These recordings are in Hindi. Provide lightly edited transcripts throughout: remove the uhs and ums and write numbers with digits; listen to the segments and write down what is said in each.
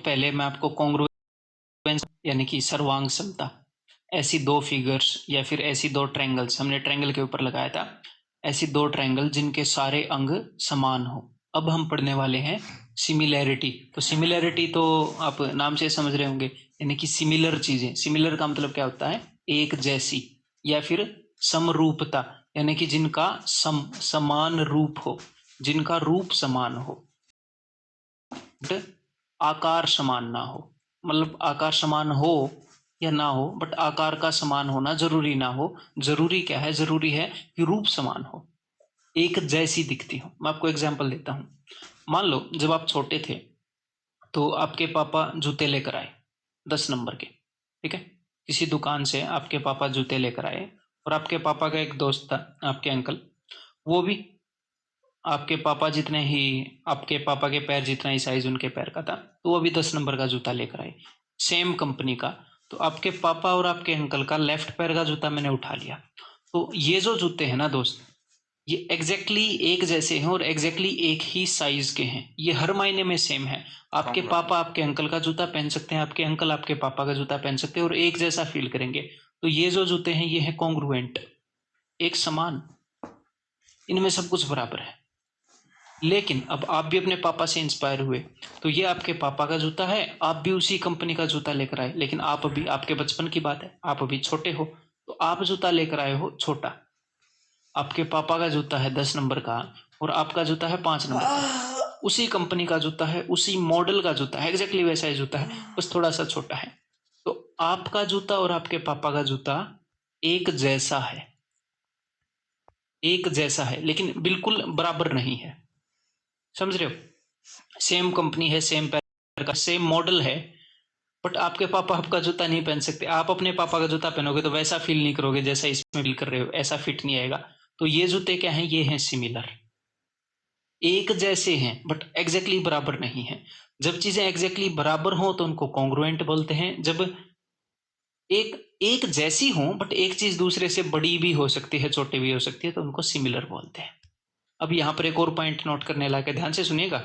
पहले मैं आपको कॉन्ग्रुएंस यानी कि सर्वांग समता, ऐसी दो फिगर्स या फिर ऐसी दो ट्रायंगल्स, हमने ट्रायंगल के ऊपर लगाया था, ऐसी दो ट्रायंगल जिनके सारे अंग समान हो। अब हम पढ़ने वाले हैं सिमिलैरिटी। तो सिमिलैरिटी तो आप नाम से समझ रहे होंगे, यानी कि सिमिलर चीजें। सिमिलर का मतलब क्या होता है? एक जैसी, या फिर समरूपता, यानी कि जिनका समान रूप हो, जिनका रूप समान हो, आकार समान ना हो। मतलब आकार समान हो या ना हो, बट आकार का समान होना जरूरी ना हो। जरूरी क्या है? जरूरी है कि रूप समान हो, एक जैसी दिखती हो। मैं आपको एग्जांपल देता हूं। मान लो जब आप छोटे थे तो आपके पापा जूते लेकर आए 10 नंबर के, ठीक है? किसी दुकान से आपके पापा जूते लेकर आए, और आपके पापा का एक दोस्त था, आपके अंकल, वो भी आपके पापा जितने ही, आपके पापा के पैर जितना ही साइज उनके पैर का था, तो वो भी 10 नंबर का जूता लेकर आए, सेम कंपनी का। तो आपके पापा और आपके अंकल का लेफ्ट पैर का जूता मैंने उठा लिया। तो ये जो जूते हैं ना दोस्त, ये एग्जैक्टली एक जैसे हैं और एग्जैक्टली एक ही साइज के हैं। ये हर मायने में सेम है। आपके पापा आपके अंकल का जूता पहन सकते हैं, आपके अंकल आपके पापा का जूता पहन सकते हैं, और एक जैसा फील करेंगे। तो ये जो जूते हैं ये है कॉन्ग्रुएंट, एक समान, इनमें सब कुछ बराबर है। लेकिन अब आप भी अपने पापा से इंस्पायर हुए, तो ये आपके पापा का जूता है, आप भी उसी कंपनी का जूता लेकर आए, लेकिन आप अभी, आपके बचपन की बात है, आप अभी छोटे हो, तो आप जूता लेकर आए हो छोटा। आपके पापा का जूता है 10 नंबर का और आपका जूता है 5 नंबर का, उसी कंपनी का जूता है, उसी मॉडल का जूता है, एग्जैक्टली वैसा ही जूता है, बस थोड़ा सा छोटा है। तो आपका जूता और आपके पापा का जूता एक जैसा है, एक जैसा है, लेकिन बिल्कुल बराबर नहीं है। समझ रहे हो? सेम कंपनी है, सेम पैर का, सेम मॉडल है, बट आपके पापा आपका जूता नहीं पहन सकते। आप अपने पापा का जूता पहनोगे तो वैसा फील नहीं करोगे जैसा इसमें फील कर रहे हो, ऐसा फिट नहीं आएगा। तो ये जूते क्या हैं? ये हैं सिमिलर, एक जैसे हैं बट एग्जैक्टली बराबर नहीं है। जब चीजें एग्जैक्टली बराबर हो तो उनको कॉन्ग्रुएंट बोलते हैं। जब एक एक जैसी हो बट एक चीज दूसरे से बड़ी भी हो सकती है, छोटी भी हो सकती है, तो उनको सिमिलर बोलते हैं। अब यहां पर एक और पॉइंट नोट करने लायक है, ध्यान से सुनिएगा।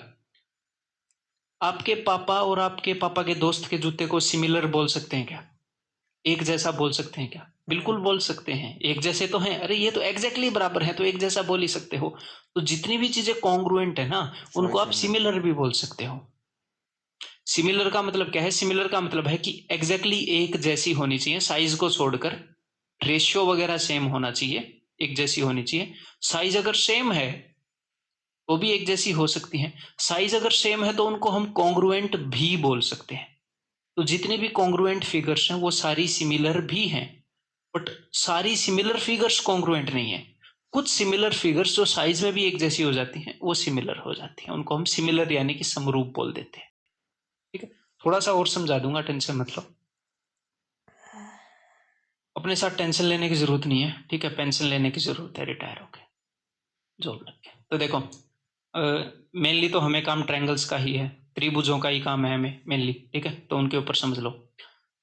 आपके पापा और आपके पापा के दोस्त के जूते को सिमिलर बोल सकते हैं क्या? एक जैसा बोल सकते हैं क्या? बिल्कुल बोल सकते हैं, एक जैसे तो हैं। अरे ये तो एग्जैक्टली बराबर है, तो एक जैसा बोल ही सकते हो। तो जितनी भी चीजें कॉन्ग्रुएंट है ना, उनको आप सिमिलर भी बोल सकते हो। सिमिलर का मतलब क्या है? सिमिलर का मतलब है कि एग्जैक्टली एक जैसी होनी चाहिए, साइज को छोड़कर। रेशियो वगैरह सेम होना चाहिए, एक जैसी होनी चाहिए। साइज अगर सेम है वो भी एक जैसी हो सकती है। साइज अगर सेम है तो उनको हम कॉन्ग्रुएंट भी बोल सकते हैं। तो जितने भी कॉन्ग्रुएंट फिगर्स हैं वो सारी सिमिलर भी हैं, बट सारी सिमिलर फिगर्स कॉन्ग्रुएंट नहीं है। कुछ सिमिलर फिगर्स जो साइज में भी एक जैसी हो जाती हैं वो सिमिलर हो जाती हैं, उनको हम सिमिलर यानी कि समरूप बोल देते हैं। ठीक है, थोड़ा सा और समझा दूंगा, टेंशन मत लो। अपने साथ टेंशन लेने की जरूरत नहीं है, ठीक है? पेंशन लेने की जरूरत है, रिटायर होके जॉब लग के। तो देखो, मेनली तो हमें काम ट्रायंगल्स का ही है, त्रिभुजों का ही काम है हमें मेनली, ठीक है? तो उनके ऊपर समझ लो।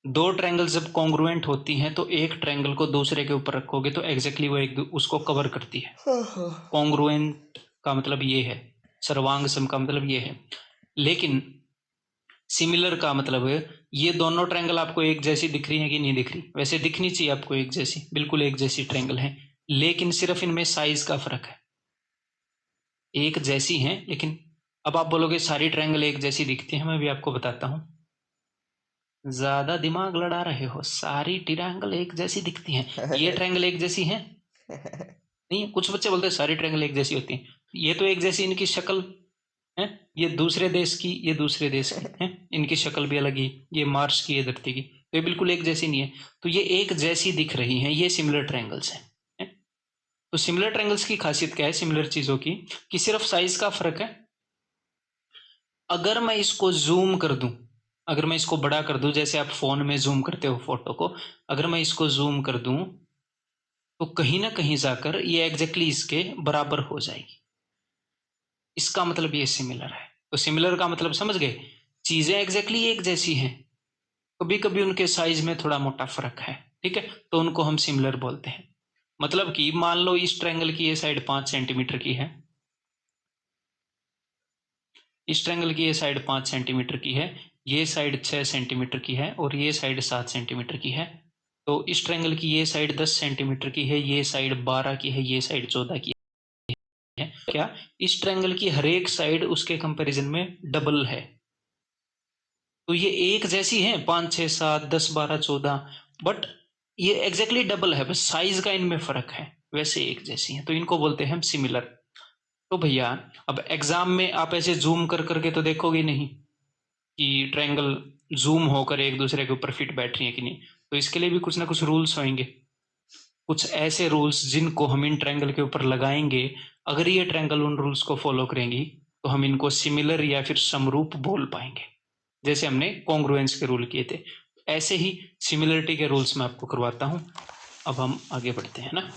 दो ट्रायंगल जब कॉन्ग्रुएंट होती हैं तो एक ट्रायंगल को दूसरे के ऊपर रखोगे तो एग्जैक्टली वो एक उसको कवर करती है। कॉन्ग्रुएंट का मतलब ये है, सर्वांग सम का मतलब ये है। लेकिन सिमिलर का मतलब है ये दोनों ट्रायंगल आपको एक जैसी दिख रही है कि नहीं दिख रही? वैसे दिखनी चाहिए आपको एक जैसी, बिल्कुल एक जैसी ट्रायंगल है, लेकिन सिर्फ इनमें साइज का फर्क है। एक जैसी हैं लेकिन, अब आप बोलोगे सारी ट्रायंगल एक जैसी दिखती है, मैं भी आपको बताता हूं। ज्यादा दिमाग लड़ा रहे हो, सारी ट्रायंगल एक जैसी दिखती हैं। ये ट्रायंगल एक जैसी हैं? नहीं, कुछ बच्चे बोलते हैं सारी ट्रायंगल एक जैसी होती हैं। ये तो एक जैसी इनकी शक्ल है, ये दूसरे देश की, ये दूसरे देश की है, इनकी शक्ल भी अलग ही, ये मार्स की, ये धरती की, तो ये बिल्कुल एक जैसी नहीं है। तो ये एक जैसी दिख रही हैं, ये सिमिलर ट्रायंगल्स हैं। तो सिमिलर ट्रायंगल्स की खासियत क्या है सिमिलर चीजों की? कि सिर्फ साइज का फर्क है। अगर मैं इसको जूम कर दूं, अगर मैं इसको बड़ा कर दूं, जैसे आप फोन में जूम करते हो फोटो को, अगर मैं इसको जूम कर दूं तो कहीं ना कहीं जाकर ये एग्जैक्टली इसके बराबर हो जाएगी। इसका मतलब ये सिमिलर है। तो सिमिलर का मतलब समझ गए? चीजें एग्जैक्टली एक जैसी हैं, कभी कभी उनके साइज में थोड़ा मोटा फर्क है, ठीक है? तो उनको हम सिमिलर बोलते हैं। मतलब कि मान लो इस ट्रायंगल की ये साइड 5 सेंटीमीटर की है, इस ट्रायंगल की ये साइड 5 सेंटीमीटर की है, ये साइड 6 सेंटीमीटर की है और ये साइड 7 सेंटीमीटर की है। तो इस ट्रायंगल की ये साइड 10 सेंटीमीटर की है, ये साइड 12 की है, ये साइड 14 की है। क्या इस ट्रायंगल की हर एक साइड उसके कंपैरिजन में डबल है। तो ये एक जैसी है 5 6 7 10 12 14, बट ये एग्जैक्टली डबल है, बस साइज का इनमें फर्क है, वैसे एक जैसी है, तो इनको बोलते हैं हम सिमिलर। तो भैया अब एग्जाम में आप ऐसे जूम कर करके तो देखोगे नहीं कि ट्रायंगल जूम होकर एक दूसरे के ऊपर फिट बैठ रही है कि नहीं, तो इसके लिए भी कुछ ना कुछ रूल्स होंगे, कुछ ऐसे रूल्स जिनको हम इन ट्रायंगल के ऊपर लगाएंगे। अगर ये ट्रायंगल उन रूल्स को फॉलो करेंगी तो हम इनको सिमिलर या फिर समरूप बोल पाएंगे, जैसे हमने कॉन्ग्रुएंस के रूल किए थे। ऐसे ही सिमिलरिटी के रूल्स मैं आपको करवाता हूं। अब हम आगे बढ़ते हैं ना।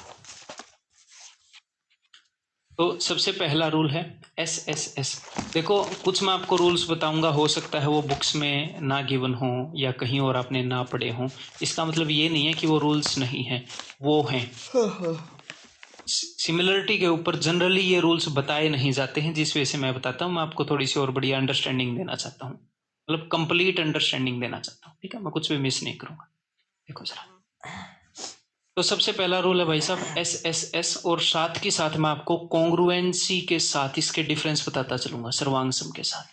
तो सबसे पहला रूल है एस एस एस। देखो कुछ मैं आपको रूल्स बताऊंगा, हो सकता है वो बुक्स में ना गिवन हो या कहीं और आपने ना पढ़े हो, इसका मतलब ये नहीं है कि वो रूल्स नहीं है, वो हैं। सिमिलरिटी के ऊपर जनरली ये रूल्स बताए नहीं जाते हैं, जिस वजह से मैं बताता हूँ। मैं आपको थोड़ी सी और बढ़िया अंडरस्टैंडिंग देना चाहता हूँ, मतलब कंप्लीट अंडरस्टैंडिंग देना चाहता हूँ, ठीक है। मैं कुछ भी मिस नहीं करूंगा। देखो जरा, तो सबसे पहला रूल है भाई साहब एस एस एस, और साथ के साथ मैं आपको कॉन्ग्रुएंसी के साथ इसके डिफरेंस बताता चलूंगा, सर्वांग सम के साथ।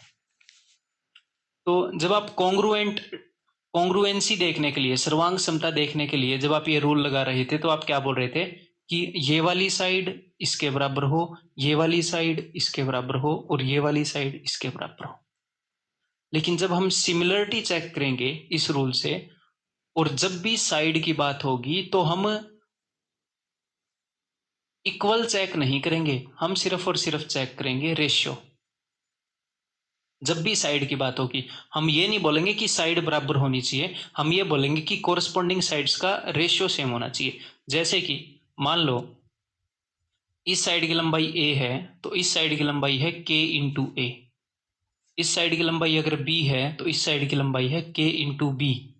तो जब आप कॉन्ग्रुएंसी देखने के लिए, सर्वांग समता देखने के लिए जब आप ये रूल लगा रहे थे, तो आप क्या बोल रहे थे कि ये वाली साइड इसके बराबर हो, ये वाली साइड इसके बराबर हो, और ये वाली साइड इसके बराबर हो। लेकिन जब हम सिमिलरिटी चेक करेंगे इस रूल से, और जब भी साइड की बात होगी तो हम इक्वल चेक नहीं करेंगे, हम सिर्फ और सिर्फ चेक करेंगे रेशियो। जब भी साइड की बात होगी हम ये नहीं बोलेंगे कि साइड बराबर होनी चाहिए, हम ये बोलेंगे कि कोरस्पॉन्डिंग साइड्स का रेशियो सेम होना चाहिए। जैसे कि मान लो इस साइड की लंबाई a है, तो इस साइड की लंबाई है k इंटू ए। इस साइड की लंबाई अगर b है तो इस साइड की लंबाई है k इंटू बी।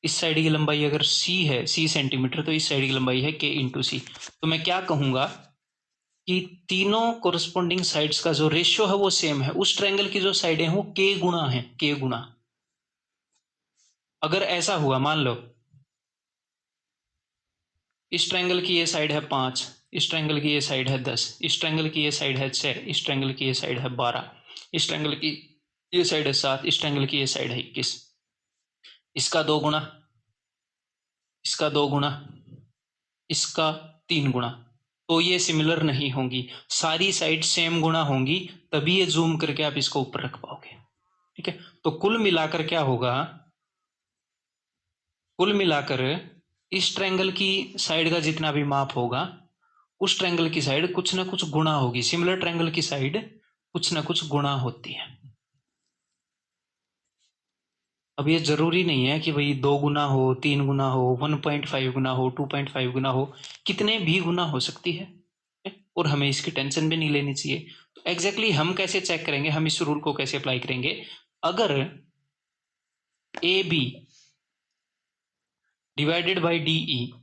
इस साइड की लंबाई अगर c है, c सेंटीमीटर, तो इस साइड की लंबाई है k इंटू सी। तो मैं क्या कहूंगा कि तीनों कोरस्पॉन्डिंग साइड्स का जो रेशियो है वो सेम है। उस ट्रायंगल की जो साइडें हैं वो k गुना है, k गुना। अगर ऐसा हुआ, मान लो इस ट्रायंगल की ये साइड है 5, इस ट्रायंगल की ये साइड है 10, इस ट्रायंगल की ये साइड है 6, इस ट्रायंगल की ये साइड है 12, इस ट्रायंगल की ये साइड है 7, इस ट्रायंगल की ये साइड है 21। इसका 2 गुना, इसका 2 गुना, इसका 3 गुना, तो ये सिमिलर नहीं होंगी। सारी साइड सेम गुना होंगी, तभी ये जूम करके आप इसको ऊपर रख पाओगे, ठीक है। तो कुल मिलाकर क्या होगा, कुल मिलाकर इस ट्रायंगल की साइड का जितना भी माप होगा, उस ट्रायंगल की साइड कुछ ना कुछ गुणा होगी। सिमिलर ट्रायंगल की साइड कुछ ना कुछ गुणा होती है। अब ये जरूरी नहीं है कि भाई 2 गुना हो, 3 गुना हो, 1.5 गुना हो, 2.5 गुना हो, कितने भी गुना हो सकती है, और हमें इसकी टेंशन भी नहीं लेनी चाहिए। तो एग्जैक्टली हम कैसे चेक करेंगे, हम इस रूल को कैसे अप्लाई करेंगे। अगर A B divided by D E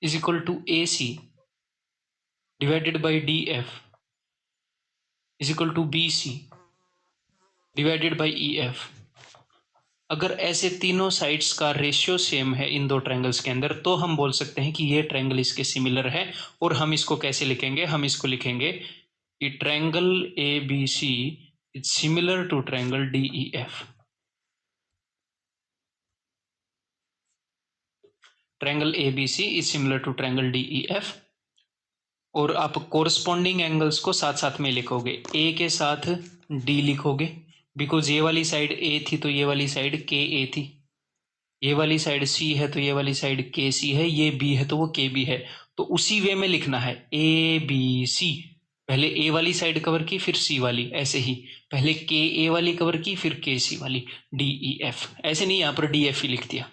is equal to A C divided by D F is equal to B C divided by E F, अगर ऐसे तीनों साइड्स का रेशियो सेम है इन दो ट्रायंगल्स के अंदर, तो हम बोल सकते हैं कि ये ट्रायंगल इसके सिमिलर है। और हम इसको कैसे लिखेंगे, हम इसको लिखेंगे कि triangle A B C is similar to triangle D E F. Triangle A B C is similar to triangle D E F. और आप कोरस्पॉन्डिंग एंगल्स को साथ साथ में लिखोगे, ए के साथ डी लिखोगे, बिकॉज ये वाली साइड ए थी तो ये वाली साइड के ए थी, ये वाली साइड सी है तो ये वाली साइड के सी है, ये बी है तो वो के बी है। तो उसी वे में लिखना है ए बी सी, पहले ए वाली साइड कवर की फिर सी वाली, ऐसे ही पहले के ए वाली कवर की फिर के सी वाली, डी ई एफ। ऐसे नहीं यहाँ पर डी एफ ही लिख दिया।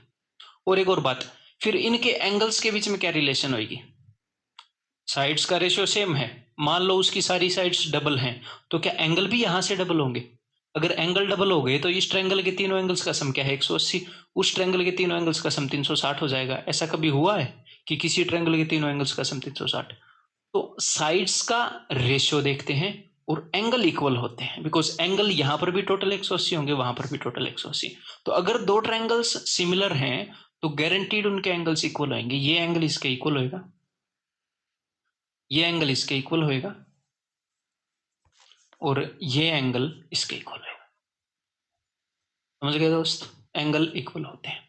और एक और बात, फिर इनके एंगल्स के बीच में क्या रिलेशन होगी, साइड्स का रेशियो सेम है, मान लो उसकी सारी साइड्स डबल हैं, तो क्या एंगल भी यहां से डबल होंगे। अगर एंगल डबल हो गए तो इस ट्रायंगल के तीनों एंगल्स का सम क्या है 180, उस ट्रायंगल के तीनों एंगल्स का सम 360 हो जाएगा। ऐसा कभी हुआ है कि किसी ट्रायंगल के तीनों एंगल्स का सम 360। तो साइड्स का रेशियो देखते हैं और एंगल इक्वल होते हैं, बिकॉज एंगल यहां पर भी टोटल 180 होंगे, वहां पर भी टोटल 180। तो अगर दो ट्रायंगल्स सिमिलर हैं तो गारंटीड उनके एंगल्स इक्वल होंगे। ये एंगल इसके इक्वल होएगा, ये एंगल इसके इक्वल होएगा, और ये एंगल इसके इक्वल होएगा। समझ गए दोस्त, एंगल इक्वल होते हैं।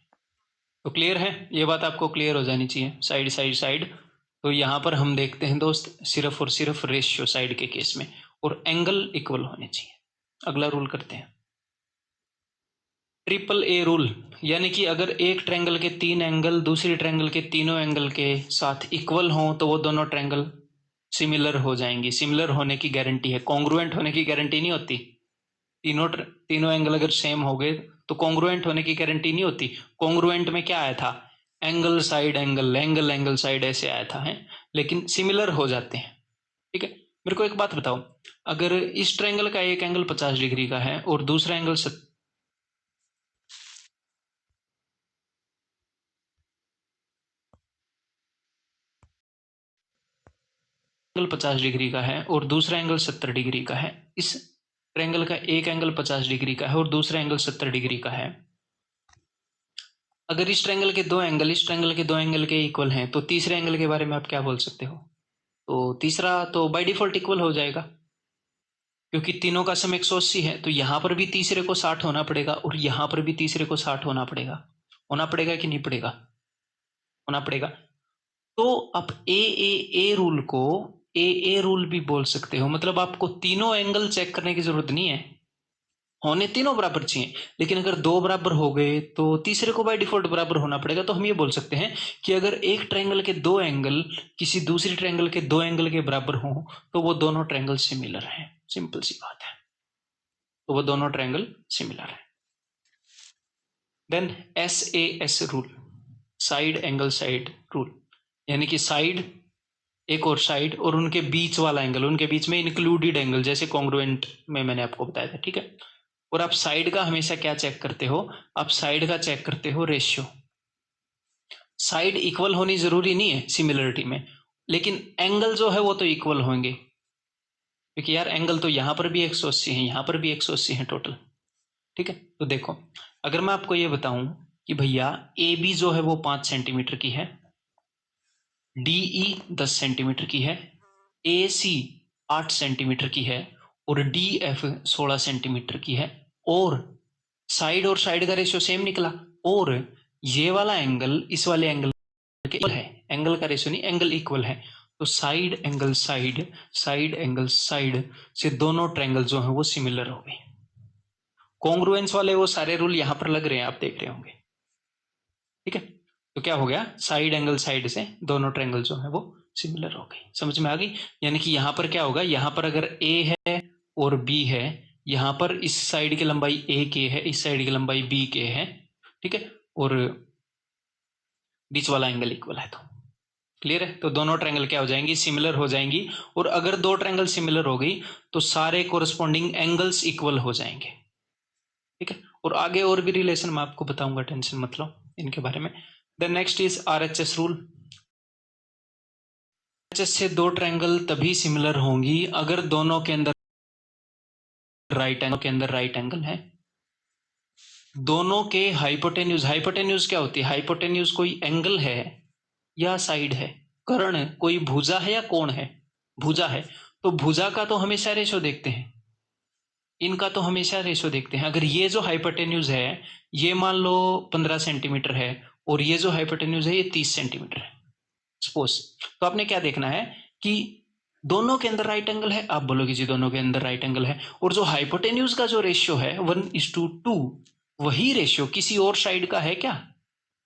तो क्लियर है, ये बात आपको क्लियर हो जानी चाहिए। साइड साइड साइड, तो यहां पर हम देखते हैं दोस्त सिर्फ और सिर्फ रेशियो साइड के केस में, और एंगल इक्वल होने चाहिए। अगला रूल करते हैं, ट्रिपल ए रूल, यानी कि अगर एक ट्रायंगल के तीन एंगल दूसरी ट्रायंगल के तीनों एंगल के साथ इक्वल हों तो वो दोनों ट्रायंगल सिमिलर हो जाएंगी। सिमिलर होने की गारंटी है, कॉन्ग्रुएंट होने की गारंटी नहीं होती। तीनों एंगल अगर सेम हो गए तो कॉन्ग्रुएंट होने की गारंटी नहीं होती। कॉन्ग्रुएंट में क्या आया था, angle side angle, angle angle side ऐसे आया था, है, लेकिन सिमिलर हो जाते हैं। ठीक है, मेरे को एक बात बताओ, अगर इस ट्रायंगल का एक एंगल 50 डिग्री का है और दूसरा एंगल 50 डिग्री का है और दूसरा एंगल 70 डिग्री का है, इस ट्रायंगल का एक एंगल 50 डिग्री का है और दूसरा एंगल 70 डिग्री का है, अगर इस ट्रायंगल के दो एंगल इस ट्रायंगल के दो एंगल के इक्वल हैं तो तीसरे एंगल के बारे में आप क्या बोल सकते हो? तो तीसरा तो बाय डिफॉल्ट इक्वल हो जाएगा, क्योंकि तीनों का सम 180 है, तो यहां पर भी तीसरे को 60 होना पड़ेगा और यहां पर भी तीसरे को 60 होना पड़ेगा कि नहीं पड़ेगा? होना पड़ेगा। तो आप ए रूल को ए रूल भी बोल सकते हो, मतलब आपको तीनों एंगल चेक करने की जरूरत नहीं है, होने तीनों बराबर चाहिए, लेकिन अगर दो बराबर हो गए तो तीसरे को बाय डिफॉल्ट बराबर होना पड़ेगा। तो हम ये बोल सकते हैं कि अगर एक ट्रायंगल के दो एंगल किसी दूसरी ट्रायंगल के दो एंगल के बराबर हो तो वो दोनों ट्रायंगल सिमिलर हैं। सिंपल सी बात है, तो वो दोनों ट्रायंगल सिमिलर है। Then SAS rule, side angle side rule, यानी कि साइड एक और साइड और उनके बीच वाला एंगल, उनके बीच में इंक्लूडेड एंगल, जैसे कॉन्ग्रुएंट में मैंने आपको बताया था। ठीक है, और आप साइड का हमेशा क्या चेक करते हो? आप साइड का चेक करते हो रेशियो। साइड इक्वल होनी जरूरी नहीं है सिमिलरिटी में, लेकिन एंगल जो है वो तो इक्वल होंगे, क्योंकि यार एंगल तो यहां पर भी 180 है, यहां पर भी 180 है टोटल। ठीक है, तो देखो, अगर मैं आपको ये बताऊं कि भैया ए बी जो है वो 5 सेंटीमीटर की है, DE 10 सेंटीमीटर की है, AC 8 सेंटीमीटर की है और DF 16 सेंटीमीटर की है, और साइड का रेशियो सेम निकला, और ये वाला एंगल इस वाले एंगल के इक्वल है, एंगल का रेशियो नहीं, एंगल इक्वल है, तो side angle side, side angle side से दोनों ट्रायंगल जो है वो सिमिलर हो गए। कॉन्ग्रुएंस वाले वो सारे रूल यहां पर लग रहे हैं, आप देख रहे होंगे। ठीक है, तो क्या हो गया, साइड एंगल साइड से दोनों ट्रायंगल जो है वो सिमिलर हो गई। समझ में आ गई? यानी कि यहां पर क्या होगा, यहां पर अगर A है और B है, यहां पर इस साइड की लंबाई AK है, इस साइड की लंबाई BK है, ठीक है, और बीच वाला एंगल इक्वल है। तो क्लियर है, तो दोनों ट्रायंगल क्या हो जाएंगी, सिमिलर हो जाएंगी, और अगर दो ट्रायंगल सिमिलर हो गई तो सारे कोरस्पॉन्डिंग एंगल्स इक्वल हो जाएंगे। ठीक है, और आगे और भी रिलेशन मैं आपको बताऊंगा, टेंशन मत लो इनके बारे में। The next is RHS rule. RHS से दो ट्रायंगल तभी सिमिलर होंगी अगर दोनों के अंदर राइट एंगल है, दोनों के हाइपोटेन्यूज क्या होती है? हाइपोटेन्यूज कोई एंगल है या साइड है, कर्ण कोई भुजा है या कोण है? भुजा है, तो भुजा का तो हमेशा रेशो देखते हैं, इनका तो हमेशा रेशो देखते हैं। अगर ये जो हाइपोटेन्यूज है ये मान लो 15 सेंटीमीटर है और ये जो हाइपोटेन्यूज है ये 30 सेंटीमीटर है सपोज, तो आपने क्या देखना है कि दोनों के अंदर राइट एंगल है, आप बोलोगे जी दोनों के अंदर राइट एंगल है, और जो हाइपोटेन्यूज का जो रेशियो है 1:2, वही रेशियो किसी और साइड का है क्या?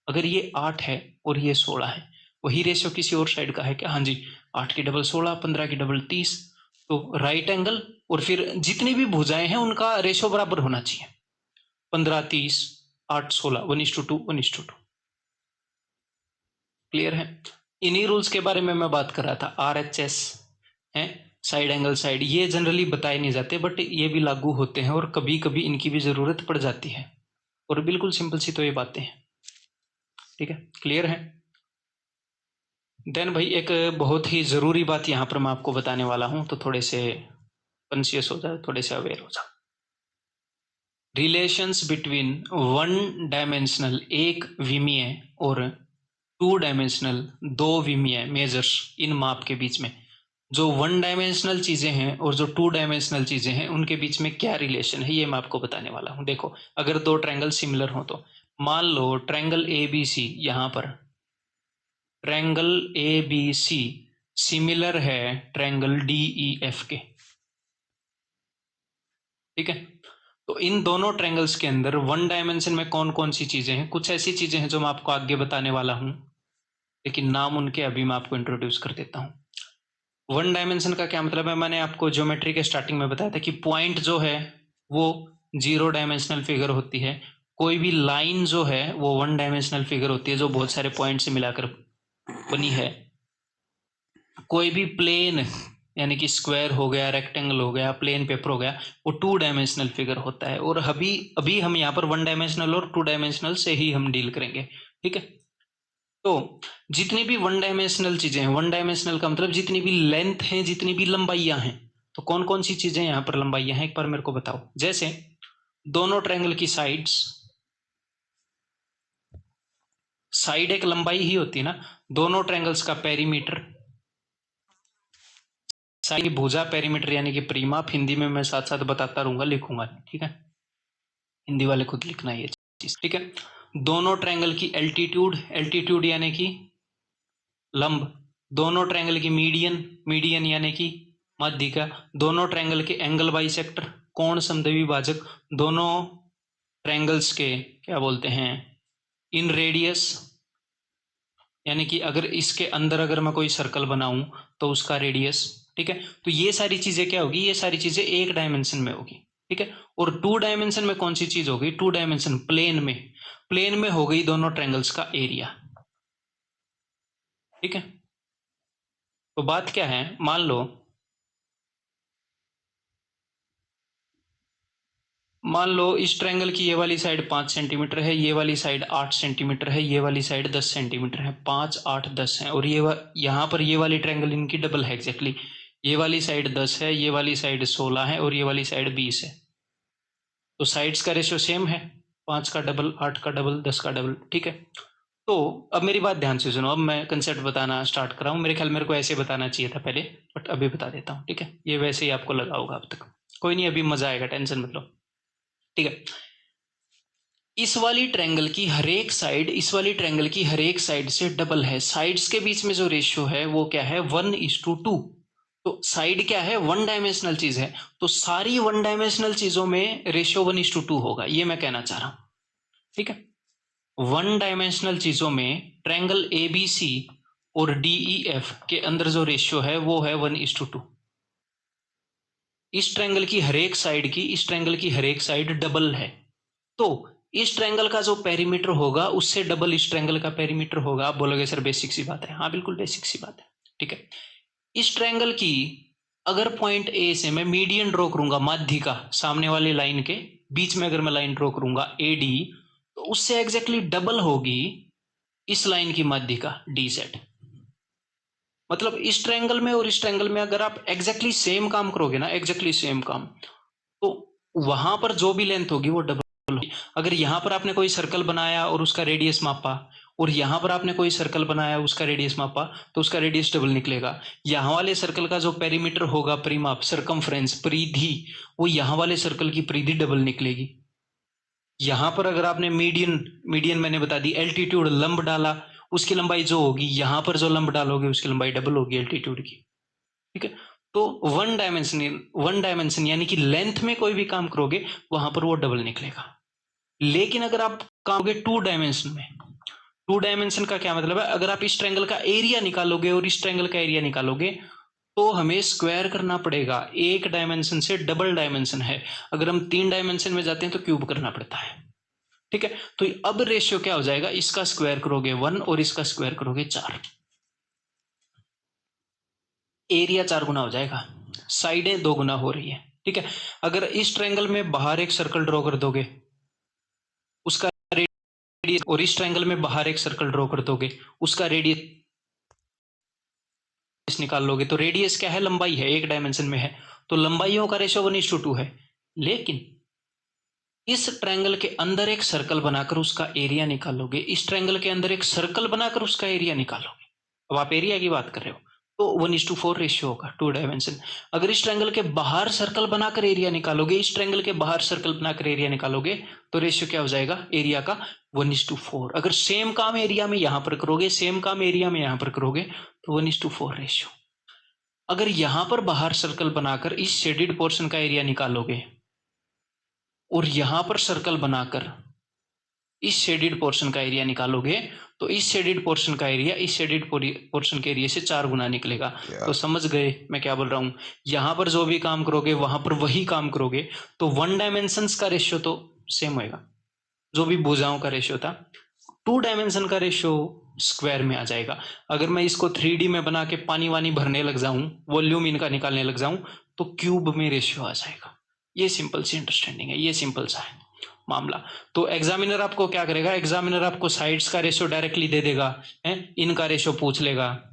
अगर ये 8 है और ये 16 है, वही रेशियो किसी और साइड का है क्या? हाँ जी, 8 की डबल 16, 15 की डबल 30, तो राइट एंगल, और फिर जितनी भी भुजाएं हैं उनका रेशियो बराबर होना चाहिए, 15 30 8 16, 1:2 1:2। क्लियर है? इन्हीं रूल्स के बारे में मैं बात कर रहा था, RHS है, साइड एंगल साइड, ये जनरली बताए नहीं जाते बट ये भी लागू होते हैं और कभी कभी इनकी भी जरूरत पड़ जाती है, और बिल्कुल सिंपल सी तो ये बातें हैं। ठीक है, क्लियर है? देन भाई एक बहुत ही जरूरी बात यहां पर मैं आपको बताने वाला हूं, तो थोड़े से कॉन्शियस हो जाओ, थोड़े से अवेयर हो जाओ। रिलेशंस बिटवीन वन डायमेंशनल एक विमीय और टू डायमेंशनल दो विमीय मेजर्स, इन माप के बीच में जो वन डायमेंशनल चीजें हैं और जो टू डायमेंशनल चीजें हैं उनके बीच में क्या रिलेशन है, ये मैं आपको बताने वाला हूं। देखो, अगर दो ट्रायंगल सिमिलर हो तो मान लो ट्रायंगल ए बी सी, यहां पर triangle A B C similar है ट्रायंगल डी ई एफ के, ठीक है। तो इन दोनों ट्रायंगल्स के अंदर वन डायमेंशन में कौन कौन सी चीजें हैं, कुछ ऐसी चीजें हैं जो मैं आपको आगे बताने वाला हूं, लेकिन नाम उनके अभी मैं आपको इंट्रोड्यूस कर देता हूं। वन डायमेंशन का क्या मतलब है, मैंने आपको ज्योमेट्री के स्टार्टिंग में बताया था कि पॉइंट जो है वो 0 डायमेंशनल फिगर होती है, कोई भी लाइन जो है वो 1 डायमेंशनल फिगर होती है जो बहुत सारे पॉइंट से मिलाकर बनी है। कोई भी प्लेन यानी कि स्क्वायर हो गया, रेक्टेंगल हो गया, प्लेन पेपर हो गया, वो 2 डायमेंशनल फिगर होता है। और अभी हम यहाँ पर 1 डायमेंशनल और 2 डायमेंशनल से ही हम डील करेंगे, ठीक है। तो जितनी भी 1 डायमेंशनल चीजें हैं, 1 डायमेंशनल का मतलब जितनी भी लेंथ है, जितनी भी लंबाइयां हैं, तो कौन कौन सी चीजें यहाँ पर लंबाइयां हैं एक बार मेरे को बताओ। जैसे दोनों ट्रायंगल की साइड एक लंबाई ही होती है ना, दोनों ट्रायंगल्स का पेरीमीटर, साइड की भुजा पेरीमीटर यानी कि परिमाप, हिंदी में मैं साथ साथ बताता रहूंगा, लिखूंगा, ठीक है, हिंदी वाले खुद लिखना है ये चीज, ठीक है। दोनों ट्रायंगल की एल्टीट्यूड, एल्टीट्यूड यानी कि लंब, दोनों ट्रायंगल की मीडियन, मीडियन यानी कि माध्यिका, दोनों ट्रायंगल के एंगल बाइसेक्टर, कोण समद्विभाजक भाजक, दोनों ट्रायंगल्स के क्या बोलते हैं इन रेडियस, यानी कि अगर इसके अंदर अगर मैं कोई सर्कल बनाऊं तो उसका रेडियस, ठीक है। तो ये सारी चीजें क्या होगी, ये सारी चीजें एक डायमेंशन में होगी, ठीक है। और 2 डायमेंशन में कौन सी चीज होगी, 2 डायमेंशन प्लेन में हो गई दोनों ट्रायंगल्स का एरिया, ठीक है। तो बात क्या है, मान लो इस ट्रायंगल की ये वाली साइड 5 सेंटीमीटर है, ये वाली साइड 8 सेंटीमीटर है, ये वाली साइड 10 सेंटीमीटर है, 5 8 10 है, और यहाँ पर ये वाली ट्रायंगल इनकी डबल है एग्जैक्टली, ये वाली साइड 10 है, ये वाली साइड 16 है, और ये वाली साइड 20 है। तो साइड्स का रेशियो सेम है, 5 का डबल, 8 का डबल, 10 का डबल, ठीक है। तो अब मेरी बात ध्यान से सुनो, अब मैं कंसेप्ट बताना स्टार्ट कर रहा हूँ। मेरे ख्याल मेरे को ऐसे बताना चाहिए था पहले, बट अभी बता देता हूँ, ठीक है। ये वैसे ही आपको लगा होगा अब तक, कोई नहीं, अभी मजा आएगा, टेंशन मत लो, ठीक है। इस वाली ट्रायंगल की हर एक साइड इस वाली ट्रायंगल की हर एक साइड से डबल है, साइड्स के बीच में जो रेशियो है वो क्या है, 1:2। तो साइड क्या है, 1 डायमेंशनल चीज है, तो सारी 1 डायमेंशनल चीजों में रेशियो 1:2 होगा, ये मैं कहना चाह रहा हूं, ठीक है। 1 डायमेंशनल चीजों में ट्रायंगल ABC और DEF के अंदर जो रेशियो है वो है 1:2। इस ट्रायंगल की हर एक साइड की इस ट्रायंगल की हर एक साइड डबल है, तो इस ट्रायंगल का जो पेरीमीटर होगा उससे डबल इस ट्रायंगल का पेरीमीटर होगा। आप बोलोगे सर बेसिक सी बात है, हाँ बिल्कुल बेसिक सी बात है, ठीक है। इस ट्रायंगल की अगर पॉइंट ए से मैं मीडियन ड्रॉ करूंगा, माध्यिका, सामने वाली लाइन के बीच में अगर मैं लाइन ड्रॉ करूंगा AD, तो उससे एग्जैक्टली डबल होगी इस लाइन की माध्यिका DZ। मतलब इस ट्रायंगल में और इस ट्रायंगल में अगर आप एग्जैक्टली सेम काम करोगे ना, एग्जैक्टली सेम काम, तो वहां पर जो भी लेंथ होगी वो डबल होगी। अगर यहां पर आपने कोई सर्कल बनाया और उसका रेडियस मापा, और यहां पर आपने कोई सर्कल बनाया उसका रेडियस मापा, तो उसका रेडियस डबल निकलेगा। यहां वाले सर्कल का जो पेरीमीटर होगा, परिमाप, सरकमफ्रेंस, परिधि, वो यहां वाले सर्कल की परिधि डबल निकलेगी। यहां पर अगर आपने मीडियन मैंने बता दी, एल्टीट्यूड लंब डाला, उसकी लंबाई जो होगी, यहां पर जो लंब डालोगे उसकी लंबाई डबल होगी एल्टीट्यूड की, ठीक है। तो 1 डायमेंशन यानी कि लेंथ में कोई भी काम करोगे वहां पर वो डबल निकलेगा। लेकिन अगर आप काम करोगे 2 डायमेंशन में, 2 डायमेंशन का क्या मतलब है, अगर आप इस ट्रायंगल का एरिया निकालोगे और इस ट्रायंगल का एरिया निकालोगे तो हमें स्क्वायर करना पड़ेगा। एक डायमेंशन से डबल डायमेंशन है, अगर हम 3 डायमेंशन में जाते हैं तो क्यूब करना पड़ता है, ठीक है। तो अब रेशियो क्या हो जाएगा, इसका स्क्वायर करोगे 1 और इसका स्क्वायर करोगे 4, एरिया 4 गुना हो जाएगा, साइडें 2 गुना हो रही है, ठीक है। अगर इस ट्रायंगल में बाहर एक सर्कल ड्रॉ कर दोगे उसका रेडियस, और इस ट्रायंगल में बाहर एक सर्कल ड्रॉ कर दोगे उसका रेडियस निकाल लोगे, तो रेडियस क्या है, लंबाई है, एक डायमेंशन में है, तो लंबाइयों का रेशियो 1:2 है। लेकिन इस ट्रायंगल के अंदर एक सर्कल बनाकर उसका एरिया निकालोगे, इस ट्रायंगल के अंदर एक सर्कल बनाकर उसका एरिया निकालोगे, अब आप एरिया की बात कर रहे हो, तो 1:4 रेशियो होगा, 2 डायमेंशन। अगर इस ट्रायंगल के बाहर सर्कल बनाकर एरिया निकालोगे, इस ट्रायंगल के बाहर सर्कल बनाकर एरिया निकालोगे, तो रेशियो क्या हो जाएगा एरिया का 1:4। अगर सेम काम एरिया में यहां पर करोगे, सेम काम एरिया में यहां पर करोगे, तो 1:4 रेशियो। अगर यहां पर बाहर सर्कल बनाकर इस शेडेड पोर्शन का एरिया निकालोगे और यहां पर सर्कल बनाकर इस शेडेड पोर्शन का एरिया निकालोगे, तो इस शेडेड पोर्शन का एरिया इस शेडेड पोर्शन के एरिया से 4 गुना निकलेगा। तो समझ गए मैं क्या बोल रहा हूं? यहां पर जो भी काम करोगे वहां पर वही काम करोगे, तो 1 डायमेंशंस का रेशियो तो सेम होएगा, जो भी भुजाओं का रेशियो था। 2 डायमेंशन का रेशियो स्क्वायर में आ जाएगा। अगर मैं इसको 3D में बना के पानी वानी भरने लग जाऊं, वॉल्यूम इनका निकालने लग जाऊं, तो क्यूब में रेशियो आ जाएगा। ये सिंपल सी अंडरस्टैंडिंग है, ये सिंपल सा है मामला। तो एग्जामिनर आपको क्या करेगा, एग्जामिनर आपको साइड्स का रेशियो डायरेक्टली दे देगा, है इनका रेशियो पूछ लेगा।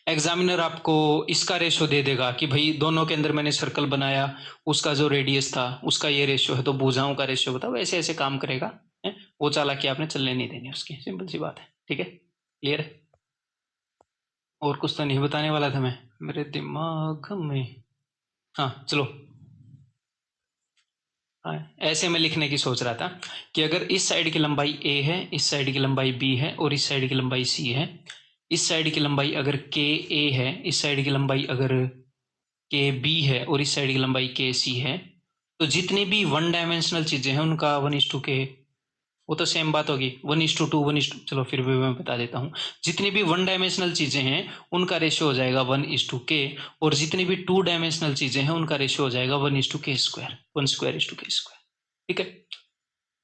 एग्जामिनर आपको इसका रेशियो दे देगा कि भाई दोनों के अंदर मैंने सर्कल बनाया, उसका जो रेडियस था उसका ये रेशियो है, तो भुजाओं का रेशियो बताओ। ऐसे ऐसे काम करेगा, है वो चालाकी आपने चलने नहीं देनी उसकी, सिंपल सी बात है। ठीक है, क्लियर है? और कुछ तो नहीं बताने वाला था मैं, मेरे दिमाग में। हाँ चलो, ऐसे मैं लिखने की सोच रहा था कि अगर इस साइड की लंबाई a है, इस साइड की लंबाई b है और इस साइड की लंबाई c है, इस साइड की लंबाई अगर k a है, इस साइड की लंबाई अगर k b है और इस साइड की लंबाई k c है, तो जितनी भी 1 डायमेंशनल चीजें हैं उनका 1:2 वो तो सेम बात होगी, 1:2 1:, चलो फिर भी मैं बता देता हूँ। जितनी भी 1 डायमेंशनल चीजें हैं उनका रेशियो हो जाएगा 1:k, और जितनी भी 2 डायमेंशनल चीजें हैं उनका रेशियो हो जाएगा 1:k², 1² ठीक है।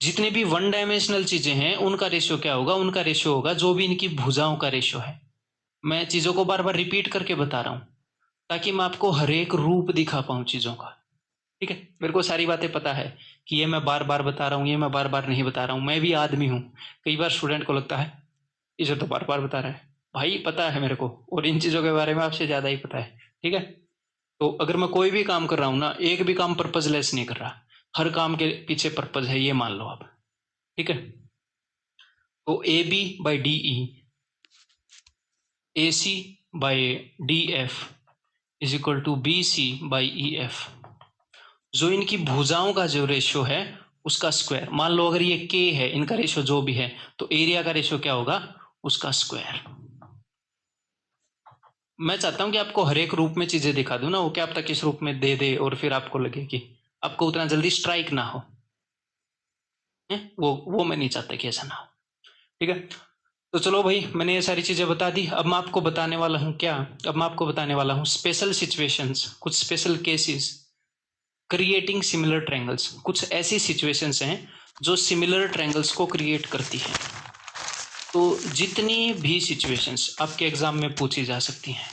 जितनी भी 1 डायमेंशनल चीजें हैं उनका रेशियो क्या होगा, उनका रेशियो होगा जो भी इनकी भुजाओं का रेशियो है। मैं चीजों को बार बार रिपीट करके बता रहा हूं ताकि मैं आपको हर एक रूप दिखा पाऊं चीजों का। ठीक है, मेरे को सारी बातें पता है कि ये मैं बार बार बता रहा हूँ, ये मैं बार बार नहीं बता रहा हूँ, मैं भी आदमी हूँ। कई बार स्टूडेंट को लगता है इसे तो बार बार बता रहा है, भाई पता है मेरे को, और इन चीजों के बारे में आपसे ज्यादा ही पता है। ठीक है, तो अगर मैं कोई भी काम कर रहा हूं ना, एक भी काम पर्पजलेस नहीं कर रहा, हर काम के पीछे पर्पज है, ये मान लो आप। ठीक है, तो A B by D E, A C by D F is equal to B C by E F. जो इनकी भुजाओं का जो रेशियो है उसका स्क्वायर, मान लो अगर ये के है, इनका रेशियो जो भी है, तो एरिया का रेशियो क्या होगा, उसका स्क्वायर। मैं चाहता हूं कि आपको हर एक रूप में चीजें दिखा दूं ना, वो क्या पता किस रूप में दे दे और फिर आपको लगे कि आपको उतना जल्दी स्ट्राइक ना हो, वो मैं नहीं चाहता कि ऐसा ना हो। ठीक है, तो चलो भाई मैंने ये सारी चीजें बता दी। अब मैं आपको बताने वाला हूं क्या, अब मैं आपको बताने वाला हूं स्पेशल सिचुएशंस, कुछ special cases creating similar triangles. कुछ ऐसी सिचुएशंस हैं जो सिमिलर ट्रायंगल्स को क्रिएट करती हैं। तो जितनी भी सिचुएशंस आपके एग्जाम में पूछी जा सकती हैं,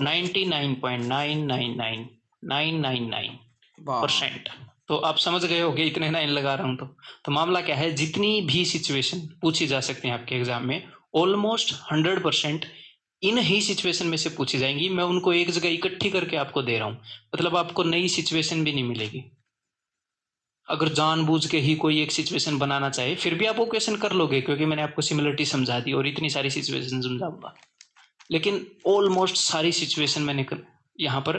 99.999999% तो आप समझ गए होंगे, इतने 9 लगा रहा हूं तो मामला क्या है, जितनी भी सिचुएशन पूछी जा सकती हैं आपके एग्जाम में, ऑलमोस्ट 100% इन ही सिचुएशन में से पूछी जाएंगी। मैं उनको एक जगह इकट्ठी करके आपको दे रहा हूं, मतलब आपको नई सिचुएशन भी नहीं मिलेगी। अगर जानबूझ के ही कोई एक सिचुएशन बनाना चाहे फिर भी आप वो क्वेश्चन कर लोगे, क्योंकि मैंने आपको सिमिलरिटी समझा दी और इतनी सारी सिचुएशन समझाऊंगा। लेकिन ऑलमोस्ट सारी सिचुएशन मैंने यहाँ पर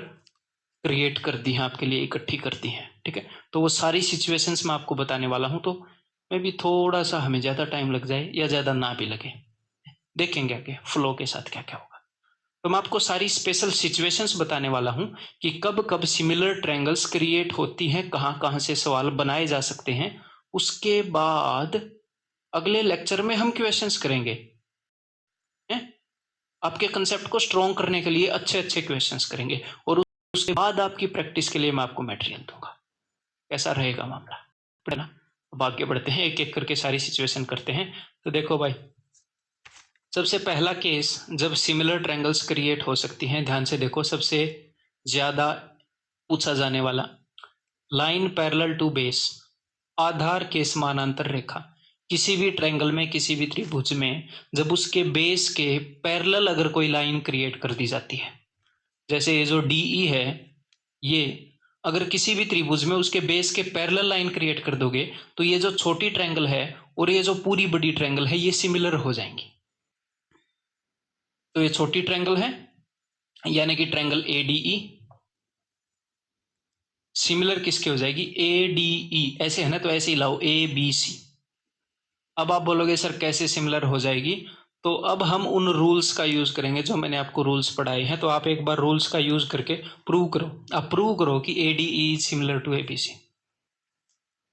क्रिएट कर दी है आपके लिए, इकट्ठी कर दी है। ठीक है, तो वो सारी सिचुएशंस मैं आपको बताने वाला हूं, तो मैं भी थोड़ा सा हमें ज्यादा टाइम लग जाए या ज्यादा ना भी लगे, देखेंगे आगे फ्लो के साथ क्या क्या होगा। तो मैं आपको सारी स्पेशल सिचुएशंस बताने वाला हूं कि कब कब सिमिलर ट्रायंगल्स क्रिएट होती हैं, कहां कहां से सवाल बनाए जा सकते हैं। उसके बाद अगले लेक्चर में हम क्वेश्चंस करेंगे, आपके कंसेप्ट को स्ट्रॉन्ग करने के लिए अच्छे अच्छे क्वेश्चंस करेंगे, और उसके बाद आपकी प्रैक्टिस के लिए मैं आपको मटेरियल दूंगा। कैसा रहेगा मामला, पढ़ना। अब आगे बढ़ते हैं, एक एक करके सारी सिचुएशन करते हैं। तो देखो भाई, सबसे पहला केस जब सिमिलर ट्रायंगल्स क्रिएट हो सकती हैं, ध्यान से देखो, सबसे ज्यादा पूछा जाने वाला, लाइन पैरेलल टू बेस, आधार के समानांतर रेखा। किसी भी ट्रायंगल में, किसी भी त्रिभुज में जब उसके बेस के पैरेलल अगर कोई लाइन क्रिएट कर दी जाती है, जैसे ये जो डीई है, ये अगर किसी भी त्रिभुज में उसके बेस के पैरेलल लाइन क्रिएट कर दोगे तो ये जो छोटी ट्रायंगल है और ये जो पूरी बड़ी ट्रायंगल है ये सिमिलर हो जाएंगी। तो ये छोटी ट्रायंगल है यानी कि ट्रायंगल ADE सिमिलर किसके हो जाएगी, ADE ऐसे है ना, तो ऐसे ही लाओ ABC। अब आप बोलोगे सर कैसे सिमिलर हो जाएगी, तो अब हम उन रूल्स का यूज करेंगे जो मैंने आपको रूल्स पढ़ाए हैं। तो आप एक बार रूल्स का यूज करके प्रूव करो, अब प्रूव करो कि ADE सिमिलर टू ABC।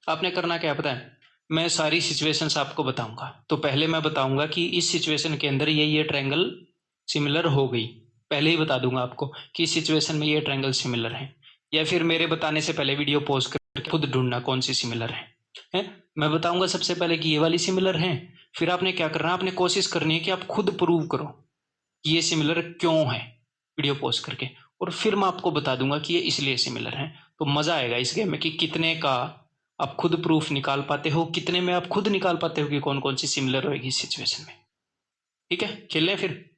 आपने करना क्या पता है, मैं सारी सिचुएशंस आपको बताऊंगा। तो पहले मैं बताऊंगा कि इस सिचुएशन के अंदर ये ट्रायंगल सिमिलर हो गई, पहले ही बता दूंगा आपको कि इस सिचुएशन में ये ट्रायंगल सिमिलर है, या फिर मेरे बताने से पहले वीडियो पॉज करके खुद ढूंढना कौन सी सिमिलर है? मैं बताऊंगा सबसे पहले कि ये वाली सिमिलर है, फिर आपने क्या करना, आपने कोशिश करनी है कि आप खुद प्रूव करो कि ये सिमिलर क्यों है वीडियो पॉज करके, और फिर मैं आपको बता दूंगा कि ये इसलिए सिमिलर है। तो मजा आएगा इस गेम में कि कितने का आप खुद प्रूफ निकाल पाते हो, कितने में आप खुद निकाल पाते हो कि कौन कौन सी सिमिलर होगी इस सिचुएशन में। ठीक है, खेलें फिर,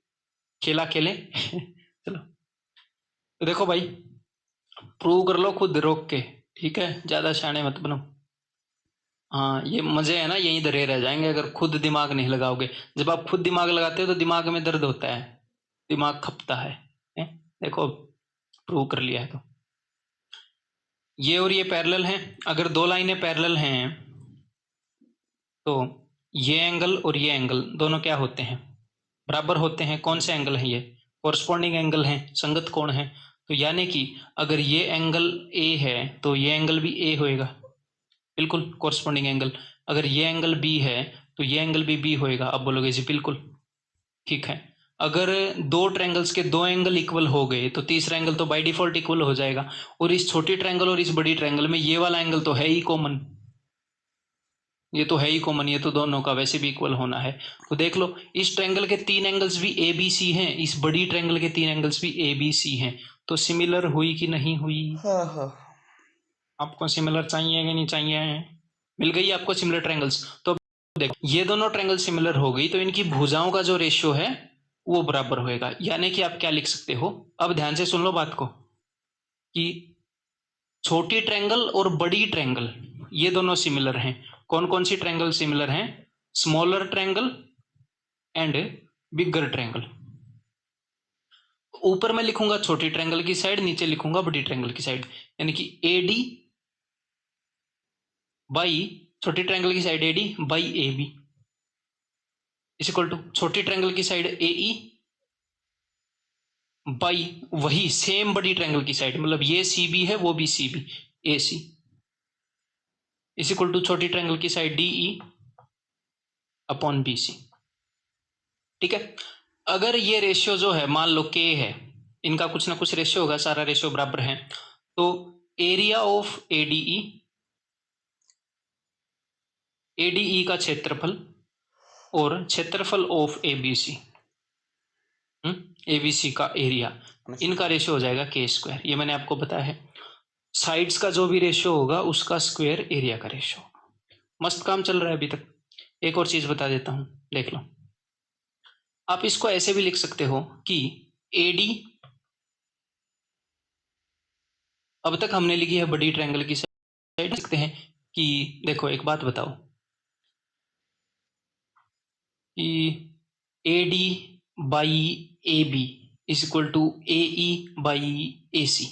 खेला खेलें चलो तो देखो भाई, प्रूव कर लो खुद रोक के, ठीक है, ज्यादा शाणे मत बनो। हाँ ये मजे है ना, यहीं धरे रह जाएंगे अगर खुद दिमाग नहीं लगाओगे। जब आप खुद दिमाग लगाते हो तो दिमाग में दर्द होता है, दिमाग खपता है? देखो प्रूव कर लिया है। तो ये और ये पैरेलल हैं, अगर दो लाइनें पैरेलल हैं तो ये एंगल और ये एंगल दोनों क्या होते हैं, बराबर होते हैं। कौन से एंगल हैं ये, कोरस्पॉन्डिंग एंगल हैं, संगत कोण है। तो यानी कि अगर ये एंगल A है तो ये एंगल भी A होएगा, बिल्कुल कोरस्पॉन्डिंग एंगल। अगर ये एंगल B है तो ये एंगल भी B होएगा। अब बोलोगे जी बिल्कुल ठीक है। अगर दो ट्रायंगल्स के दो एंगल इक्वल हो गए तो तीसरा एंगल तो बाय डिफॉल्ट इक्वल हो जाएगा, और इस छोटी ट्रायंगल और इस बड़ी ट्रायंगल में ये वाला एंगल तो है ही कॉमन, ये तो है ही कॉमन, ये तो दोनों का वैसे भी इक्वल होना है। तो देख लो इस ट्रायंगल के तीन एंगल्स भी ABC हैं, इस बड़ी ट्रायंगल के तीन एंगल्स भी ABC हैं। तो सिमिलर हुई कि नहीं हुई? हाँ। आपको सिमिलर चाहिए कि नहीं चाहिए? मिल गई आपको सिमिलर ट्रायंगल्स। तो देखो ये दोनों ट्रायंगल सिमिलर हो गई तो इनकी भुजाओं का जो रेशियो है वो बराबर होएगा। यानी कि आप क्या लिख सकते हो, अब ध्यान से सुन लो बात को, कि छोटी ट्रायंगल और बड़ी ट्रायंगल ये दोनों सिमिलर हैं। कौन कौन सी ट्रायंगल सिमिलर हैं? Smaller triangle and bigger triangle. ऊपर मैं लिखूंगा छोटी ट्रायंगल की साइड, नीचे लिखूंगा बड़ी ट्रायंगल की साइड, यानी कि AD बाई छोटी ट्रायंगल की side AD by AB is equal to छोटी ट्रायंगल की साइड AE बाई वही सेम बड़ी ट्रायंगल की साइड, मतलब ये CB है वो भी CB, AC is equal to छोटी ट्रायंगल की साइड DE अपॉन BC। ठीक है, अगर ये रेशियो जो है मान लो K है, इनका कुछ ना कुछ रेशियो होगा, सारा रेशियो बराबर है, तो एरिया ऑफ ADE का क्षेत्रफल और क्षेत्रफल ऑफ ABC ABC का एरिया, इनका रेशियो हो जाएगा K²। ये मैंने आपको बताया है, साइड्स का जो भी रेशियो होगा उसका स्क्वायर एरिया का रेशियो। मस्त काम चल रहा है अभी तक। एक और चीज बता देता हूं, देख लो। आप इसको ऐसे भी लिख सकते हो कि AD, अब तक हमने लिखी है बड़ी ट्रायंगल की साइड, लिखते हैं कि देखो एक बात बताओ कि AD by AB is equal to AE by AC।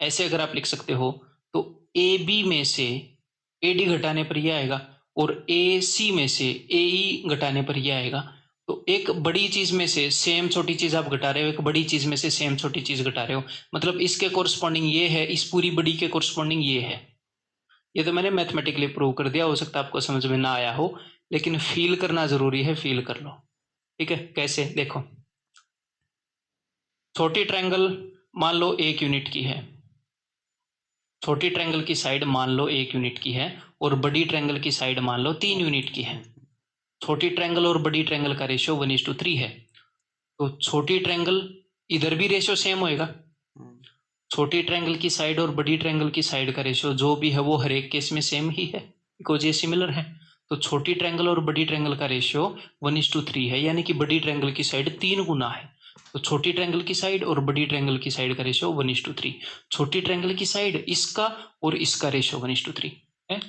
ऐसे अगर आप लिख सकते हो तो AB में से AD घटाने पर यह आएगा और AC में से AE घटाने पर यह आएगा। तो एक बड़ी चीज में से सेम छोटी चीज आप घटा रहे हो, एक बड़ी चीज में से सेम छोटी चीज घटा रहे हो, मतलब इसके कोरस्पॉन्डिंग ये है, इस पूरी बड़ी के कोरस्पॉन्डिंग ये है। ये तो मैंने मैथमेटिकली प्रूव कर दिया, हो सकता है आपको समझ में ना आया हो, लेकिन फील करना जरूरी है, फील कर लो। ठीक है, कैसे देखो, छोटी ट्रायंगल मान लो 1 यूनिट की है, छोटी ट्रायंगल की साइड मान लो 1 यूनिट की है और बड़ी ट्रायंगल की साइड मान लो 3 यूनिट की है। छोटी ट्रायंगल और बड़ी ट्रायंगल का रेशियो 1:3 है। तो छोटी ट्रायंगल इधर भी रेशियो सेम होएगा, छोटी ट्रायंगल की साइड और बड़ी ट्रायंगल की साइड का रेशियो जो भी है वो हर एक केस में सेम ही है, बिकॉज ये सिमिलर है। तो छोटी ट्रायंगल और बड़ी ट्रायंगल का रेशियो 1:3 है, यानी कि बड़ी ट्रायंगल की साइड 3 गुना है। तो छोटी ट्रायंगल की साइड और बड़ी ट्रायंगल की साइड का रेशियो 1:3। छोटी ट्रायंगल की साइड इसका और इसका रेशियो 1:3 है।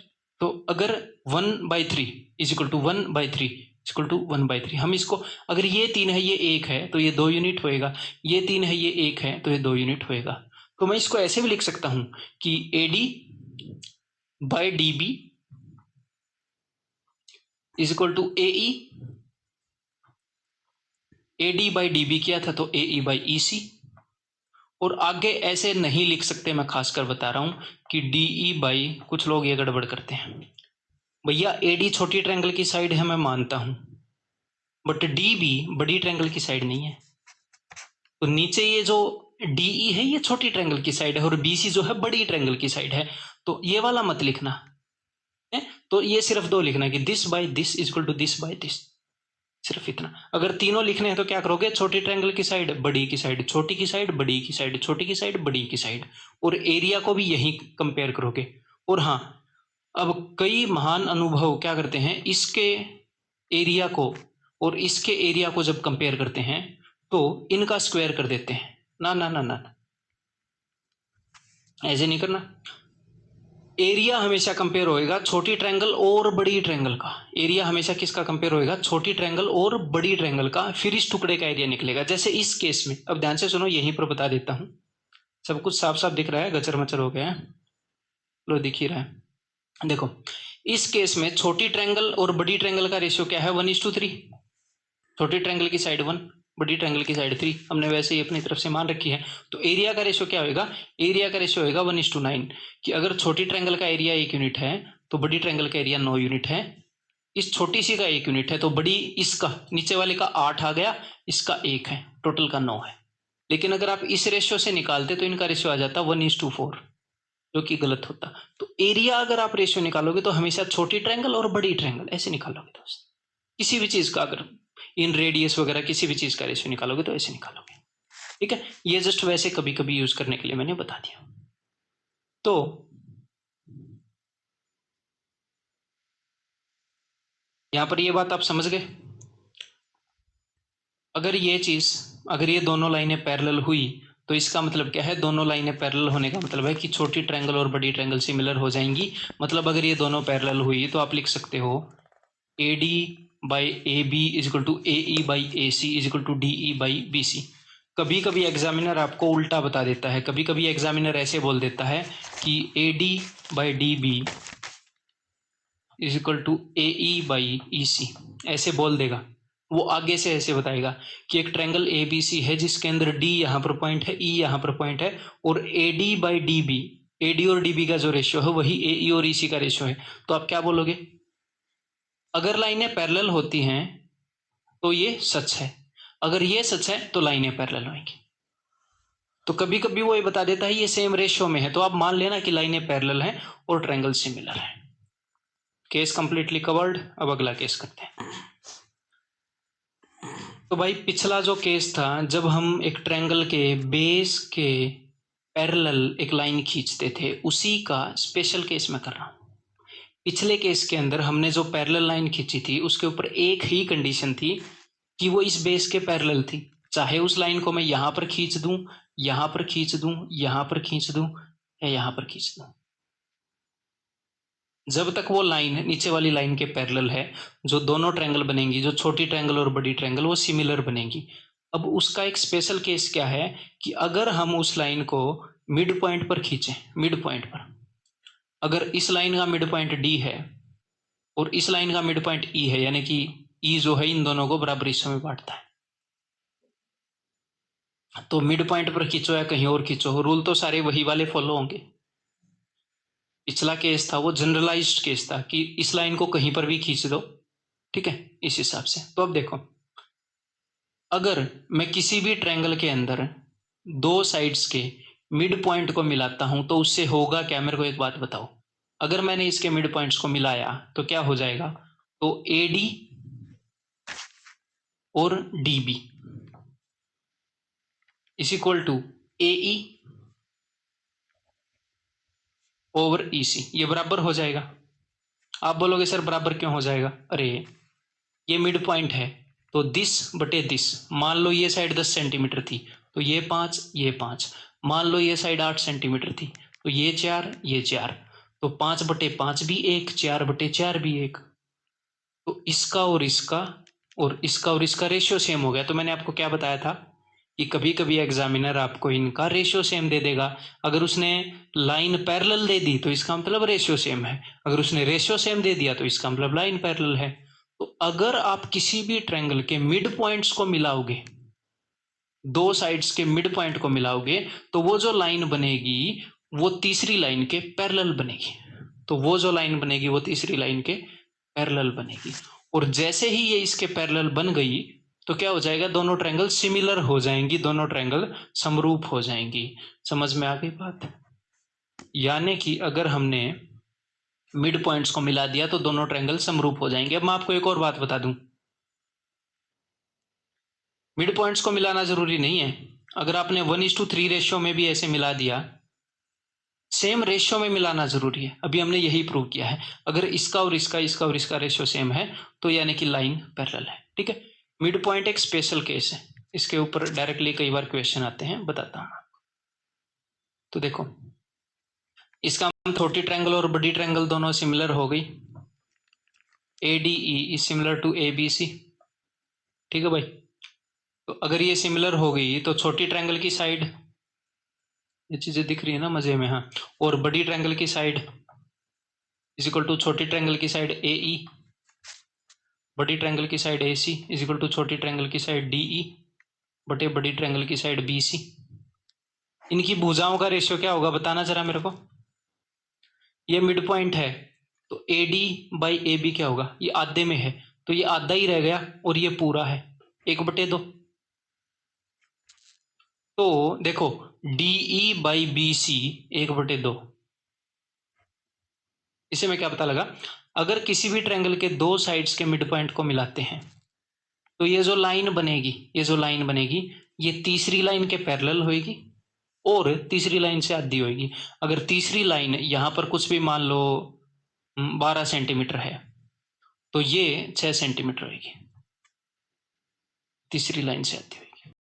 तो अगर 1/3 is equal to 1/3 equal to 1/3, हम इसको, अगर ये 3 है ये 1 है तो ये 2 यूनिट होएगा, ये 3 है ये 1 है तो ये 2 यूनिट होएगा। तो मैं इसको ऐसे भी लिख सकता हूं कि AD/DB is equal to AD/DB किया था तो AE/EC, और आगे ऐसे नहीं लिख सकते, मैं खासकर बता रहा हूं कि DE/ कुछ लोग ये गड़बड़ करते हैं भैया, AD छोटी ट्रायंगल की साइड है मैं मानता हूं, बट DB बड़ी ट्रायंगल की साइड नहीं है। तो नीचे ये जो DE है ये छोटी ट्रायंगल की साइड है और BC जो है बड़ी ट्रायंगल की साइड है, तो ये वाला मत लिखना है। तो ये सिर्फ 2 लिखना कि this by this is equal to this by this, सिर्फ इतना। अगर तीनों लिखने हैं तो क्या करोगे, छोटी ट्रायंगल की साइड बड़ी की साइड, छोटी की साइड बड़ी की साइड, छोटी की साइड बड़ी की साइड, और एरिया को भी यही कंपेयर करोगे। और हाँ, अब कई महान अनुभव क्या करते हैं, इसके एरिया को और इसके एरिया को जब कंपेयर करते हैं तो इनका स्क्वायर कर देते हैं। ना ना ना ना, ऐसे नहीं करना। एरिया हमेशा कंपेयर होएगा छोटी ट्रायंगल और बड़ी ट्रायंगल का। एरिया हमेशा किसका कंपेयर होएगा, छोटी ट्रायंगल और बड़ी ट्रायंगल का, फिर इस टुकड़े का एरिया निकलेगा। जैसे इस केस में, अब ध्यान से सुनो, यहीं पर बता देता हूं, सब कुछ साफ साफ दिख रहा है, गचर मचर हो गया है, लो दिख ही रहा है। देखो इस केस में छोटी ट्रायंगल और बड़ी ट्रायंगल का रेशियो क्या है, 1:3। छोटी ट्रायंगल की साइड 1, बड़ी ट्रायंगल की साइड 3, हमने वैसे ही अपनी तरफ से मान रखी है। तो एरिया का रेशियो क्या होगा, एरिया का रेशियो होगा 1:9, कि अगर छोटी ट्रायंगल का एरिया 1 यूनिट है तो बड़ी ट्रायंगल का एरिया 9 यूनिट है। इस छोटी सी का 1 यूनिट है तो बड़ी, इसका नीचे वाले का 8 आ गया, इसका 1 है, टोटल का 9 है। लेकिन अगर आप इस रेशियो से निकालते तो इनका रेशियो आ जाता 1:4, जो कि गलत होता। तो एरिया अगर आप रेशियो निकालोगे तो हमेशा छोटी ट्रायंगल और बड़ी ट्रायंगल ऐसे निकालोगे दोस्त। किसी भी चीज का अगर इन रेडियस वगैरह किसी भी चीज का रेशियो निकालोगे तो ऐसे निकालोगे, ठीक है। ये जस्ट वैसे कभी कभी यूज करने के लिए मैंने बता दिया। तो यहां पर ये बात आप समझ गए। अगर ये चीज, अगर ये दोनों लाइनें पैरेलल हुई तो इसका मतलब क्या है, दोनों लाइनें पैरेलल होने का मतलब है कि छोटी ट्रायंगल और बड़ी ट्रायंगल सिमिलर हो जाएंगी। मतलब अगर ये दोनों पैरेलल हुई तो आप लिख सकते हो AD/AB is equal to AE/AC is equal to DE/BC। कभी कभी एग्जामिनर आपको उल्टा बता देता है, कभी कभी एग्जामिनर ऐसे बोल देता है कि AD/DB is equal to AE/EC, ऐसे बोल देगा। वो आगे से ऐसे बताएगा कि एक ट्रायंगल ABC है जिसके अंदर D यहाँ पर पॉइंट है, E यहाँ पर पॉइंट है, और AD/DB, AD और DB का जो रेशियो है वही AE और EC का रेशियो है। तो आप क्या बोलोगे, अगर लाइनें पैरेलल होती हैं तो ये सच है, अगर ये सच है तो लाइनें पैरेलल होंगी। तो कभी कभी वो ये बता देता है ये सेम रेशियो में है, तो आप मान लेना कि लाइनें पैरेलल हैं और ट्रायंगल सिमिलर है। Case completely covered. अब अगला केस करते हैं। तो भाई पिछला जो केस था, जब हम एक ट्रायंगल के बेस के पैरेलल एक लाइन खींचते थे, उसी का स्पेशल केस मैं कर रहा हूं। पिछले केस के अंदर हमने जो पैरेलल लाइन खींची थी उसके ऊपर एक ही कंडीशन थी कि वो इस बेस के पैरेलल थी। चाहे उस लाइन को मैं यहां पर खींच दूं, यहां पर खींच दूं, यहां पर खींच दूं या यहां पर खींच दूं, जब तक वो लाइन नीचे वाली लाइन के पैरेलल है, जो दोनों ट्रायंगल बनेंगी, जो छोटी ट्रायंगल और बड़ी ट्रायंगल, वो सिमिलर बनेंगी। अब उसका एक स्पेशल केस क्या है कि अगर हम उस लाइन को मिड पॉइंट पर खींचें, मिड पॉइंट पर, अगर इस लाइन का मिड पॉइंट D है और इस लाइन का मिड पॉइंट E है, यानी कि E जो है इन दोनों को बराबर हिस्सों में बांटता है, तो मिड पॉइंट पर खींचो या कहीं और खींचो, रूल तो सारे वही वाले फॉलो होंगे। पिछला केस था वो जनरलाइज्ड केस था कि इस लाइन को कहीं पर भी खींच दो, ठीक है, इस हिसाब से। तो अब देखो, अगर मैं किसी भी ट्रायंगल के अंदर दो साइड्स के मिड पॉइंट को मिलाता हूं तो उससे होगा क्या, मेरे को एक बात बताओ। अगर मैंने इसके मिड पॉइंट्स को मिलाया तो क्या हो जाएगा, तो AD और DB is equal to AE over EC, ये बराबर हो जाएगा। आप बोलोगे सर बराबर क्यों हो जाएगा, अरे ये मिड पॉइंट है, तो दिस बटे दिस, मान लो ये साइड 10 सेंटीमीटर थी तो ये 5 ये 5, मान लो ये साइड 8 सेंटीमीटर थी तो ये 4 ये 4, तो 5 बटे 5 भी 1, 4 बटे 4 भी 1। तो इसका और इसका और इसका और इसका रेशियो सेम हो गया। तो मैंने आपको क्या बताया था कि कभी कभी एग्जामिनर आपको इनका रेशियो सेम दे देगा। अगर उसने लाइन पैरेलल दे दी तो इसका मतलब रेशियो सेम है, अगर उसने रेशियो सेम दे दिया तो इसका मतलब लाइन पैरेलल है। तो अगर आप किसी भी ट्रायंगल के मिड पॉइंट्स को मिलाओगे, दो साइड्स के मिड पॉइंट को मिलाओगे, तो वो जो लाइन बनेगी वो तीसरी लाइन के पैरेलल बनेगी। तो वो जो लाइन बनेगी वो तीसरी लाइन के पैरेलल बनेगी। और जैसे ही ये इसके पैरेलल बन गई तो क्या हो जाएगा, दोनों ट्रायंगल सिमिलर हो जाएंगी, दोनों ट्रायंगल समरूप हो जाएंगी। समझ में आ गई बात? यानी कि अगर हमने मिड पॉइंट्स को मिला दिया तो दोनों ट्रायंगल समरूप हो जाएंगे। अब मैं आपको एक और बात बता दूं, मिड पॉइंट्स को मिलाना जरूरी नहीं है। अगर आपने 1:3 रेशियो में भी ऐसे मिला दिया, सेम रेशियो में मिलाना जरूरी है। अभी हमने यही प्रूव किया है, अगर इसका और इसका रेशियो सेम है तो यानी कि लाइन पैरेलल है। ठीक है, मिड पॉइंट एक स्पेशल केस है, इसके ऊपर डायरेक्टली कई बार क्वेश्चन आते हैं, बताता हूं। तो देखो, इसका छोटी ट्रायंगल और बड़ी ट्रायंगल दोनों सिमिलर हो गई। ADE is similar to ABC। ठीक है भाई, तो अगर ये सिमिलर हो गई तो छोटी ट्रायंगल की साइड, ये चीजें दिख रही है ना मजे में, हाँ, और बड़ी ट्रायंगल की साइड इज इक्वल टू छोटी ट्रायंगल की साइड AE, बड़ी ट्रायंगल की side AC is equal to छोटी ट्रायंगल की साइड DE बटे बड़ी ट्रायंगल की साइड BC। इनकी भुजाओं का रेशियो क्या होगा बताना जरा मेरे को। ये मिड पॉइंट है तो AD बाई AB क्या होगा, ये आधे में है तो ये आधा ही रह गया और ये पूरा है 1/2। तो देखो DE बाई BC 1/2। इसे में क्या पता लगा, अगर किसी भी ट्रायंगल के दो साइड्स के मिड पॉइंट को मिलाते हैं तो ये जो लाइन बनेगी ये तीसरी लाइन के पैरेलल होगी और तीसरी लाइन से आधी होगी। अगर तीसरी लाइन यहां पर कुछ भी मान लो 12 सेंटीमीटर है तो ये 6 सेंटीमीटर होगी, तीसरी लाइन से आधी होगी,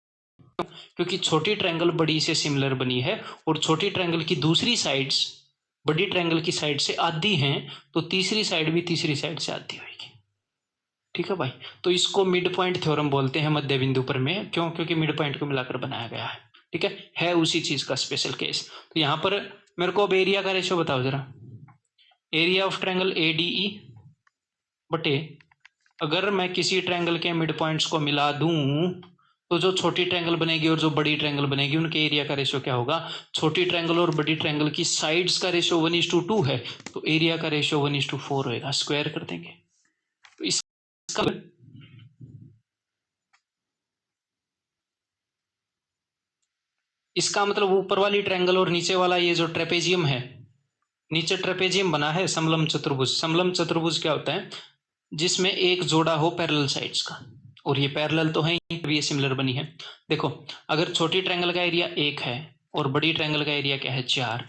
क्योंकि छोटी ट्रायंगल बड़ी से सिमिलर बनी है और छोटी ट्रायंगल की दूसरी साइड्स बड़ी ट्रायंगल की साइड से आधी हैं तो तीसरी साइड भी तीसरी साइड से आधी होगी। ठीक है भाई, तो इसको मिड पॉइंट थ्योरम बोलते हैं मध्य बिंदु पर में, क्यों? क्योंकि मिड पॉइंट को मिलाकर बनाया गया है। ठीक है उसी चीज का स्पेशल केस। तो यहां पर मेरे को अब एरिया का रेशियो बताओ जरा, एरिया ऑफ ट्रायंगल ADE बटे, अगर मैं किसी ट्रायंगल के मिड पॉइंट्स को मिला दूं तो जो छोटी ट्रायंगल बनेगी और जो बड़ी ट्रायंगल बनेगी उनके एरिया का रेशियो क्या होगा। छोटी ट्रायंगल और बड़ी ट्रायंगल की साइड्स का रेशियो 1:2 है तो एरिया का रेशियो 1:4 होगा, स्क्वायर कर देंगे। तो इसका मतलब ऊपर वाली ट्रायंगल और नीचे वाला ये जो ट्रेपेजियम है, नीचे ट्रेपेजियम बना है समलम चतुर्भुज। समलम चतुर्भुज क्या होता है, जिसमें एक जोड़ा हो पैरेलल साइड्स का, और ये पैरेलल तो है ही, ये सिमिलर बनी है। देखो, अगर छोटी ट्रायंगल का एरिया 1 है और बड़ी ट्रायंगल का एरिया क्या है 4,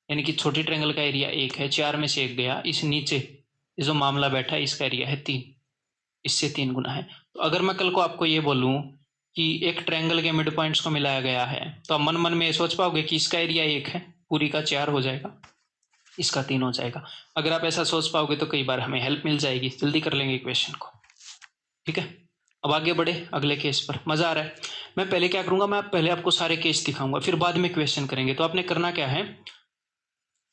यानी कि छोटी ट्रायंगल का एरिया 1 है, 4 में से 1 गया, इस नीचे जो मामला बैठा है इसका एरिया है 3, इससे 3 गुना है। तो अगर मैं कल को आपको ये बोलूं कि एक ट्रायंगल के मिड पॉइंट्स को मिलाया गया है तो आप मन मन में सोच पाओगे कि इसका एरिया 1 है, पूरी का 4 हो जाएगा, इसका 3 हो जाएगा। अगर आप ऐसा सोच पाओगे तो कई बार हमें हेल्प मिल जाएगी, जल्दी कर लेंगे क्वेश्चन को। ठीक है, अब आगे बढ़े अगले केस पर। मजा आ रहा है? मैं पहले क्या करूंगा, मैं पहले आपको सारे केस दिखाऊंगा फिर बाद में क्वेश्चन करेंगे। तो आपने करना क्या है,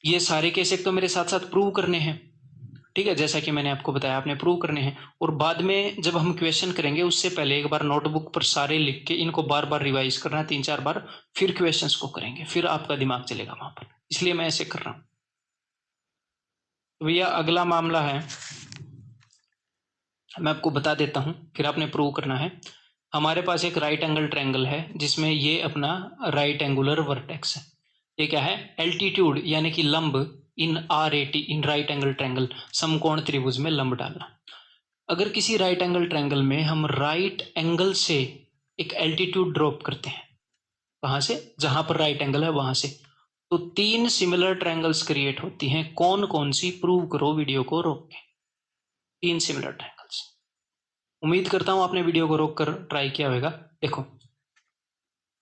ये सारे केस एक तो मेरे साथ साथ प्रूव करने हैं, ठीक है, जैसा कि मैंने आपको बताया आपने प्रूव करने हैं, और बाद में जब हम क्वेश्चन करेंगे उससे पहले एक बार नोटबुक पर सारे लिख के इनको बार बार रिवाइज करना है 3-4 बार, फिर क्वेश्चंस को करेंगे, फिर आपका दिमाग चलेगा वहां पर, इसलिए मैं ऐसे कर रहा हूं। तो भैया अगला मामला है, मैं आपको बता देता हूं फिर आपने प्रूव करना है। हमारे पास एक राइट एंगल ट्रायंगल है जिसमें ये अपना राइट एंगुलर वर्टेक्स है। ये क्या है, एल्टीट्यूड यानी कि लंब इन RAT in right angle triangle, समकोण त्रिभुज में लंब डालना। अगर किसी राइट एंगल ट्रायंगल में हम राइट एंगल से एक एल्टीट्यूड ड्रॉप करते हैं, कहां से, जहां पर राइट एंगल है वहां से, तो 3 सिमिलर ट्रायंगल्स क्रिएट होती हैं। कौन कौन सी, प्रूव करो वीडियो को रोक के। 3 सिमिलर ट्रायंगल्स, उम्मीद करता हूं आपने वीडियो को रोक कर ट्राई किया होगा। देखो,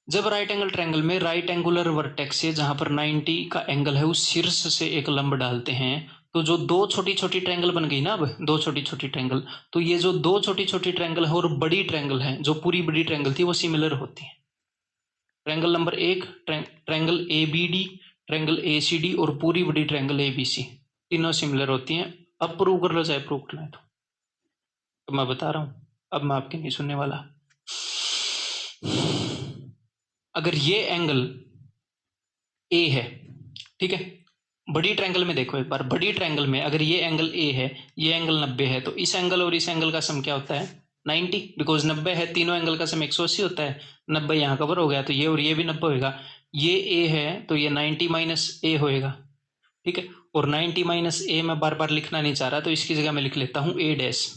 जब राइट एंगल ट्रायंगल में राइट एंगुलर वर्टेक्स से जहां पर 90 का एंगल है उस शीर्ष से एक लंब डालते हैं, तो जो दो छोटी छोटी ट्रायंगल बन गई ना, अब दो छोटी छोटी ट्रायंगल, तो ये जो दो छोटी छोटी ट्रायंगल है और बड़ी ट्रायंगल है, जो पूरी बड़ी ट्रायंगल थी वो सिमिलर होती है। Triangle number 1 triangle A B D, triangle A C D और पूरी बड़ी ट्रायंगल ए बी सी, तीनों सिमिलर होती हैं। अब प्रूव कर लो चाहे प्रूव करना है तो मैं बता रहा हूं, अब मैं आपके नहीं सुनने वाला। अगर ये एंगल ए है, ठीक है, बड़ी ट्रायंगल में देखो एक बार, बड़ी ट्रायंगल में अगर ये एंगल ए है, ये एंगल 90 है, तो इस एंगल और इस एंगल का सम क्या होता है? 90, बिकॉज 90 है, तीनों एंगल का सम 180 होता है। 90 यहाँ कवर हो गया, तो ये और ये भी 90 होगा। ये ए है तो ये 90 माइनस ए होएगा, ठीक है। और 90 माइनस ए मैं बार बार लिखना नहीं चाह रहा, तो इसकी जगह मैं लिख लेता हूं ए डैश,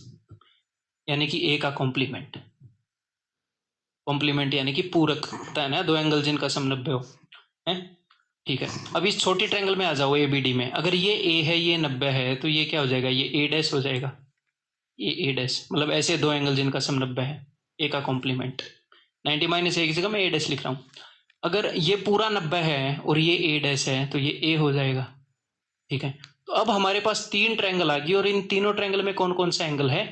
यानी कि ए का कॉम्प्लीमेंट। कॉम्प्लीमेंट यानी कि पूरक होता है ना, दो एंगल जिनका सम 90 हो, है, ठीक है। अब इस छोटी ट्रायंगल में आ जाओ ए बी डी में, अगर ये ए है ये 90 है, तो ये क्या हो जाएगा? ये ए डैश हो जाएगा, ये ए डैश, मतलब ऐसे दो एंगल जिनका सम 90 है, ए का कॉम्प्लीमेंट। 90 माइनस ए की जगह मैं ए डैश लिख रहा हूँ। अगर ये पूरा 90 है और ये ए डैश है, तो ये ए हो जाएगा, ठीक है। तो अब हमारे पास तीन ट्रायंगल आ गई, और इन तीनों ट्रायंगल में कौन कौन सा एंगल है?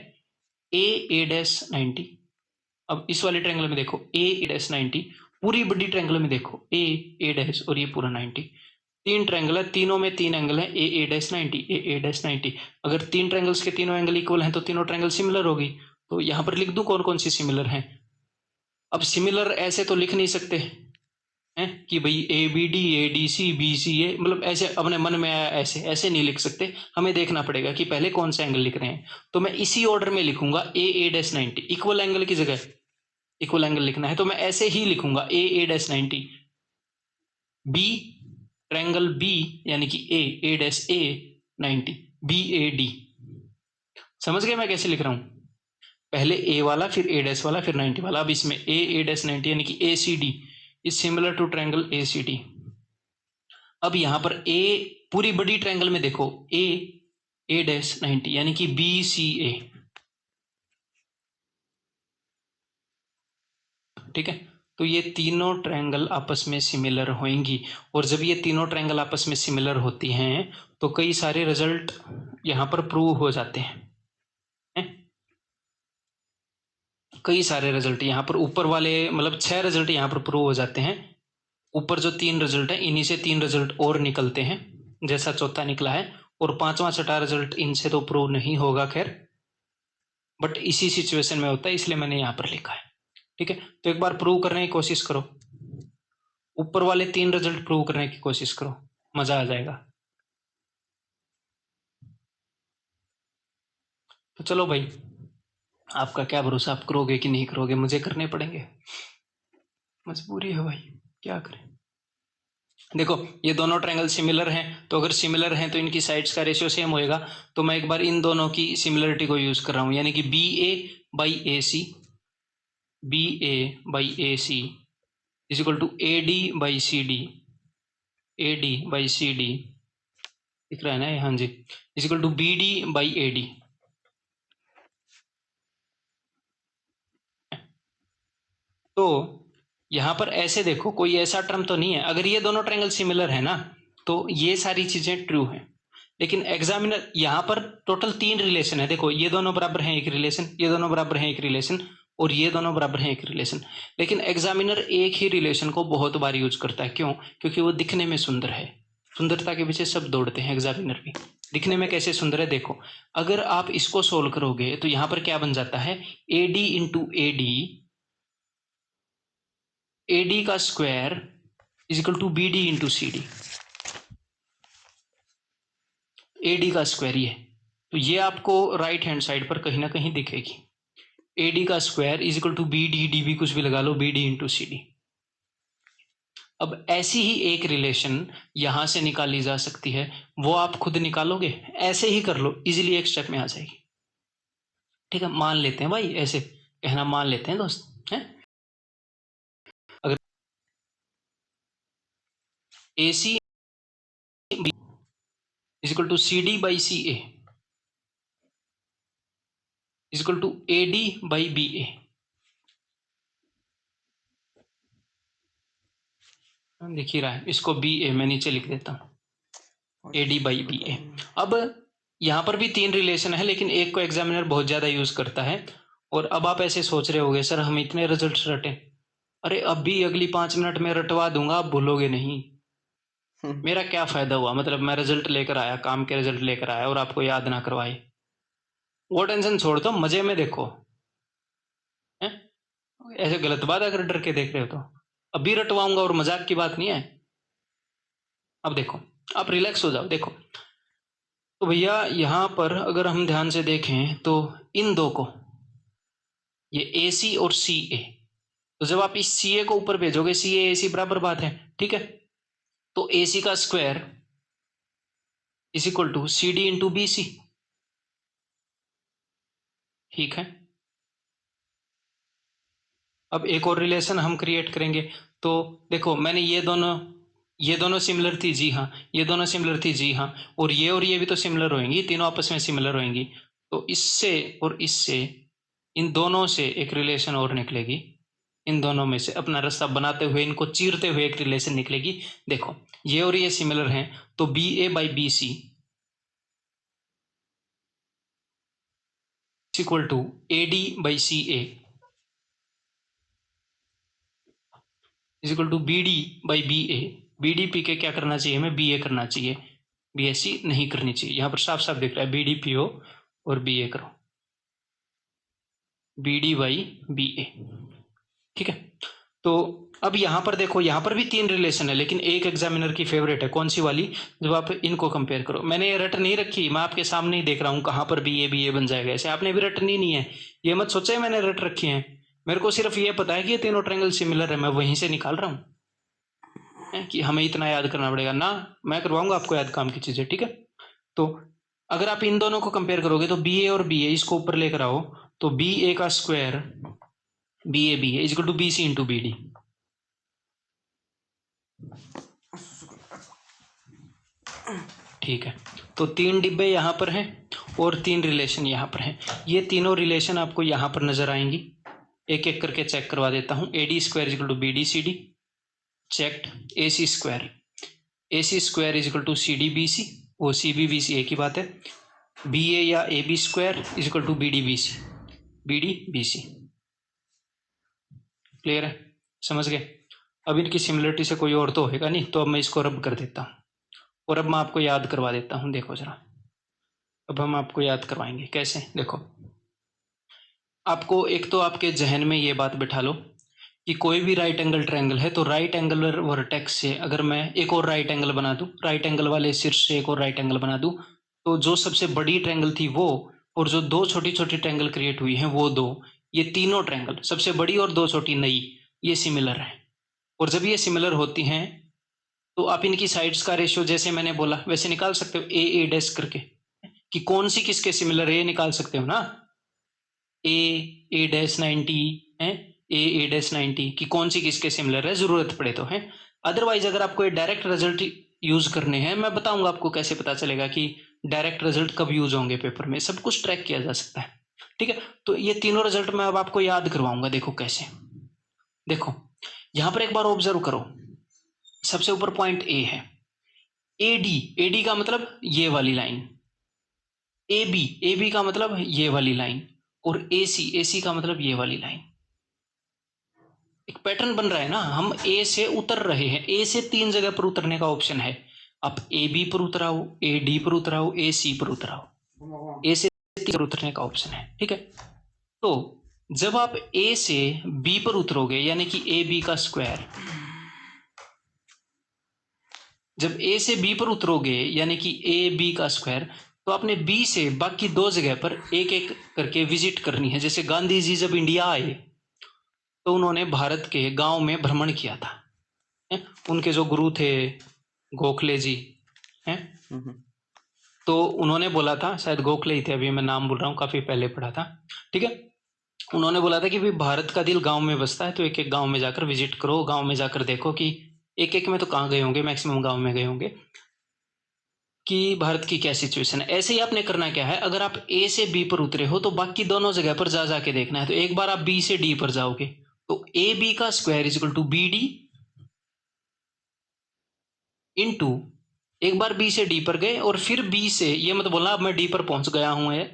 ए डैश 90। अब इस वाले ट्रायंगल में देखो ए डैश 90, पूरी बड़ी ट्रायंगल में देखो ए डैश और ये पूरा 90। तीन ट्रायंगल है, तीनों में तीन एंगल है, ए डैश 90, ए डैश 90। अगर तीन ट्रायंगल्स के तीनों एंगल इक्वल हैं तो तीनों ट्रायंगल सिमिलर होगी। तो यहां पर लिख दूं कौन कौन सी सिमिलर हैं। अब सिमिलर ऐसे तो लिख नहीं सकते हैं कि भाई A B D, A D C, B C A, मतलब ऐसे अपने मन में आया ऐसे ऐसे नहीं लिख सकते। हमें देखना पड़ेगा कि पहले कौन सा एंगल लिख रहे हैं। तो मैं इसी ऑर्डर में लिखूंगा ए डैश 90, इक्वल एंगल की जगह इक्वल एंगल लिखना है तो मैं ऐसे ही लिखूंगा A dash 90, B triangle B यानी कि A dash A 90, B A D. समझ गए मैं कैसे लिख रहा हूं? पहले ए वाला, फिर ए डैश वाला, फिर 90 वाला। अब इसमें ए डैश 90 यानी कि A C D is similar to triangle A C D. अब यहां पर ए, पूरी बड़ी ट्रायंगल में देखो ए डैश 90 यानी कि बी सी ए, ठीक है। तो ये तीनों ट्रायंगल आपस में सिमिलर होंगी, और जब ये तीनों ट्रायंगल आपस में सिमिलर होती हैं तो कई सारे रिजल्ट यहां पर प्रूव हो जाते हैं। कई सारे रिजल्ट यहां पर ऊपर वाले, मतलब 6 रिजल्ट यहां पर प्रूव हो जाते हैं। ऊपर जो 3 रिजल्ट है इन्हीं से 3 रिजल्ट और निकलते हैं, जैसा चौथा निकला है। और पांचवा छठा रिजल्ट इनसे तो प्रूव नहीं होगा खैर, बट इसी सिचुएशन में होता है, इसलिए मैंने यहां पर लिखा है, ठीक है। तो एक बार प्रूव करने की कोशिश करो, ऊपर वाले 3 रिजल्ट प्रूव करने की कोशिश करो, मजा आ जाएगा। तो चलो भाई, आपका क्या भरोसा, आप करोगे कि नहीं करोगे, मुझे करने पड़ेंगे, मजबूरी है भाई, क्या करें। देखो ये दोनों ट्रायंगल सिमिलर हैं, तो अगर सिमिलर हैं तो इनकी साइड्स का रेशियो सेम होएगा। तो मैं एक बार इन दोनों की सिमिलरिटी को यूज कर रहा हूं, यानी कि B A by A C, B A by A C is equal to A D by C D, A D by C D, दिख रहा है ना? हाँ जी, is equal to B D by A D. तो यहां पर ऐसे देखो, कोई ऐसा टर्म तो नहीं है, अगर ये दोनों ट्रायंगल सिमिलर है ना तो ये सारी चीजें ट्रू हैं। लेकिन एग्जामिनर यहां पर टोटल 3 रिलेशन है, देखो ये दोनों बराबर हैं एक रिलेशन, ये दोनों बराबर हैं एक रिलेशन, और ये दोनों बराबर हैं एक रिलेशन। लेकिन एग्जामिनर एक ही रिलेशन को बहुत बार यूज करता है, क्यों? क्योंकि वो दिखने में सुंदर है, सुंदरता के पीछे सब दौड़ते हैं, एग्जामिनर भी। दिखने में कैसे सुंदर है देखो, अगर आप इसको सोल्व करोगे तो यहां पर क्या बन जाता है? A D into A D का square is equal to B D into C D, A D का स्क्वायर ये, तो ये आपको राइट हैंड साइड पर कहीं ना कहीं दिखेगी। ए डी का square is equal to B D, D भी कुछ भी लगा लो, B D into C D. अब ऐसी ही एक रिलेशन यहां से निकाली जा सकती है, वो आप खुद निकालोगे, ऐसे ही कर लो, इजीली एक स्टेप में आ जाएगी, ठीक है। मान लेते हैं भाई, ऐसे कहना मान लेते हैं दोस्त, है अगर A C is equal to C D by C A equal to A D by B A. दिख ही रहा है, इसको बी ए मैं नीचे लिख देता हूँ, ए डी बाई बी ए। अब यहाँ पर भी 3 रिलेशन है, लेकिन एक को एग्जामिनर बहुत ज्यादा यूज करता है। और अब आप ऐसे सोच रहे होगे सर हम इतने रिजल्ट रटे, अरे अब भी अगली 5 मिनट में रटवा दूंगा, आप भूलोगे नहीं। मेरा क्या फायदा हुआ, मतलब मैं रिजल्ट लेकर आया, काम के रिजल्ट लेकर आया और आपको याद ना करवाए। वो टेंशन छोड़ दो, मजे में देखो। है ऐसे गलत बात अगर डर के देख रहे हो तो, अभी रटवाऊंगा और मजाक की बात नहीं है। अब देखो, आप रिलैक्स हो जाओ। देखो तो भैया यहाँ पर अगर हम ध्यान से देखें तो इन दो को, ये ए सी और सी ए, तो जब आप इस सी ए को ऊपर भेजोगे, सी ए सी बराबर बात है, ठीक है। तो ए सी का square is equal to C D into B C, ठीक है। अब एक और रिलेशन हम क्रिएट करेंगे। तो देखो मैंने ये दोनों सिमिलर थी, जी हाँ, ये दोनों सिमिलर थी, जी हाँ, और ये भी तो सिमिलर होंगी, तीनों आपस में सिमिलर होंगी। तो इससे और इससे, इन दोनों से एक रिलेशन और निकलेगी, इन दोनों में से अपना रास्ता बनाते हुए, इनको चीरते हुए एक रिलेशन निकलेगी। देखो ये और ये सिमिलर हैं, तो B A by B C equal to A D by C A is equal to B D by B A. B D P के क्या करना चाहिए, हमें बी ए करना चाहिए, बी एस सी नहीं करनी चाहिए। यहां पर साफ साफ दिख रहा है बी डी पी ओ और बी ए करो, बी डी बाई बी ए, ठीक है। तो अब यहां पर देखो, यहां पर भी 3 रिलेशन है, लेकिन एक एग्जामिनर की फेवरेट है, कौन सी वाली, जब आप इनको कंपेयर करो। मैंने ये रट नहीं रखी, मैं आपके सामने ही देख रहा हूं कहां पर बी ए बन जाएगा, ऐसे आपने भी रटनी नहीं है, ये मत सोचे मैंने रट रखी है। मेरे को सिर्फ ये पता है कि ये तीनों ट्रायंगल सिमिलर है, मैं वहीं से निकाल रहा हूं कि हमें इतना याद करना पड़ेगा ना, मैं करवाऊंगा आपको याद काम की चीजें, ठीक है। तो अगर आप इन दोनों को कंपेयर करोगे तो बी ए और बी ए इसको ऊपर लेकर आओ, तो बी ए का square B A is equal to B C into B D, ठीक है। तो 3 डिब्बे यहां पर हैं और 3 रिलेशन यहां पर हैं। ये तीनों रिलेशन आपको यहां पर नजर आएंगी, एक एक करके चेक करवा देता हूं। A D square is equal to B D C D, checked. A C square is equal to C D B C, वो सी बी बी सी एक ही बात है। बी ए या A B square is equal to B D B C, B D B C. Clear है, समझ गए। अब इनकी सिमिलरिटी से कोई और तो होगा नहीं, तो अब मैं इसको रब कर देता हूं और अब मैं आपको याद करवा देता हूं। देखो जरा, अब हम आपको याद करवाएंगे कैसे। देखो आपको एक तो आपके जहन में ये बात बिठा लो कि कोई भी राइट एंगल ट्रायंगल है, तो राइट एंगुलर वर्टेक्स से अगर मैं एक और राइट एंगल बना दूं, राइट एंगल वाले शीर्ष से एक और राइट एंगल बना दूं, तो जो सबसे बड़ी ट्रायंगल थी वो, और जो 2 छोटी छोटी ट्रायंगल क्रिएट हुई हैं वो 2, ये तीनों ट्रायंगल, सबसे बड़ी और 2 छोटी नई, ये सिमिलर है। और जब ये सिमिलर होती हैं तो आप इनकी साइड्स का रेशियो जैसे मैंने बोला वैसे निकाल सकते हो, ए डैश करके, कि कौन सी किसके सिमिलर है ये निकाल सकते हो ना। ए डैश 90 है, ए डैश 90 कि कौन सी किसके सिमिलर है, जरूरत पड़े तो है। अदरवाइज अगर आपको ये डायरेक्ट रिजल्ट यूज करने हैं, मैं बताऊंगा आपको कैसे पता चलेगा कि डायरेक्ट रिजल्ट कब यूज होंगे पेपर में, सब कुछ ट्रैक किया जा सकता है, ठीक है। तो ये तीनों रिजल्ट मैं अब आपको याद करवाऊंगा। देखो कैसे, देखो यहां पर एक बार ऑब्जर्व करो, सबसे ऊपर पॉइंट ए है, ए डी का मतलब ये वाली लाइन, ए बी का मतलब ये वाली लाइन, और ए सी का मतलब ये वाली लाइन। एक पैटर्न बन रहा है ना, हम ए से उतर रहे हैं, ए से 3 जगह पर उतरने का ऑप्शन है। आप ए बी पर उतराओ, ए डी पर उतराओ, ए सी पर उतराओ, ए से 3 पर उतरने का ऑप्शन है, ठीक है। तो जब आप ए से बी पर उतरोगे, यानी कि ए बी का स्क्वायर, जब ए से बी पर उतरोगे यानी कि ए बी का स्क्वायर, तो आपने बी से बाकी 2 जगह पर एक एक करके विजिट करनी है। जैसे गांधी जी जब इंडिया आए तो उन्होंने भारत के गांव में भ्रमण किया था, उनके जो गुरु थे गोखले जी हैं, तो उन्होंने बोला था, शायद गोखले ही थे, अभी मैं नाम बोल रहा हूँ, काफी पहले पढ़ा था, ठीक है। उन्होंने बोला था कि भाई भारत का दिल गांव में बसता है, तो एक एक गांव में जाकर विजिट करो, गांव में जाकर देखो कि एक एक में तो कहाँ गए होंगे, मैक्सिमम गांव में गए होंगे, कि भारत की क्या सिचुएशन है। ऐसे ही आपने करना क्या है, अगर आप ए से बी पर उतरे हो तो बाकी दोनों जगह पर जा जाके देखना है। तो एक बार आप बी से डी पर जाओगे तो ए बी का square is equal to B D into, एक बार बी से डी पर गए और फिर बी से, ये मत बोलना अब मैं डी पर पहुंच गया हूं, है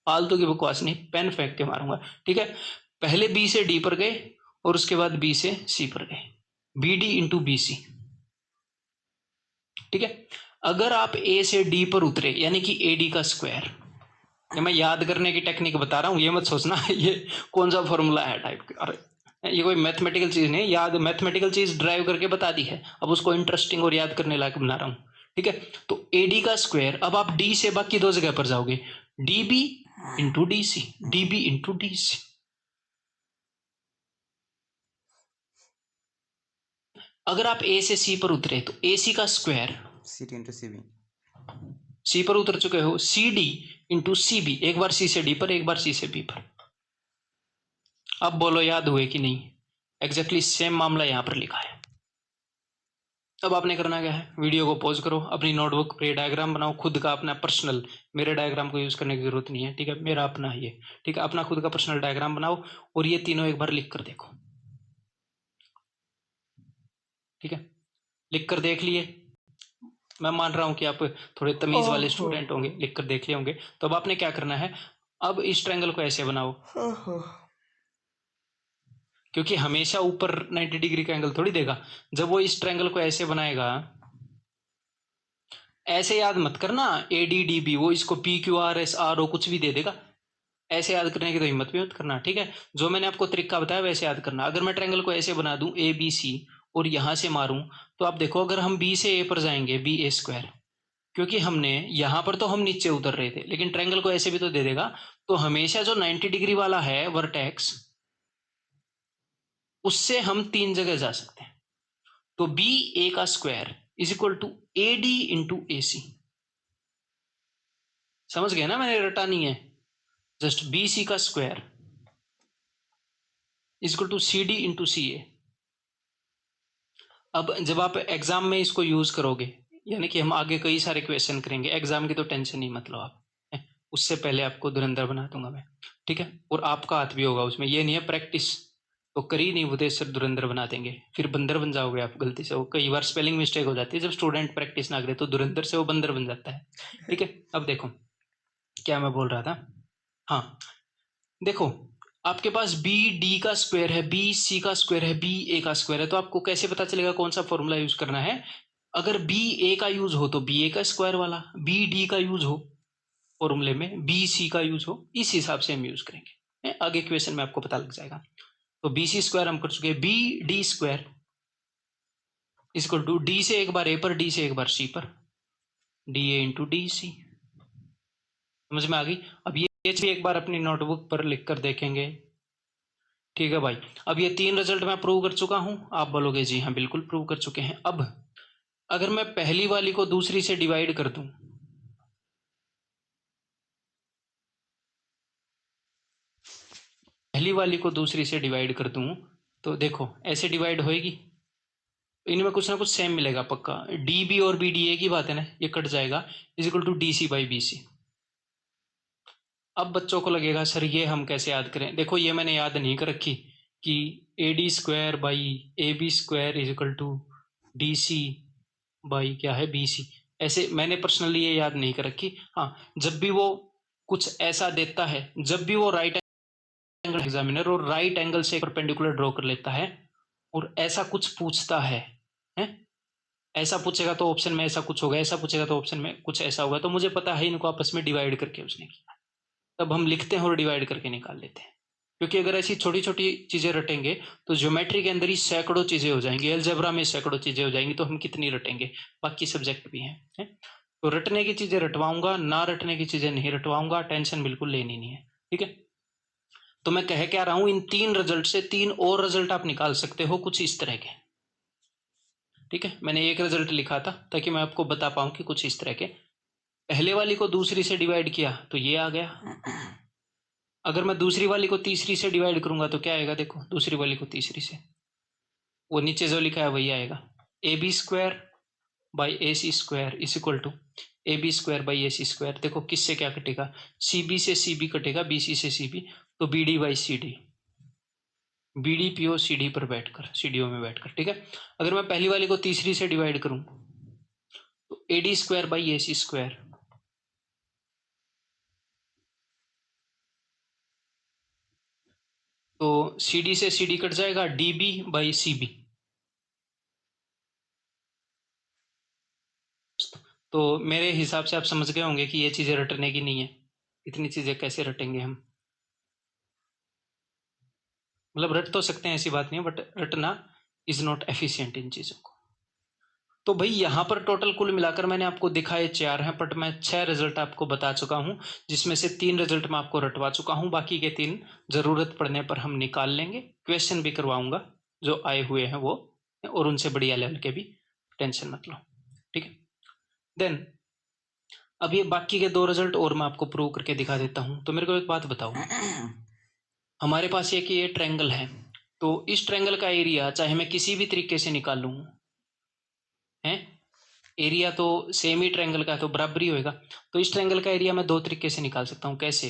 फालतू की बकवास नहीं, पेन फेंक के मारूंगा, ठीक है। पहले बी से डी पर गए और उसके बाद बी से सी पर गए, B D into B C, ठीक है। अगर आप ए से डी पर उतरे यानी कि ए डी का स्क्वायर, ये मैं याद करने की टेक्निक बता रहा हूं, ये मत सोचना ये कौन सा फॉर्मूला है टाइप के, अरे ये कोई मैथमेटिकल चीज नहीं, याद मैथमेटिकल चीज ड्राइव करके बता दी है, अब उसको इंटरेस्टिंग और याद करने लायक बना रहा हूं, ठीक है। तो ए डी का स्क्वायर, अब आप डी से बाकी दो जगह पर जाओगे, D B into D C, D B into D C. अगर आप ए से सी पर उतरे तो ए सी का square C T into C B, C पर उतर चुके हो, C D into C B, एक बार सी से डी पर एक बार सी से बी पर। अब बोलो याद हुए कि नहीं, एग्जैक्टली सेम मामला यहां पर लिखा है। अब आपने करना क्या है, वीडियो को पॉज करो, अपनी नोटबुक पे डायग्राम बनाओ खुद का अपना पर्सनल, मेरे डायग्राम को यूज करने की जरूरत नहीं है, ठीक है, मेरा अपना ही है, ठीक है। अपना खुद का पर्सनल डायग्राम बनाओ और ये तीनों एक बार लिख कर देखो, ठीक है। लिख कर देख लिए, मैं मान रहा हूं कि आप थोड़े तमीज वाले स्टूडेंट होंगे, लिख कर देख लिए होंगे। तो अब आपने क्या करना है, अब इस ट्रायंगल को ऐसे बनाओ, क्योंकि हमेशा ऊपर 90 डिग्री का एंगल थोड़ी देगा। जब वो इस ट्रायंगल को ऐसे बनाएगा, ऐसे याद मत करना ए डी डी बी, वो इसको P Q R S R O कुछ भी दे देगा, ऐसे याद करने की तो हिम्मत भी मत करना, ठीक है। जो मैंने आपको तरीका बताया वैसे याद करना। अगर मैं ट्रायंगल को ऐसे बना दूं ए बी सी और यहां से मारूं, तो आप देखो अगर हम बी से ए पर जाएंगे बी ए स्क्वायर, क्योंकि हमने यहां पर तो हम नीचे उतर रहे थे, लेकिन ट्रायंगल को ऐसे भी तो दे देगा, तो हमेशा जो 90 डिग्री वाला है वर्टेक्स, उससे हम तीन जगह जा सकते हैं। तो बी ए का square is equal to A D into A C, समझ गए ना, मैंने रटा नहीं है, जस्ट बी सी का square is equal to C D into C A. अब जब आप एग्जाम में इसको यूज करोगे, यानी कि हम आगे कई सारे क्वेश्चन करेंगे, एग्जाम की तो टेंशन नहीं मतलब आप, उससे पहले आपको धुरंधर बना दूंगा मैं, ठीक है। और आपका हाथ भी होगा उसमें, ये नहीं है प्रैक्टिस तो करी नहीं वो सर धुरंधर बना देंगे, फिर बंदर बन जाओगे आप गलती से। वो कई बार स्पेलिंग मिस्टेक हो जाती है, जब स्टूडेंट प्रैक्टिस ना करे तो धुरंधर से वो बंदर बन जाता है, ठीक है। अब देखो क्या मैं बोल रहा था, हाँ देखो आपके पास बी डी का स्क्वायर है, बी सी का स्क्वायर है, बी ए का स्क्वायर है, तो आपको कैसे पता चलेगा कौन सा फॉर्मूला यूज करना है। अगर बी ए का यूज हो तो बी ए का स्क्वायर वाला, बी डी का यूज हो फॉर्मूले में, बी सी का यूज हो, इस हिसाब से हम यूज करेंगे, आगे क्वेश्चन में आपको पता लग जाएगा। तो बी सी स्क्वायर हम कर चुके हैं, B D square equal to D से एक बार ए पर, डी से एक बार सी पर, D A into D C, समझ में आ गई। अब ये भी एक बार अपनी नोटबुक पर लिख कर देखेंगे, ठीक है भाई। अब ये तीन रिजल्ट मैं प्रूव कर चुका हूं, आप बोलोगे जी हाँ बिल्कुल प्रूव कर चुके हैं। अब अगर मैं पहली वाली को दूसरी से डिवाइड कर दूं, पहली वाली को दूसरी से डिवाइड कर दूं, तो देखो ऐसे डिवाइड होएगी, इनमें कुछ ना कुछ सेम मिलेगा पक्का, डी बी और बी डी ए की बात है ना, ये कट जाएगा, is equal to D C by B C. अब बच्चों को लगेगा सर ये हम कैसे याद करें, देखो ये मैंने याद नहीं कर रखी कि A D square by A B square is equal to D C by क्या है बी सी, ऐसे मैंने पर्सनली ये याद नहीं कर रखी। हाँ जब भी वो कुछ ऐसा देता है, जब भी वो राइट एंगल एग्जामिनर और राइट एंगल से परपेंडिकुलर ड्रॉ कर लेता है और ऐसा कुछ पूछता है, ऐसा पूछेगा तो ऑप्शन में ऐसा कुछ होगा, ऐसा पूछेगा तो ऑप्शन में कुछ ऐसा होगा, तो मुझे पता है इनको आपस में डिवाइड करके उसने किया, तब हम लिखते हैं और डिवाइड करके निकाल लेते हैं। क्योंकि अगर ऐसी छोटी छोटी चीजें रटेंगे तो ज्योमेट्री के अंदर ही सैकड़ों चीजें हो जाएंगी, अलजेब्रा में सैकड़ों चीजें हो जाएंगी, तो हम कितनी रटेंगे, बाकी सब्जेक्ट भी हैं, है? तो रटने की चीजें रटवाऊंगा, ना रटने की चीजें नहीं रटवाऊंगा, टेंशन बिल्कुल लेनी नहीं है, ठीक है। तो मैं कह क्या रहा हूं, इन तीन रिजल्ट से तीन और रिजल्ट आप निकाल सकते हो कुछ इस तरह के, ठीक है। मैंने एक रिजल्ट लिखा था ताकि मैं आपको बता पाऊं कि कुछ इस तरह के, पहले वाली को दूसरी से डिवाइड किया तो ये आ गया, अगर मैं दूसरी वाली को तीसरी से डिवाइड करूंगा तो क्या आएगा, देखो दूसरी वाली को तीसरी से, वो नीचे जो लिखा है वही आएगा, A B square by A C square is equal to AB² by AC²। देखो किससे क्या कटेगा, CB से CB कटेगा, BC से CB, तो BD by CD, BD PO CD पर बैठकर, CDO में बैठकर, ठीक है। अगर मैं पहली वाली को तीसरी से डिवाइड करूं तो AD² बाई AC², तो CD से CD कट जाएगा, DB बाई CB। तो मेरे हिसाब से आप समझ गए होंगे कि ये चीजें रटने की नहीं है। इतनी चीजें कैसे रटेंगे हम, मतलब रट तो सकते हैं, ऐसी बात नहीं है, बट रटना इज नॉट एफिशिएंट इन चीजों को। तो भाई यहाँ पर टोटल कुल मिलाकर मैंने आपको दिखाए 4 हैं, बट मैं 6 रिजल्ट आपको बता चुका हूं, जिसमें से 3 रिजल्ट मैं आपको रटवा चुका हूं, बाकी के 3 जरूरत पड़ने पर हम निकाल लेंगे, क्वेश्चन भी करवाऊंगा जो आए हुए हैं वो, और उनसे बढ़िया लेवल के भी, टेंशन मत लो, ठीक है। देन अब ये बाकी के 2 रिजल्ट और मैं आपको प्रूव करके दिखा देता हूं। तो मेरे को एक बात बताओ, हमारे पास एक ये ट्रायंगल है, तो इस ट्रायंगल का एरिया चाहे मैं किसी भी तरीके से निकाल लूं, है एरिया तो सेम ही ट्रायंगल का है तो बराबर ही होएगा। तो इस ट्रायंगल का एरिया मैं 2 तरीके से निकाल सकता हूं। कैसे,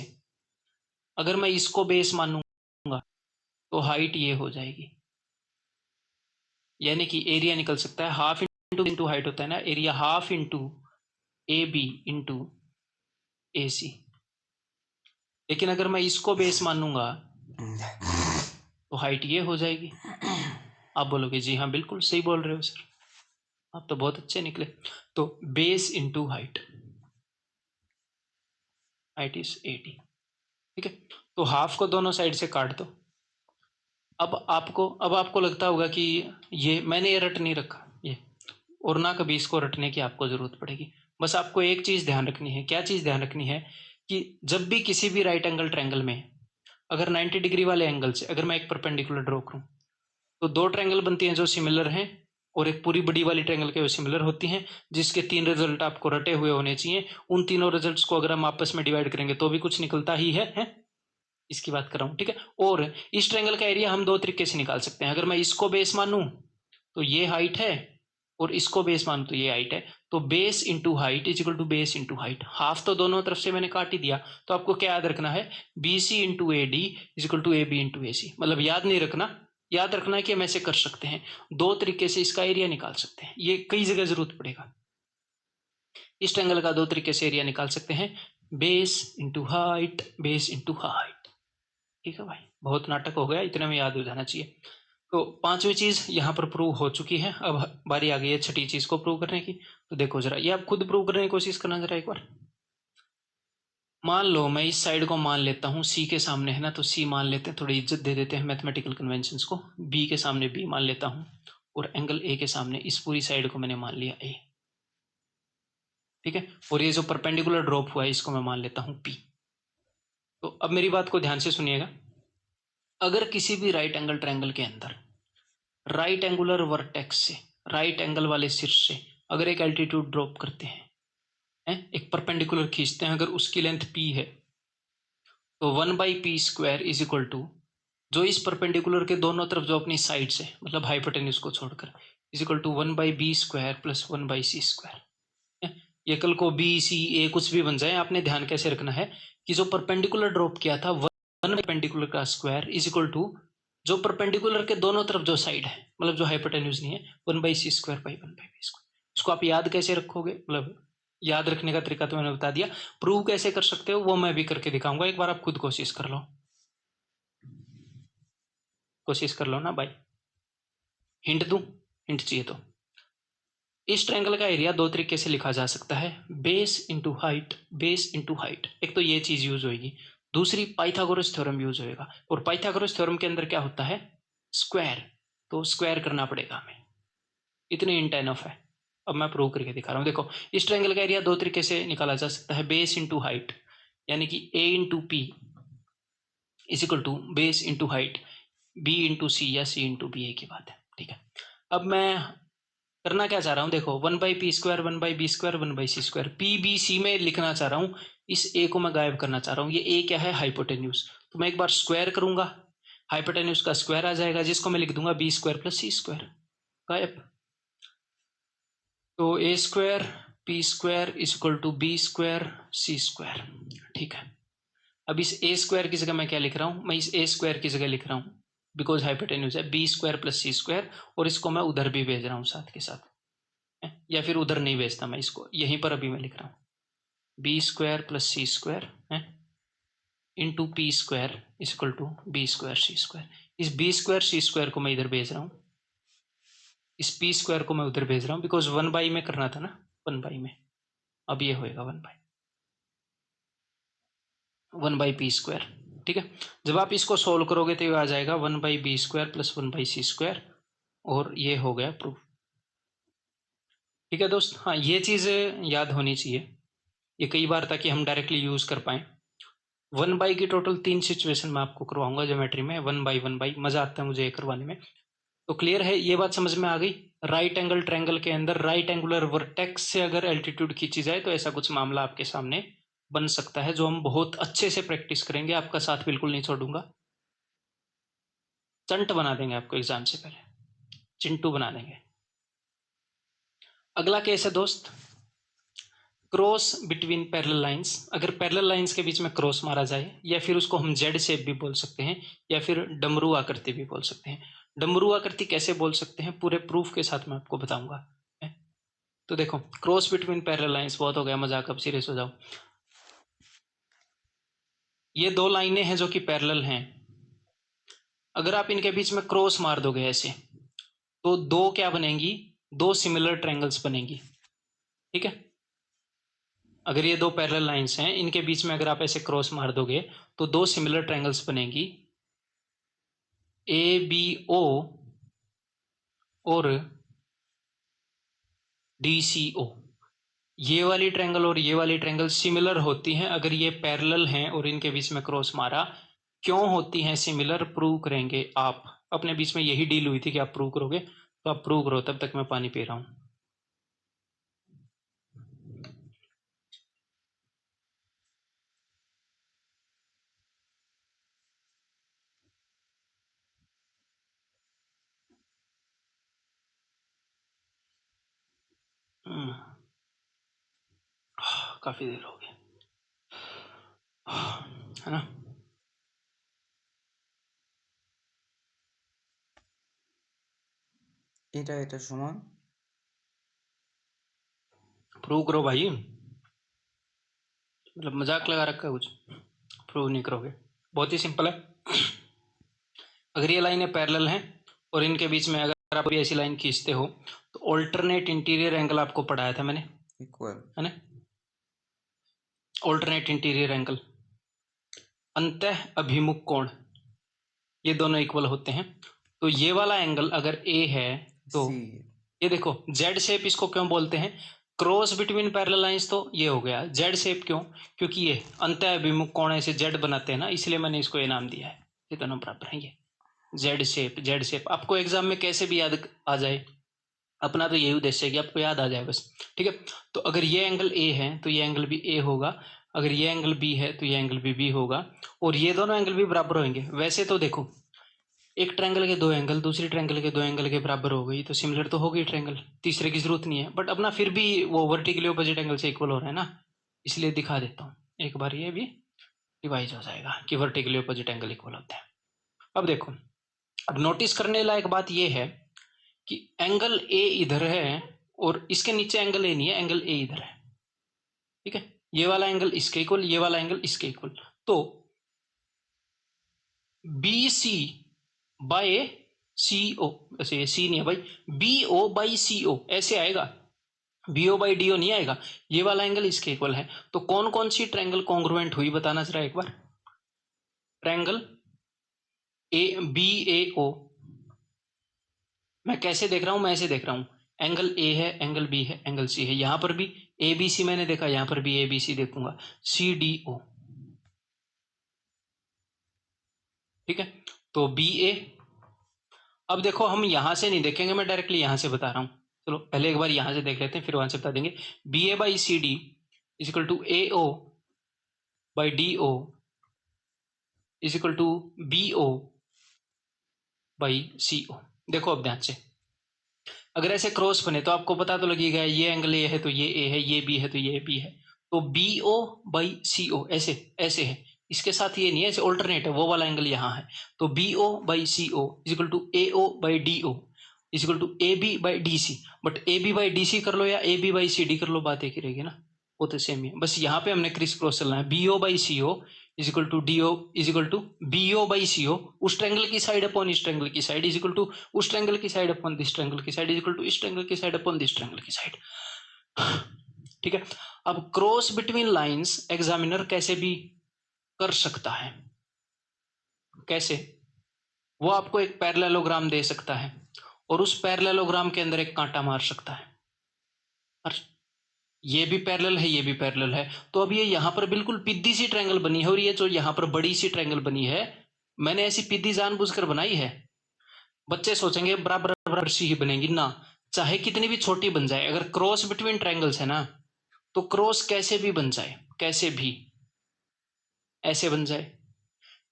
अगर मैं इसको बेस मानूंगा तो हाइट ये हो जाएगी, यानी कि एरिया निकल सकता है हाफ इंटू हाइट होता है ना, area half into AB into AC। लेकिन अगर मैं इसको बेस मानूंगा तो हाइट ये हो जाएगी। आप बोलोगे जी हाँ बिल्कुल सही बोल रहे हो सर, आप तो बहुत अच्छे निकले। तो base into height, height is 80, ठीक है। तो हाफ को दोनों साइड से काट दो। अब आपको लगता होगा कि ये मैंने ये रट नहीं रखा ये, और ना कभी इसको रटने की आपको जरूरत पड़ेगी। बस आपको एक चीज ध्यान रखनी है। क्या चीज ध्यान रखनी है कि जब भी किसी भी राइट एंगल ट्रायंगल में अगर 90 डिग्री वाले एंगल से अगर मैं एक परपेंडिकुलर ड्रॉ करूं तो 2 ट्रायंगल बनती हैं जो सिमिलर हैं, और एक पूरी बड़ी वाली ट्रायंगल के वो सिमिलर होती हैं, जिसके 3 रिजल्ट आपको रटे हुए होने चाहिए। उन तीनों रिजल्ट्स को अगर हम आपस में डिवाइड करेंगे तो भी कुछ निकलता ही है? इसकी बात कर रहा हूं, ठीक है। और इस ट्रायंगल का एरिया हम 2 तरीके से निकाल सकते हैं। अगर मैं इसको बेस मानूं तो ये हाइट है, और इसको बेस मानूं तो ये हाइट है। तो base into height is equal to base into height. Half तो दोनों तरफ से मैंने काट ही दिया, तो आपको क्या याद रखना है, BC into AD is equal to AB into AC। मतलब याद नहीं रखना, याद रखना है कि हम ऐसे कर सकते हैं, 2 तरीके से इसका एरिया निकाल सकते हैं। ये कई जगह जरूरत पड़ेगा। इस ट्रायंगल का 2 तरीके से एरिया निकाल सकते हैं, base into height, base into height, ठीक है भाई। बहुत नाटक हो गया, इतने में याद हो जाना चाहिए। तो 5वीं चीज यहाँ पर प्रूव हो चुकी है। अब बारी आ गई है 6ठी चीज को प्रूव करने की। तो देखो जरा, ये आप खुद प्रूव करने की कोशिश करना जरा एक बार। मान लो मैं इस साइड को मान लेता हूँ, C के सामने है ना, तो C मान लेते हैं, थोड़ी इज्जत दे देते हैं मैथमेटिकल कन्वेंशंस को। B के सामने B मान लेता हूँ, और एंगल A के सामने इस पूरी साइड को मैंने मान लिया A, ठीक है। और ये जो परपेंडिकुलर ड्रॉप हुआ है इसको मैं मान लेता हूँ P। तो अब मेरी बात को ध्यान से सुनिएगा। अगर किसी भी राइट एंगल ट्रायंगल के अंदर राइट एंगुलर वर्टेक्स से, राइट एंगल वाले शीर्ष से अगर एक एल्टीट्यूड ड्रॉप करते हैं, एक परपेंडिकुलर खींचते हैं, अगर उसकी लेंथ P है तो 1/p² इज इक्वल टू, जो इस परपेंडिकुलर के दोनों तरफ जो अपनी साइड से मतलब हाइपोटेन्यूज को छोड़कर, is equal to 1/b² plus 1/c²। ये कल को BCA कुछ भी बन जाए, आपने ध्यान कैसे रखना है कि जो परपेंडिकुलर ड्रॉप किया था 1 परपेंडिकुलर का स्क्वायर इज इक्वल टू जो परपेंडिकुलर के दोनों तरफ जो साइड है, मतलब जो हाइपोटेन्यूज नहीं है, 1/c² बाई 1/b²। इसको आप याद कैसे रखोगे, मतलब याद रखने का तरीका तो मैंने बता दिया, प्रूव कैसे कर सकते हो वो मैं भी करके दिखाऊंगा। एक बार आप खुद कोशिश कर लो, कोशिश कर लो ना भाई। हिंट दूं, हिंट चाहिए तो इस ट्रायंगल का एरिया 2 तरीके से लिखा जा सकता है, base into height, base into height. एक तो ये चीज यूज होगी, दूसरी पाइथागोरस थ्योरम यूज होएगा। और पाइथागोरस थ्योरम के अंदर क्या होता है, स्क्वायर, तो स्क्वायर करना पड़ेगा हमें। इतने इंट एनफ है। अब मैं प्रूव करके दिखा रहा हूँ। देखो इस ट्रायंगल का एरिया 2 तरीके से निकाला जा सकता है, बेस इंटू हाइट, यानी कि A into P is equal to base into height B into C या C इंटू B, की बात है, ठीक है। अब मैं करना क्या चाह रहा हूं, देखो 1/p², 1/b², 1/c², PBC में लिखना चाह रहा हूं, इस A को मैं गायब करना चाह रहा हूं। ये A क्या है, हाइपोटेन्यूज। तो मैं एक बार स्क्वायर करूंगा, हाइपोटेन्यूज का स्क्वायर आ जाएगा, जिसको मैं लिख दूंगा B² प्लस C², गायब। तो A² P square is equal to B square C square. ठीक है, अब इस ए स्क्वायर की जगह मैं क्या लिख रहा हूं, मैं इस ए स्क्वायर की जगह लिख रहा हूं बिकॉज हाइपोटेन्यूज है, B square plus C square, और इसको मैं उधर भी भेज रहा हूं साथ के साथ, या फिर उधर नहीं भेजता, मैं इसको यहीं पर अभी मैं लिख रहा हूं, B square plus C square है into P square is equal to B square C square. इस बी स्क्वायर सी स्क्वायर को मैं इधर भेज रहा हूं, इस पी स्क्वायर को मैं उधर भेज रहा हूं बिकॉज 1/, में करना था ना, 1/, में, अब ये होएगा 1/पी स्क्वायर। ठीक है, जब आप इसको सोल्व करोगे तो ये आ जाएगा 1/बी स्क्वायर प्लस 1/सी स्क्वायर, और ये हो गया प्रूफ। ठीक है दोस्त, हाँ ये चीज़ याद होनी चाहिए, ये कई बार ताकि हम डायरेक्टली यूज कर पाए। 1/, की टोटल 3 सिचुएशन मैं आपको करवाऊंगा ज्योमेट्री में, 1/, मजा आता है मुझे ये करवाने में। तो क्लियर है, ये बात समझ में आ गई। राइट एंगल ट्रायंगल के अंदर राइट एंगुलर वर्टेक्स से अगर एल्टीट्यूड खींची जाए तो ऐसा कुछ मामला आपके सामने बन सकता है, जो हम बहुत अच्छे से प्रैक्टिस करेंगे, आपका साथ बिल्कुल नहीं छोड़ूंगा, चंट बना देंगे आपको एग्जाम से पहले, चिंटू बना देंगे। अगला केस है दोस्त, क्रॉस बिटवीन पैरेलल लाइंस। अगर पैरेलल लाइंस के बीच में क्रॉस मारा जाए, या फिर उसको हम जेड शेप भी बोल सकते हैं, या फिर डमरू आकृति भी बोल सकते हैं। डमरू आकृति कैसे बोल सकते हैं, पूरे प्रूफ के साथ मैं आपको बताऊंगा। तो देखो, क्रॉस बिटवीन पैरेलल लाइंस, बहुत हो गया मजाक, अब सीरियस हो जाओ। ये दो लाइनें हैं जो कि पैरेलल हैं, अगर आप इनके बीच में क्रॉस मार दोगे ऐसे, तो दो क्या बनेंगी, दो सिमिलर ट्रायंगल्स बनेंगी। ठीक है, अगर ये दो पैरेलल लाइंस हैं, इनके बीच में अगर आप ऐसे क्रॉस मार दोगे तो दो सिमिलर ट्रायंगल्स बनेंगी, ए बी ओ और डी सी ओ। ये वाली ट्रायंगल और ये वाली ट्रायंगल सिमिलर होती हैं अगर ये पैरेलल हैं और इनके बीच में क्रॉस मारा। क्यों होती हैं सिमिलर, प्रूव करेंगे आप, अपने बीच में यही डील हुई थी कि आप प्रूव करोगे, तो आप प्रूव करो, तब तक मैं पानी पी रहा हूं। काफी देर हो गई है ना। এটা সমান, प्रूव करो भाई, मतलब मजाक लगा रखा है कुछ, प्रूव नहीं करोगे, बहुत ही सिंपल है। अगर ये लाइनें पैरेलल हैं और इनके बीच में अगर आप भी ऐसी लाइन खींचते हो, तो ऑल्टरनेट इंटीरियर एंगल आपको पढ़ाया था मैंने, इक्वल है ना, ऑल्टरनेट इंटीरियर एंगल, अंतः अभिमुख कोण, ये दोनों इक्वल होते हैं। तो ये वाला एंगल अगर ए है तो सी। ये देखो जेड शेप इसको क्यों बोलते हैं, क्रॉस बिटवीन पैरेलल लाइंस, तो ये हो गया जेड शेप। क्यों, क्योंकि ये अंतः अभिमुख कोण ऐसे जेड बनाते हैं ना, इसलिए मैंने इसको ये नाम दिया है, ये दोनों बराबर हैं। ये जेड शेप, जेड शेप आपको एग्जाम में कैसे भी याद आ जाए, अपना तो यही उद्देश्य है कि आपको याद आ जाए बस। ठीक है, तो अगर ये एंगल ए है तो ये एंगल भी ए होगा, अगर ये एंगल बी है तो ये एंगल भी बी होगा, और ये दोनों एंगल भी बराबर होंगे। वैसे तो देखो, एक ट्रायंगल के दो एंगल दूसरी ट्रायंगल के दो एंगल के बराबर हो गई तो सिमिलर तो हो गई ट्रायंगल, तीसरे की जरूरत नहीं है, बट अपना फिर भी वो वर्टिकली ऑपोजिट एंगल से इक्वल हो रहा है ना, इसलिए दिखा देता हूँ एक बार, ये भी डिवाइज हो जाएगा कि वर्टिकली ऑपोजिट एंगल इक्वल होते हैं। अब देखो, अब नोटिस करने लायक बात ये है कि एंगल ए इधर है और इसके नीचे एंगल ए नहीं है, एंगल ए इधर है। ठीक है, ये वाला एंगल इसके इक्वल, ये वाला एंगल इसके इक्वल, तो बी सी बाय सी ओ, ऐसे सी नहीं है भाई, B O by C O ऐसे आएगा, B O by D O नहीं आएगा, ये वाला एंगल इसके इक्वल है। तो कौन कौन सी ट्रायंगल कॉन्ग्रुएंट हुई बताना जरा एक बार, ट्रायंगल ए बी ए ओ, मैं कैसे देख रहा हूं, मैं ऐसे देख रहा हूं, एंगल ए है, एंगल बी है, एंगल सी है, यहां पर भी ए बी सी मैंने देखा, यहां पर भी ए बी सी देखूंगा, सी डी ओ। ठीक है, तो बी ए, अब देखो हम यहां से नहीं देखेंगे, मैं डायरेक्टली यहां से बता रहा हूं, चलो पहले एक बार यहां से देख लेते हैं फिर वहां से बता देंगे। B A by C D is equal to A O by D O is equal to B O by C O. देखो अब ध्यान से, अगर ऐसे क्रॉस बने तो आपको पता तो लगेगा, ये एंगल ए है तो ये ए है, ये बी है तो ये बी है, तो B O by C O ऐसे ऐसे है, इसके साथ ये नहीं है, ऐसे ऑल्टरनेट है, वो वाला एंगल यहाँ है, तो B O by C O is equal to A O by D O is equal to A B by D C. But A B by D C कर लो या A B by C D कर लो, बात एक ही रहेगी ना, वो तो सेम ही है, बस यहाँ पे हमने क्रिस क्रॉस चलना है। B O by C O is equal to D O is equal to B O by C O, उस ट्रायंगल की साइड अपॉन इस ट्रायंगल की साइड इज इक्वल टू उस ट्रायंगल की साइड अपॉन दिस ट्रायंगल की साइड इज इक्वल टू इस ट्रायंगल की साइड अपॉन दिस ट्रायंगल की साइड। ठीक है, अब क्रॉस बिटवीन लाइंस एग्जामिनर कैसे भी कर सकता है, कैसे, वो आपको एक पैरेललोग्राम दे सकता है और उस पैरेललोग्राम के अंदर एक कांटा मार सकता है, और ये भी पैरेलल है, ये भी पैरेलल है, तो अब ये यहाँ पर बिल्कुल पिद्दी सी ट्रायंगल बनी है और ये जो यहाँ पर बड़ी सी ट्रायंगल बनी है, मैंने ऐसी पिद्दी जानबूझकर बनाई है। बच्चे सोचेंगे बराबर बराबर सी ही बनेगी ना, चाहे कितनी भी छोटी बन जाए, अगर क्रॉस बिटवीन ट्रायंगल्स है ना, तो क्रॉस कैसे भी बन जाए, कैसे भी, ऐसे बन जाए,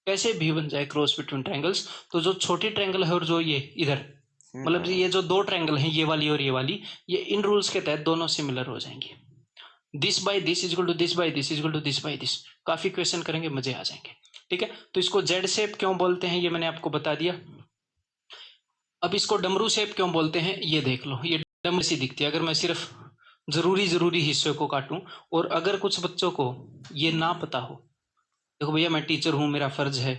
कैसे भी बन जाए क्रॉस बिटवीन ट्रायंगल्स, तो जो छोटी ट्रायंगल है और जो ये इधर, मतलब ये जो दो ट्रायंगल हैं, ये वाली और ये वाली, ये इन रूल्स के तहत दोनों सिमिलर हो जाएंगे। This by this is equal to this by this is equal to this by this, काफी क्वेश्चन करेंगे, मजे आ जाएंगे। ठीक है, तो इसको जेड शेप क्यों बोलते हैं ये मैंने आपको बता दिया। अब इसको डमरू शेप क्यों बोलते हैं ये देख लो, ये डमरू सी दिखती है अगर मैं सिर्फ जरूरी हिस्सों को काटूं, और अगर कुछ बच्चों को ये ना पता हो, देखो भैया मैं टीचर हूं, मेरा फर्ज है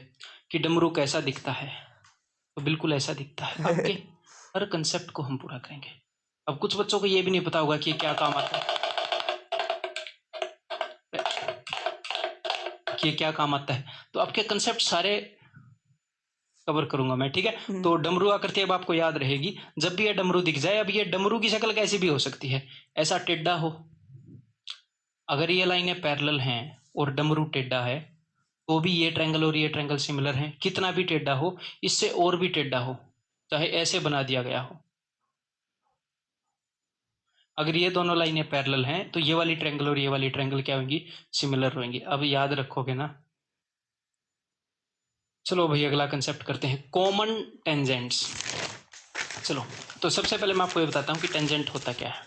कि डमरू कैसा दिखता है, तो बिल्कुल ऐसा दिखता है, आपके हर कंसेप्ट को हम पूरा करेंगे। अब कुछ बच्चों को ये भी नहीं पता होगा कि क्या काम आता है, कि क्या काम आता है, तो आपके कंसेप्ट सारे कवर करूंगा मैं। ठीक है, तो डमरू आकृति अब आपको याद रहेगी, जब भी ये डमरू दिख जाए, अब ये डमरू की शक्ल कैसी भी हो सकती है, ऐसा टेढ़ा हो, अगर ये लाइनें पैरेलल हैं और डमरू टेढ़ा है, तो भी ये ट्रायंगल और ये ट्रायंगल सिमिलर हैं, कितना भी टेढ़ा हो, इससे और भी टेढ़ा हो, चाहे ऐसे बना दिया गया हो, अगर ये दोनों लाइनें पैरेलल हैं तो ये वाली ट्रायंगल और ये वाली ट्रायंगल क्या होंगी, सिमिलर होंगी। अब याद रखोगे ना। चलो भाई अगला कंसेप्ट करते हैं, कॉमन टेंजेंट्स। चलो, तो सबसे पहले मैं आपको ये बताता हूँ कि टेंजेंट होता क्या है।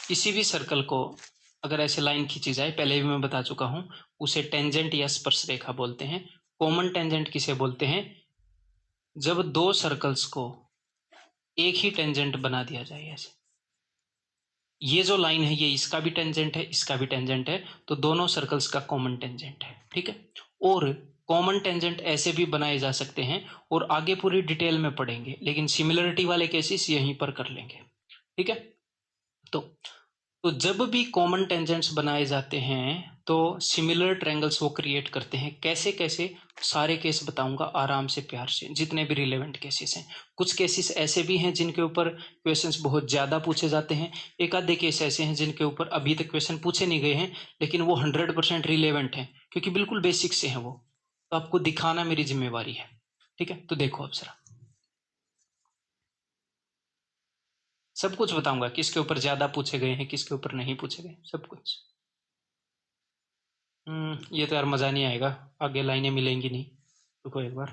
किसी भी सर्कल को अगर ऐसे लाइन खींची जाए, पहले भी मैं बता चुका हूँ, उसे टेंजेंट या स्पर्श रेखा बोलते हैं। कॉमन टेंजेंट किसे बोलते हैं, जब दो सर्कल्स को एक ही टेंजेंट बना दिया जाए, ऐसे ये जो लाइन है ये इसका भी टेंजेंट है, इसका भी टेंजेंट है, तो दोनों सर्कल्स का कॉमन टेंजेंट है। ठीक है, और कॉमन टेंजेंट ऐसे भी बनाए जा सकते हैं, और आगे पूरी डिटेल में पढ़ेंगे, लेकिन सिमिलरिटी वाले केसेस यहीं पर कर लेंगे। ठीक है, तो जब भी कॉमन टेंजेंट्स बनाए जाते हैं तो सिमिलर ट्रायंगल्स वो क्रिएट करते हैं। कैसे कैसे, सारे केस बताऊंगा आराम से प्यार से, जितने भी रिलेवेंट केसेस हैं। कुछ केसेस ऐसे भी हैं जिनके ऊपर क्वेश्चंस बहुत ज़्यादा पूछे जाते हैं, एक आधे केस ऐसे हैं जिनके ऊपर अभी तक क्वेश्चन पूछे नहीं गए हैं, लेकिन वो 100% रिलेवेंट हैं, क्योंकि बिल्कुल बेसिक से हैं वो, तो आपको दिखाना मेरी जिम्मेवारी है। ठीक है, तो देखो अब जरा, सब कुछ बताऊंगा, किसके ऊपर ज्यादा पूछे गए हैं, किसके ऊपर नहीं पूछे गए, सब कुछ। ये तो यार मजा नहीं आएगा, आगे लाइनें मिलेंगी नहीं। रुको एक बार,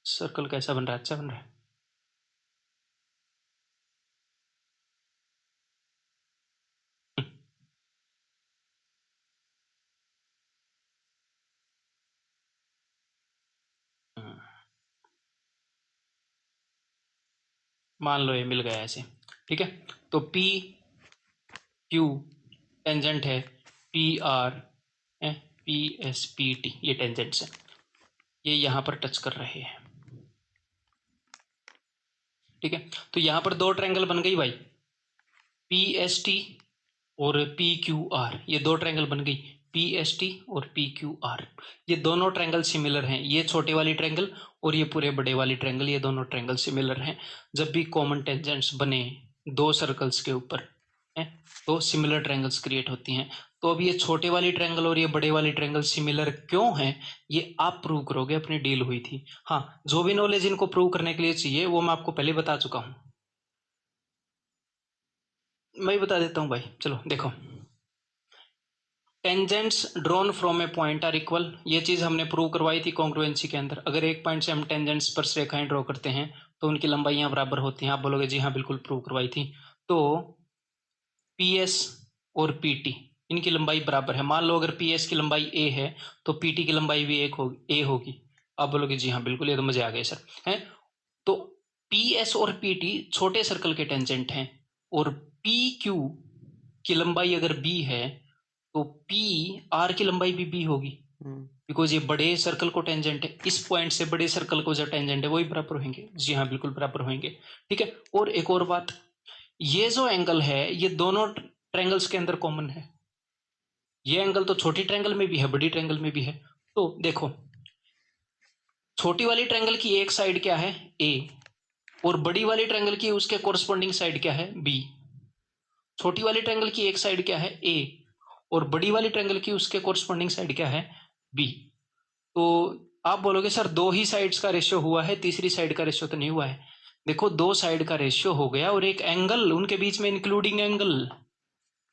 सर्कल कैसा बन रहा है, अच्छा बन रहा है। हम्म, मान लो ये मिल गया ऐसे। ठीक है, तो पी क्यू टेंजेंट है, P R P S P T, ये टेंजेंट्स है, ये यहाँ पर टच कर रहे हैं। ठीक है, तो यहाँ पर दो ट्रायंगल बन गई भाई, पी एस टी और पी क्यू आर, ये दो ट्रायंगल बन गई, पी एस टी और पी क्यू आर। ये दोनों ट्रायंगल सिमिलर हैं, ये छोटे वाली ट्रायंगल और ये पूरे बड़े वाली ट्रायंगल, ये दोनों ट्रायंगल सिमिलर हैं। जब भी कॉमन टेंजेंट्स बने दो सर्कल्स के ऊपर हैं, तो सिमिलर ट्रायंगल्स क्रिएट होती हैं। तो अब ये छोटे वाली ट्रायंगल और ये बड़े वाली ट्रायंगल सिमिलर क्यों हैं, ये आप प्रूव करोगे, अपनी डील हुई थी। हाँ, जो भी नॉलेज इनको प्रूव करने के लिए चाहिए वो मैं आपको पहले बता चुका हूँ, मैं बता देता हूँ भाई। चलो देखो, tangents drawn from a point are equal, ये चीज हमने प्रूव करवाई थी कॉन्ग्रुएंसी के अंदर। अगर एक पॉइंट से हम टेंजेंट्स स्पर्श रेखाएं ड्रॉ करते हैं तो उनकी लंबाइयां बराबर होती हैं। आप बोलोगे जी हाँ बिल्कुल प्रूव करवाई थी। तो PS और PT इनकी लंबाई बराबर है। मान लो अगर PS की लंबाई A है तो PT की लंबाई भी A होगी। आप बोलोगे जी हाँ बिल्कुल, ये तो मजे आ गए सर हैं। तो PS और PT छोटे सर्कल के टेंजेंट हैं और PQ की लंबाई अगर B है तो PR की लंबाई भी B होगी, बिकॉज ये बड़े सर्कल को टेंजेंट है। इस पॉइंट से बड़े सर्कल को जो टेंजेंट है वही बराबर होंगे। जी हाँ बिल्कुल बराबर होंगे। ठीक है, और एक और बात, ये जो एंगल है ये दोनों ट्रायंगल्स के अंदर कॉमन है। ये एंगल तो छोटी ट्रायंगल में भी है, बड़ी ट्रायंगल में भी है। तो देखो, छोटी वाली ट्रायंगल की एक साइड क्या है A और बड़ी वाली ट्रायंगल की उसके कोरस्पॉन्डिंग साइड क्या है B। छोटी वाली ट्रायंगल की एक साइड क्या है A और बड़ी वाली ट्रायंगल की उसके कोरस्पॉन्डिंग साइड क्या है B। तो आप बोलोगे सर दो ही साइड्स का रेशियो हुआ है, तीसरी साइड का रेशियो तो नहीं हुआ है। देखो, दो साइड का रेशियो हो गया और एक एंगल उनके बीच में including angle,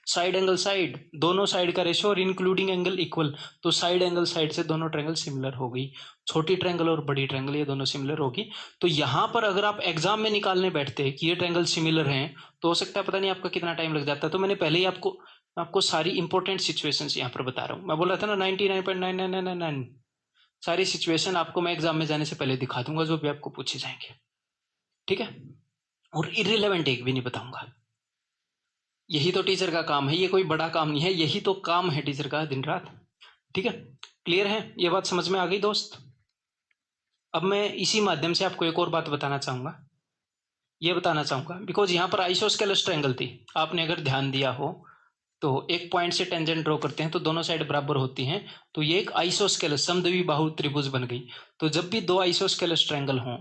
side angle side, दोनों साइड का रेशियो और इंक्लूडिंग एंगल इक्वल। तो साइड एंगल साइड से दोनों ट्रायंगल सिमिलर हो गई। छोटी ट्रायंगल और बड़ी ट्रायंगल ये दोनों सिमिलर होगी। तो यहां पर अगर आप एग्जाम में निकालने बैठते कि ये ट्रायंगल सिमिलर हैं तो हो सकता है पता नहीं आपका कितना टाइम लग जाता है। तो मैंने पहले ही आपको सारी इंपॉर्टेंट सिचुएशंस यहाँ पर बता रहा हूँ। मैं बोला था ना 99.9999 सारी सिचुएशन आपको मैं एग्जाम में जाने से पहले दिखा दूंगा जो भी आपको पूछे जाएंगे। ठीक है, और इररिलेवेंट एक भी नहीं बताऊंगा। यही तो टीचर का काम है, ये कोई बड़ा काम नहीं है, यही तो काम है टीचर का दिन रात। ठीक है, क्लियर है, ये बात समझ में आ गई दोस्त। अब मैं इसी माध्यम से आपको एक और बात बताना चाहूंगा, ये बताना चाहूंगा बिकॉज यहाँ पर आइसोस्केलस ट्रायंगल थी। आपने अगर ध्यान दिया हो तो एक पॉइंट से टेंजेंट ड्रॉ करते हैं तो दोनों साइड बराबर होती हैं, तो ये एक आइसोस्केलस समद्विबाहु त्रिभुज बन गई। तो जब भी दो आइसोस्केलस ट्रायंगल हों,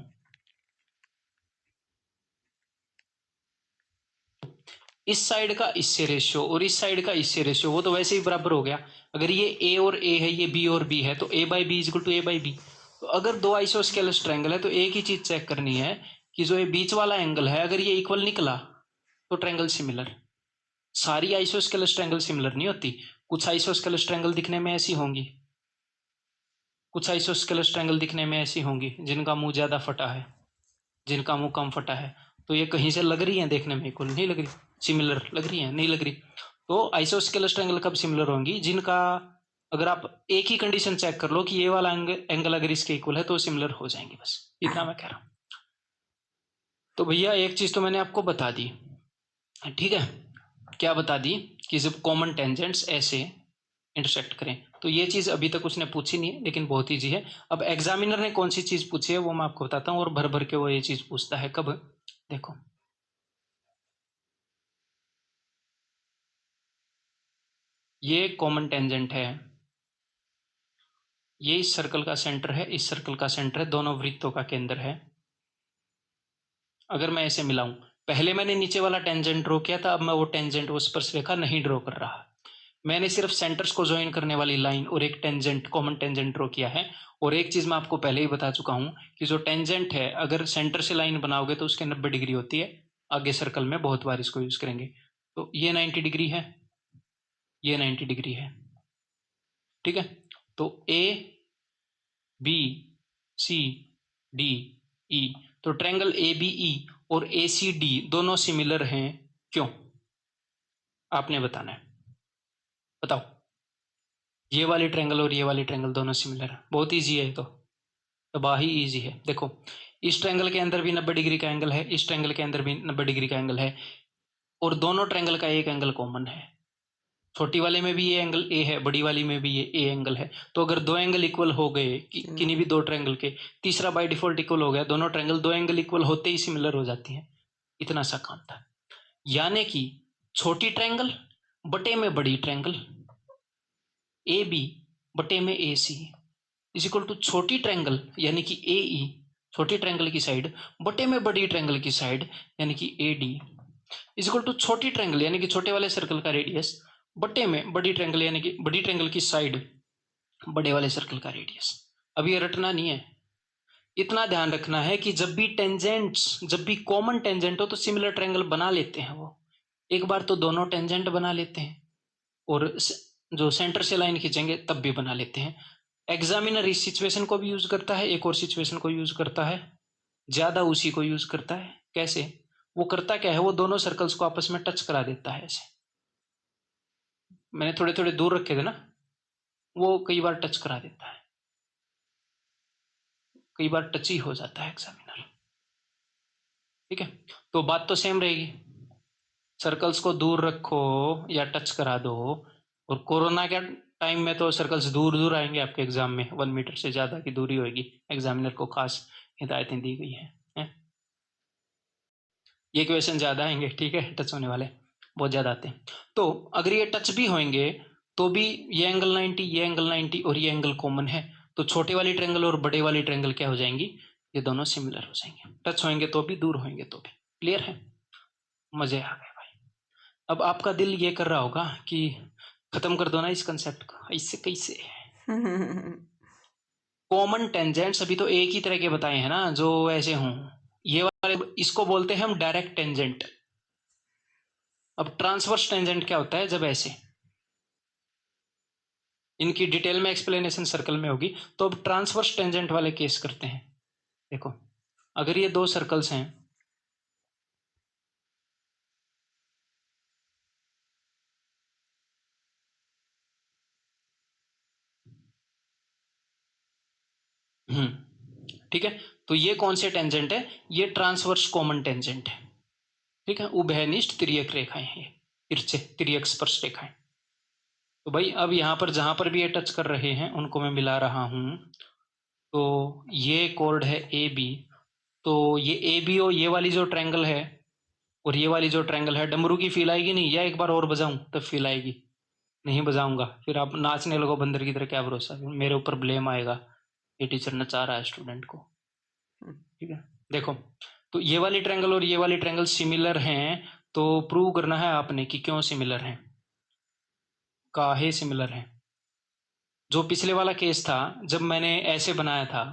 इस साइड का इससे रेशियो और इस साइड का इससे रेशियो, वो तो वैसे ही बराबर हो गया। अगर ये A और A है, ये B और B है, तो A/B इक्वल टू A/B। तो अगर दो आइसोस्केलस ट्रायंगल है तो एक ही चीज चेक करनी है कि जो ये बीच वाला एंगल है अगर ये इक्वल निकला तो ट्रायंगल सिमिलर। सारी आइसोस्केलस ट्रायंगल सिमिलर नहीं होती। कुछ आइसोस्केलस ट्रायंगल दिखने में ऐसी होंगी, कुछ आइसोस्केलस ट्रायंगल दिखने में ऐसी होंगी जिनका मुंह ज्यादा फटा है, जिनका मुंह कम फटा है। तो ये कहीं से लग रही है देखने में इक्वल, नहीं लग रही, सिमिलर लग रही है, नहीं लग रही। तो आइसोस्केलस ट्रायंगल कब सिमिलर होंगी, जिनका अगर आप एक ही कंडीशन चेक कर लो कि ये वाला एंगल अगर इसके इक्वल है तो सिमिलर हो जाएंगे। बस इतना मैं कह रहा हूं। तो भैया एक चीज तो मैंने आपको बता दी, ठीक है, क्या बता दी कि जब कॉमन टेंजेंट्स ऐसे इंटरसेक्ट करें। तो ये चीज अभी तक उसने पूछी नहीं है लेकिन बहुत ईजी है। अब एग्जामिनर ने कौन सी चीज पूछी है वो मैं आपको बताता हूँ, और भर भर के वो ये चीज पूछता है कब। देखो, ये कॉमन टेंजेंट है, ये इस सर्कल का सेंटर है, इस सर्कल का सेंटर है, दोनों वृत्तों का केंद्र है। अगर मैं ऐसे मिलाऊं, पहले मैंने नीचे वाला टेंजेंट ड्रॉ किया था, अब मैं वो टेंजेंट वो स्पर्शरेखा नहीं ड्रॉ कर रहा। मैंने सिर्फ सेंटर्स को ज्वाइन करने वाली लाइन और एक टेंजेंट, कॉमन टेंजेंट ड्रॉ किया है। और एक चीज मैं आपको पहले ही बता चुका हूं कि जो टेंजेंट है अगर सेंटर से लाइन बनाओगे तो उसके 90 डिग्री होती है। आगे सर्कल में बहुत बार इसको यूज करेंगे। तो ये 90 डिग्री है, ये 90 डिग्री है। ठीक है, तो ABCDE, तो ट्रायंगल ABE और ACD दोनों सिमिलर हैं, क्यों आपने बताना है, बताओ। ये वाली ट्रायंगल और ये वाली ट्रायंगल दोनों सिमिलर है, बहुत इजी है, तो तबाही इजी है। देखो, इस ट्रायंगल के अंदर भी 90 डिग्री का एंगल है, इस ट्रायंगल के अंदर भी 90 डिग्री का एंगल है, और दोनों ट्रायंगल का एक एंगल कॉमन है। छोटी वाले में भी ये एंगल A है, बड़ी वाली में भी ये A एंगल है। तो अगर दो एंगल इक्वल हो गए किन्हीं भी दो ट्रायंगल के, तीसरा बाय डिफॉल्ट इक्वल हो गया, दोनों ट्रायंगल दो एंगल इक्वल होते ही सिमिलर हो जाती हैं। इतना सा काम था, यानी कि छोटी ट्रायंगल बटे में बड़ी ट्रायंगल AB बटे में AC इज इक्वल टू छोटी ट्रायंगल यानी कि AE, छोटी ट्रायंगल की साइड बटे में बड़ी ट्रायंगल की साइड यानी कि AD इज इक्वल टू छोटी ट्रायंगल यानी कि छोटे वाले सर्कल का रेडियस बटे में बड़ी ट्रायंगल यानी कि बड़ी ट्रायंगल की साइड बड़े वाले सर्कल का रेडियस। अब ये रटना नहीं है, इतना ध्यान रखना है कि जब भी टेंजेंट्स, जब भी कॉमन टेंजेंट हो तो सिमिलर ट्रायंगल बना लेते हैं वो। एक बार तो दोनों टेंजेंट बना लेते हैं और जो सेंटर से लाइन खींचेंगे तब भी बना लेते हैं। एग्जामिनर इस सिचुएशन को भी यूज करता है, एक और सिचुएशन को यूज करता है, ज्यादा उसी को यूज करता है। कैसे? वो करता क्या है, वो दोनों सर्कल्स को आपस में टच करा देता है। ऐसे मैंने थोड़े थोड़े दूर रखे थे ना, वो कई बार टच करा देता है, कई बार टच ही हो जाता है एग्जामिनर। ठीक है, तो बात तो सेम रहेगी, सर्कल्स को दूर रखो या टच करा दो। और कोरोना के टाइम में तो सर्कल्स दूर दूर आएंगे आपके एग्जाम में, 1 मीटर से ज्यादा की दूरी होगी, एग्जामिनर को खास हिदायतें दी गई हैं। ये क्वेश्चन ज्यादा आएंगे, ठीक है, टच होने वाले बहुत ज्यादा आते हैं। तो अगर ये टच भी होंगे तो भी ये एंगल 90, ये एंगल 90 और ये एंगल कॉमन है, तो छोटे वाली ट्रेंगल और बड़े वाली ट्रेंगल क्या हो जाएंगी, ये दोनों सिमिलर हो जाएंगे। टच होंगे तो भी, दूर होंगे तो भी। क्लियर है? मजे आ गए भाई। अब आपका दिल ये कर रहा होगा कि खत्म कर दो ना इस कंसेप्ट को, इससे कैसे कॉमन टेंजेंट्स अभी तो एक ही तरह के बताए हैं ना जो ऐसे हों, ये वाले इसको बोलते हैं हम डायरेक्ट टेंजेंट। अब ट्रांसवर्स टेंजेंट क्या होता है, जब ऐसे, इनकी डिटेल में एक्सप्लेनेशन सर्कल में होगी। तो अब ट्रांसवर्स टेंजेंट वाले केस करते हैं। देखो, अगर ये दो सर्कल्स हैं, ठीक है, तो ये कौन से टेंजेंट है, ये ट्रांसवर्स कॉमन टेंजेंट है। ठीक है, उभयनिष्ठ तिर्यक रेखाएं हैं, तिरछे तिर्यक स्पर्श रेखाएं। तो भाई अब यहां पर जहां पर भी ये टच कर रहे हैं उनको मैं मिला रहा हूं। तो ये कोड है ए बी, तो ये ए बी और ये वाली जो ट्रायंगल है और ये वाली जो ट्रायंगल है, डमरू की फील आएगी नहीं, या एक बार और बजाऊं तब फील आएगी? नहीं बजाऊंगा फिर आप नाचने लगो बंदर की तरह, क्या भरोसा, मेरे ऊपर ब्लेम आएगा, ये टीचर नचा रहा है स्टूडेंट को। ठीक है, देखो, तो ये वाली ट्रायंगल और ये वाली ट्रायंगल सिमिलर हैं, तो प्रूव करना है आपने कि क्यों सिमिलर हैं, काहे सिमिलर हैं। जो पिछले वाला केस था, जब मैंने ऐसे बनाया था,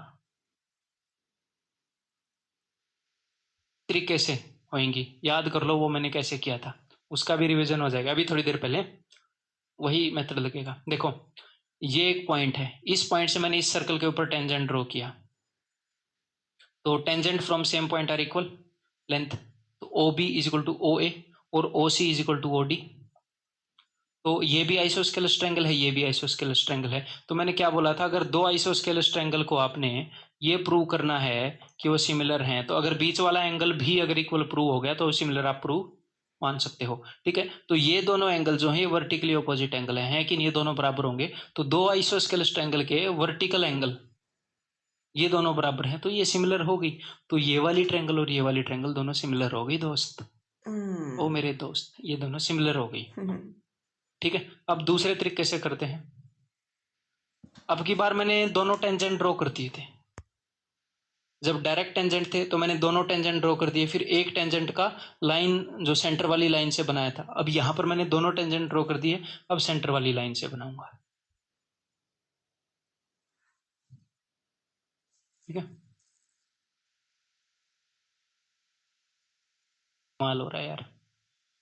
ट्रिक कैसे होएंगी याद कर लो, वो मैंने कैसे किया था, उसका भी रिवीजन हो जाएगा अभी थोड़ी देर पहले, वही मेथड लगेगा। देखो, ये एक पॉइंट है, इस पॉइंट से मैंने इस सर्कल के ऊपर टेंजेंट ड्रॉ किया, तो tangent from same point are equal length, तो O B is equal to O A और O C is equal to O D. तो ये भी आइसोस्केलस ट्रायंगल है, ये भी आइसोस्केलस ट्रायंगल है। तो मैंने क्या बोला था, अगर दो आइसोस्केलस ट्रायंगल को आपने ये प्रूव करना है कि वो सिमिलर हैं, तो अगर बीच वाला एंगल भी अगर इक्वल प्रूव हो गया तो सिमिलर आप प्रूव मान सकते हो। ठीक है, तो ये दोनों एंगल जो है वर्टिकली ऑपोजिट एंगल है कि ये दोनों बराबर होंगे, तो दो आइसोस्केलस ट्रायंगल के वर्टिकल एंगल ये दोनों बराबर हैं, तो ये सिमिलर हो गई। तो ये वाली ट्रायंगल और ये वाली ट्रायंगल दोनों सिमिलर हो गई दोस्त। ओ मेरे दोस्त, ये दोनों सिमिलर हो गई। ठीक है, अब दूसरे तरीके से करते हैं। अब की बार मैंने दोनों टेंजेंट ड्रॉ कर दिए थे, जब डायरेक्ट टेंजेंट थे तो मैंने दोनों टेंजेंट ड्रॉ कर दिए, फिर एक टेंजेंट का लाइन जो सेंटर वाली लाइन से बनाया था, अब यहां पर मैंने दोनों टेंजेंट ड्रॉ कर दिए, अब सेंटर वाली लाइन से बनाऊंगा। ठीक है, कमाल हो रहा है यार।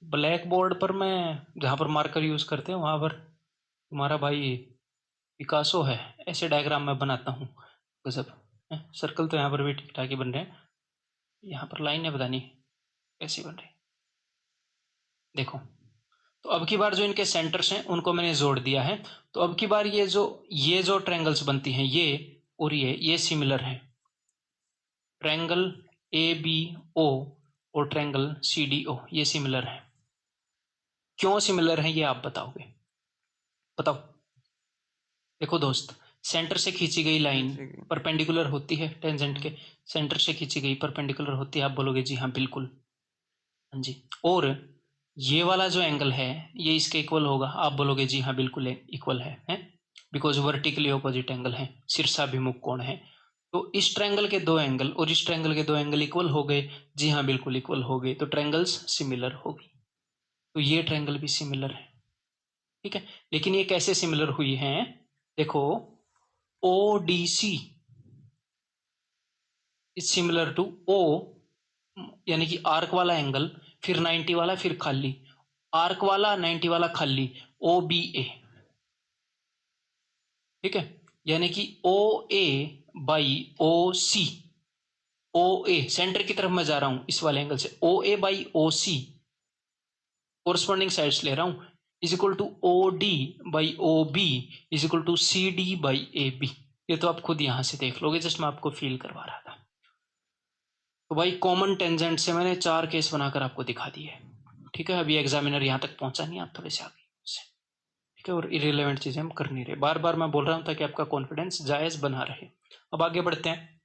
ब्लैक बोर्ड पर मैं जहां पर मार्कर यूज करते हैं वहां पर तुम्हारा भाई पिकासो है, ऐसे डायग्राम मैं बनाता हूँ गजब। सर्कल तो यहाँ पर भी ठीक ठाक ही बन रहे हैं, यहाँ पर लाइनें पता नहीं कैसी बन रही। देखो, तो अब की बार जो इनके सेंटर्स हैं उनको मैंने जोड़ दिया है, तो अब की बार ये जो ट्रायंगल्स बनती हैं, ये और ये सिमिलर हैं। ट्रायंगल ए बी ओ और ट्रायंगल सी डी ओ, ये सिमिलर हैं। क्यों सिमिलर हैं ये आप बताओगे, बताओ। देखो दोस्त, सेंटर से खींची गई लाइन परपेंडिकुलर होती है टेंजेंट के, सेंटर से खींची गई परपेंडिकुलर होती है, आप बोलोगे जी हाँ बिल्कुल, हाँ जी। और ये वाला जो एंगल है ये इसके इक्वल होगा, आप बोलोगे जी हाँ बिल्कुल इक्वल है बिकॉज वर्टिकली ऑपोजिट एंगल है, शीर्षाभिमुख कोण है। तो इस ट्रायंगल के दो एंगल और इस ट्रायंगल के दो एंगल इक्वल हो गए, जी हाँ बिल्कुल इक्वल हो गए, तो ट्रायंगल्स सिमिलर हो गई। तो ये ट्रायंगल भी सिमिलर है। ठीक है, लेकिन ये कैसे सिमिलर हुई है, देखो, O D C is similar to O, यानी कि आर्क वाला एंगल, फिर 90 वाला, फिर खाली, आर्क वाला 90 वाला खाली, ओ बी ए। ठीक है, यानी कि ओ A by O C, O A centre की तरफ मैं जा रहा हूं इस वाले एंगल से, O A by O C corresponding sides ले रहा हूं, is equal to O D by O B is equal to C D by A B. ये तो आप खुद यहां से देख लोगे, जस्ट मैं आपको फील करवा रहा था। तो भाई कॉमन टेंजेंट से मैंने 4 केस बनाकर आपको दिखा दिए। ठीक है, अभी एग्जामिनर यहां तक पहुंचा नहीं, आप थोड़े से आगे उससे। ठीक है, और इरेलीवेंट चीजें हम कर नहीं रहे, बार बार मैं बोल रहा हूं ताकि आपका कॉन्फिडेंस जायज बना रहे। अब आगे बढ़ते हैं।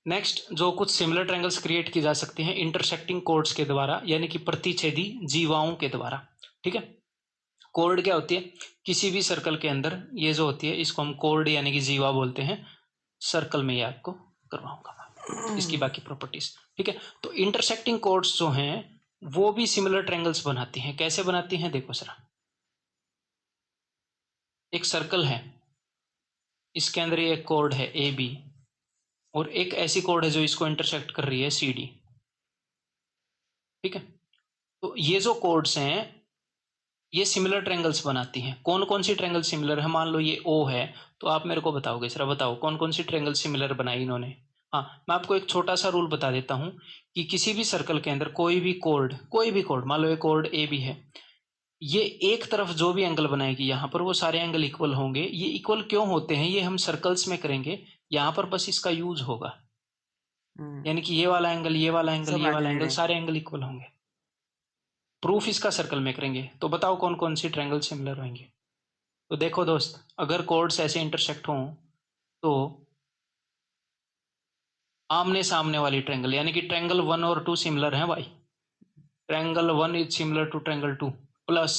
नेक्स्ट, जो कुछ सिमिलर ट्रायंगल्स क्रिएट की जा सकती हैं इंटरसेक्टिंग कोर्ड्स के द्वारा, यानी कि प्रतिच्छेदी जीवाओं के द्वारा। ठीक है, कोर्ड क्या होती है? किसी भी सर्कल के अंदर ये जो होती है इसको हम कोर्ड यानी कि जीवा बोलते हैं। सर्कल में ये आपको करवाऊंगा इसकी बाकी प्रॉपर्टीज। ठीक है, तो इंटरसेक्टिंग कोर्ड्स जो हैं वो भी सिमिलर ट्रायंगल्स बनाती हैं। कैसे बनाती हैं देखो जरा, एक सर्कल है, इसके अंदर ये एक कोर्ड है ए बी, और एक ऐसी कोर्ड है जो इसको इंटरसेक्ट कर रही है सी डी। ठीक है, तो ये जो कोर्ड्स हैं ये सिमिलर ट्रायंगल्स बनाती हैं। कौन कौन सी ट्रायंगल सिमिलर है? मान लो ये ओ है, तो आप मेरे को बताओगे, जरा बताओ कौन कौन सी ट्रायंगल सिमिलर बनाई इन्होंने। हाँ, मैं आपको एक छोटा सा रूल बता देता हूं कि किसी भी सर्कल के अंदर कोई भी कोर्ड मान लो ये कोर्ड ए भी है, ये एक तरफ जो भी एंगल बनाएगी यहाँ पर वो सारे एंगल इक्वल होंगे। ये इक्वल क्यों होते हैं ये हम सर्कल्स में करेंगे, यहाँ पर बस इसका यूज होगा। यानी कि ये वाला एंगल, ये वाला एंगल, ये वाला एंगल, सारे एंगल इक्वल होंगे। प्रूफ इसका सर्कल में करेंगे। तो बताओ कौन कौन सी ट्रायंगल सिमिलर होंगे। तो देखो दोस्त, अगर कोर्ड्स ऐसे इंटरसेक्ट हों तो आमने सामने वाली ट्रायंगल, यानी कि ट्रायंगल 1 और 2 सिमिलर हैं भाई। Triangle 1 is similar to triangle 2 plus